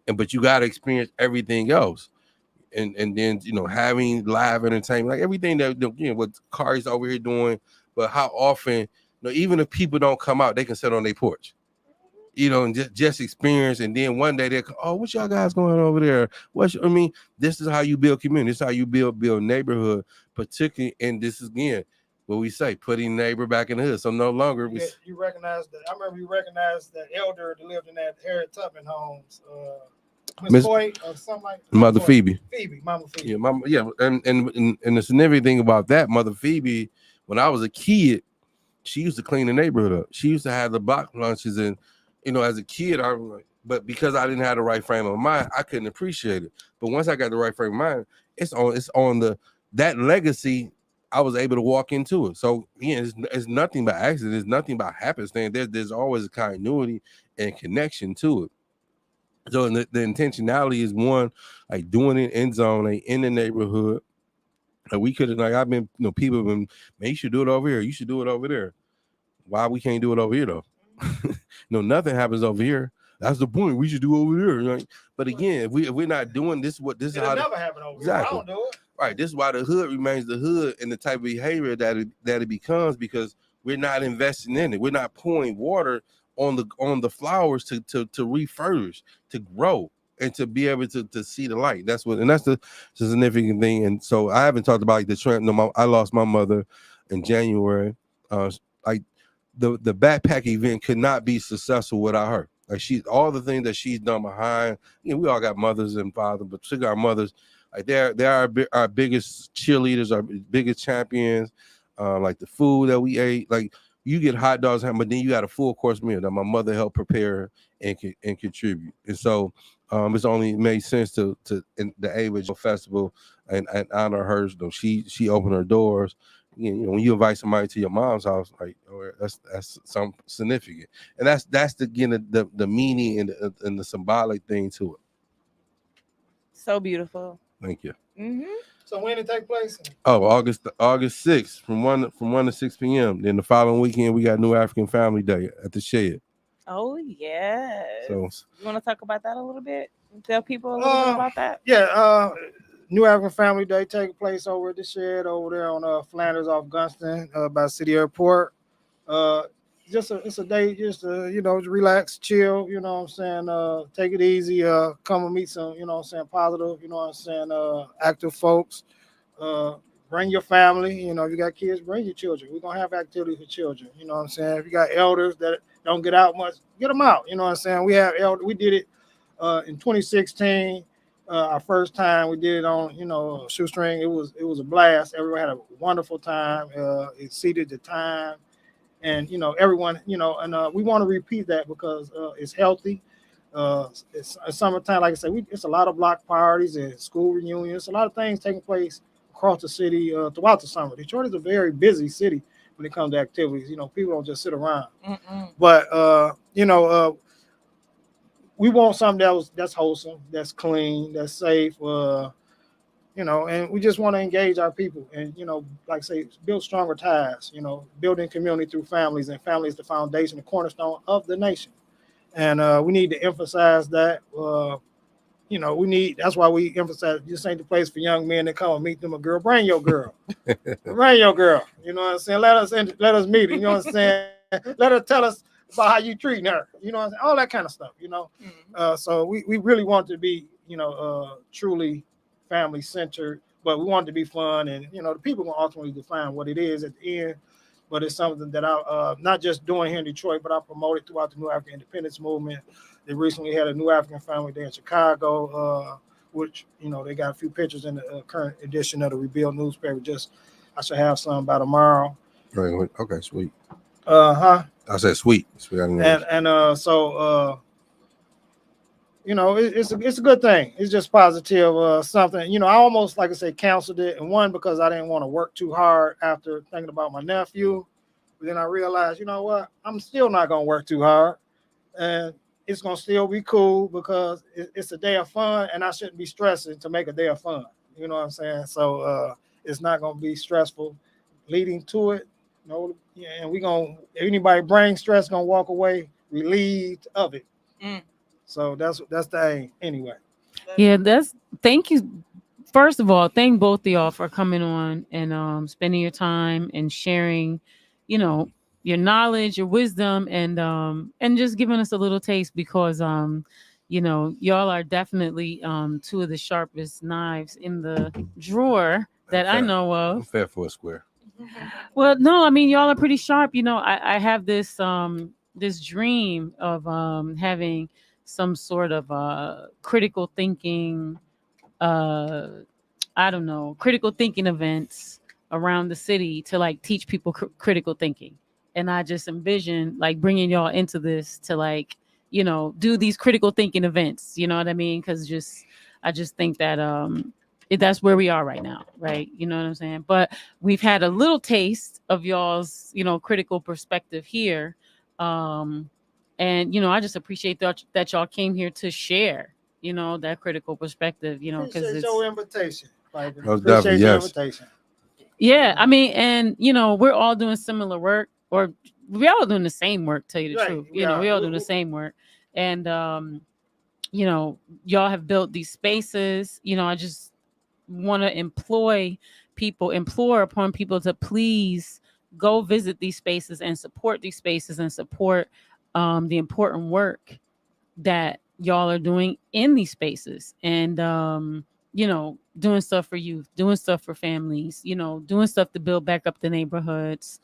but you got to experience everything else. And then having live entertainment, like everything that what Kari's over here doing. But how often, even if people don't come out, they can sit on their porch, and just experience. And then one day they'll come, oh, what y'all guys going over there? This is how you build community. This is how you build neighborhood, particularly. And this is, again, what we say, putting neighbor back in the hood. So no longer you recognize that. I remember you recognized that elder that lived in that Harriet Tubman homes. Miss Coit or something like that. Mother Phoebe. Mama Phoebe. Yeah, and the significant thing about that, Mother Phoebe, when I was a kid, she used to clean the neighborhood up. She used to have the block lunches, and as a kid, I was like, but because I didn't have the right frame of mind, I couldn't appreciate it. But once I got the right frame of mind, it's on that legacy. I was able to walk into it. So again, it's nothing by accident. It's nothing by happenstance. There's always a continuity and connection to it. So the intentionality is one, like doing it in Zone 8, in the neighborhood. Like we could have, like I've been, people have been, man, you should do it over here. You should do it over there. Why we can't do it over here though? Nothing happens over here. That's the point. We should do over there. Right? But again, if we're not doing this, this is how it never happen over exactly. Here. I don't do it. Right. This is why the hood remains the hood and the type of behavior that it becomes, because we're not investing in it. We're not pouring water on the flowers to refurbish, to grow, and to be able to see the light. That's the significant thing. And so I haven't talked about like the trend. I lost my mother in January. Like the backpack event could not be successful without her. Like all the things that she's done behind. We all got mothers and fathers, but particularly our mothers. Like they're our biggest cheerleaders, our biggest champions. Like the food that we ate, like you get hot dogs, but then you got a full course meal that my mother helped prepare and contribute. And so it's only made sense to in the Ava Festival and honor her. She opened her doors. When you invite somebody to your mom's house, like that's something significant, and that's the meaning and the symbolic thing to it. So beautiful. Thank you. Mm-hmm. So when it take place? Oh, August 6th from 1 to 6 p.m. Then the following weekend we got New African Family Day at the Shed. Oh yes. So you want to talk about that a little bit? Tell people a little bit about that. Yeah, New African Family Day taking place over at the Shed over there on Flanders off Gunston by City Airport. It's a day just to, relax, chill, what I'm saying, take it easy, come and meet some, positive, active folks. Bring your family, if you got kids, bring your children. We're gonna have activities for children, what I'm saying. If you got elders that don't get out much, get them out, what I'm saying. We did it in 2016. Our first time we did it on, shoestring. It was a blast. Everyone had a wonderful time. It exceeded the time. And everyone, and we want to repeat that because it's healthy. It's summertime, like I said, it's a lot of block parties and school reunions, a lot of things taking place across the city throughout the summer. Detroit is a very busy city when it comes to activities. People don't just sit around. But we want something that's wholesome, that's clean, that's safe. And we just want to engage our people and, like I say, build stronger ties, building community through families, and family is the foundation, the cornerstone of the nation. And we need to emphasize that, that's why we emphasize this ain't the place for young men to come and meet them a girl. Bring your girl. Bring your girl. You know what I'm saying? Let us meet her. You know what I'm saying? Let her tell us about how you treating her. You know what I'm saying? All that kind of stuff, So we really want to be, truly family centered, but we want it to be fun, and the people will ultimately define what it is at the end. But it's something that I not just doing here in Detroit, but I promoted throughout the New African Independence movement. They recently had a New African Family Day in Chicago, which they got a few pictures in the current edition of the Rebuild newspaper. I should have some by tomorrow. Right. Okay. Sweet. I said sweet. So. It's a good thing. It's just positive something. I almost, like I say, canceled it. And one, because I didn't want to work too hard after thinking about my nephew. But then I realized, you know what? I'm still not going to work too hard. And it's going to still be cool because it's a day of fun, and I shouldn't be stressing to make a day of fun. You know what I'm saying? So it's not going to be stressful leading to it. And anybody bring stress, going to walk away relieved of it. So that's the aim anyway. Yeah, thank you. First of all, thank both of y'all for coming on and spending your time and sharing, your knowledge, your wisdom, and just giving us a little taste because y'all are definitely two of the sharpest knives in the drawer that I know of. I'm fair for a square. Well, no, I mean y'all are pretty sharp. I have this this dream of having some sort of critical thinking critical thinking events around the city to like teach people critical thinking. And I just envision like bringing y'all into this to like, do these critical thinking events, you know what I mean? Cause I just think that that's where we are right now, right? You know what I'm saying? But we've had a little taste of y'all's, critical perspective here. And I just appreciate that y'all came here to share, that critical perspective, because it's your invitation. Definitely, yes. Invitation. Yeah, I mean, and we're all doing similar work, or we're all doing the same work. Tell you the truth, we're all doing the same work, and y'all have built these spaces. I just want to implore upon people to please go visit these spaces and support these spaces and support the important work that y'all are doing in these spaces, and doing stuff for youth, doing stuff for families, doing stuff to build back up the neighborhoods,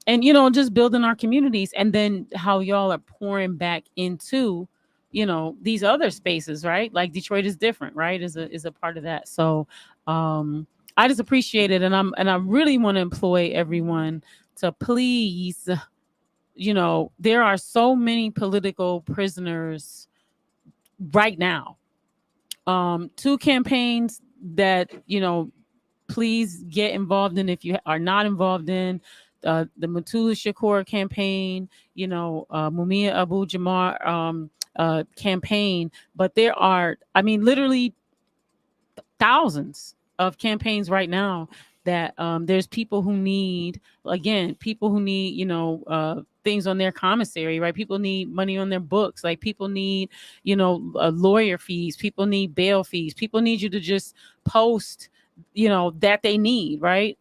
and just building our communities, and then how y'all are pouring back into these other spaces, right? Like Detroit is different, right? Is a part of that. So I just appreciate it, and I really want to employ everyone to please, there are so many political prisoners right now. Two campaigns that please get involved in if you are not involved in the Matula Shakur campaign, Mumia Abu Jamar campaign. But there are, I mean, literally thousands of campaigns right now that there's people who need, again, people who need, things on their commissary, right? People need money on their books. Like people need, lawyer fees. People need bail fees. People need you to just post, that they need, right?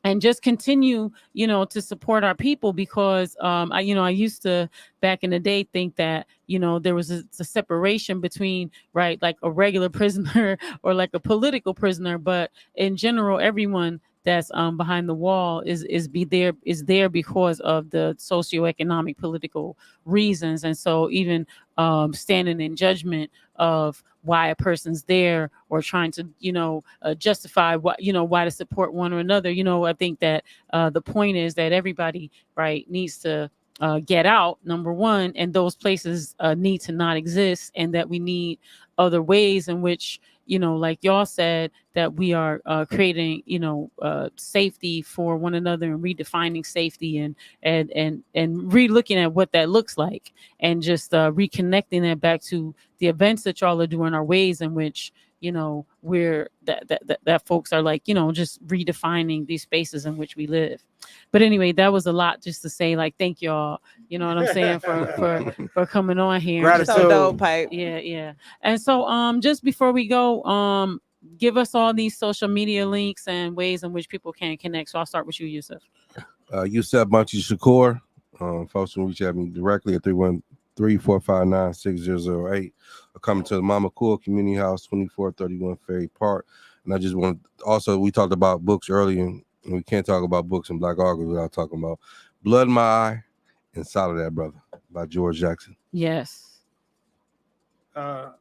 And just continue, to support our people, because I used to back in the day think that there was a separation between, right, like a regular prisoner or like a political prisoner, but in general, everyone that's behind the wall is there because of the socioeconomic political reasons. And so even standing in judgment of why a person's there, or trying to justify what why to support one or another, I think that the point is that everybody, right, needs to get out, number one, and those places need to not exist, and that we need other ways in which, like y'all said, that we are creating safety for one another, and redefining safety, and re-looking at what that looks like, and just reconnecting that back to the events that y'all are doing, are ways in which we're that folks are like just redefining these spaces in which we live. But anyway, that was a lot just to say, like, thank y'all, you know what I'm saying, for coming on here. Gratitude. So dope, Pipe. Yeah. And so just before we go, give us all these social media links and ways in which people can connect. So I'll start with you, Yusef. Yusef Shakur. Folks can reach at me directly at 313-459-6008. Or coming to the Mama Cool Community House, 2431 Ferry Park. And I just want also, we talked about books earlier, and we can't talk about books in Black August without talking about Blood in My Eye and Soledad Brother by George Jackson. Yes. I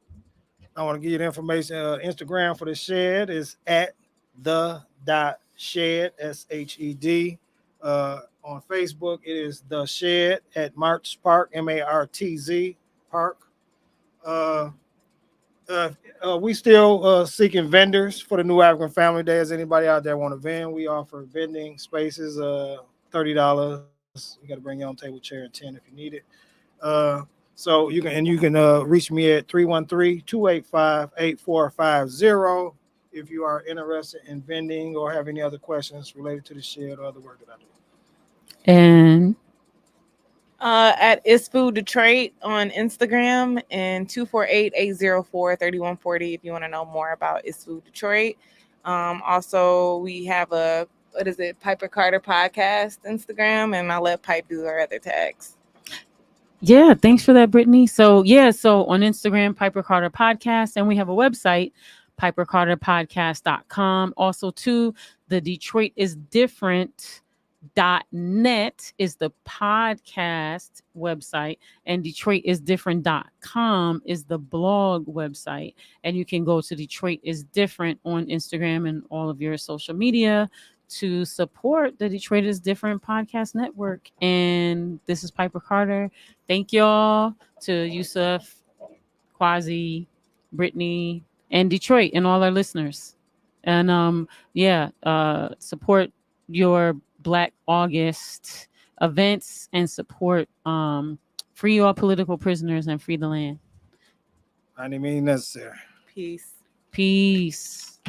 want to give you the information. Instagram for the shed is at the.shed, SHED. On Facebook, it is The Shed at Martz Park, MARTZ Park. We still seeking vendors for the New African Family Day. Is anybody out there want to vend? We offer vending spaces, $30. You got to bring your own table, chair, and 10 if you need it. So you can reach me at 313-285-8450 if you are interested in vending or have any other questions related to the shed or other work that I do. And At It's Food Detroit on Instagram, and 248-804-3140 if you want to know more about It's Food Detroit. Also, we have a Piper Carter podcast Instagram, and I'll let Pipe do our other tags. yeah, thanks for that, Brittany. So on Instagram, Piper Carter Podcast, and we have a website, pipercarterpodcast.com. Also, too, the Detroit is Different.net is the podcast website, and DetroitisDifferent.com is the blog website. And you can go to Detroit is Different on Instagram and all of your social media to support the Detroit is Different podcast network. And this is Piper Carter. Thank y'all to Yusef, Kwasi, Brittany, and Detroit, and all our listeners. And support your Black August events, and support free all political prisoners and free the land. By any means necessary. Peace. Peace.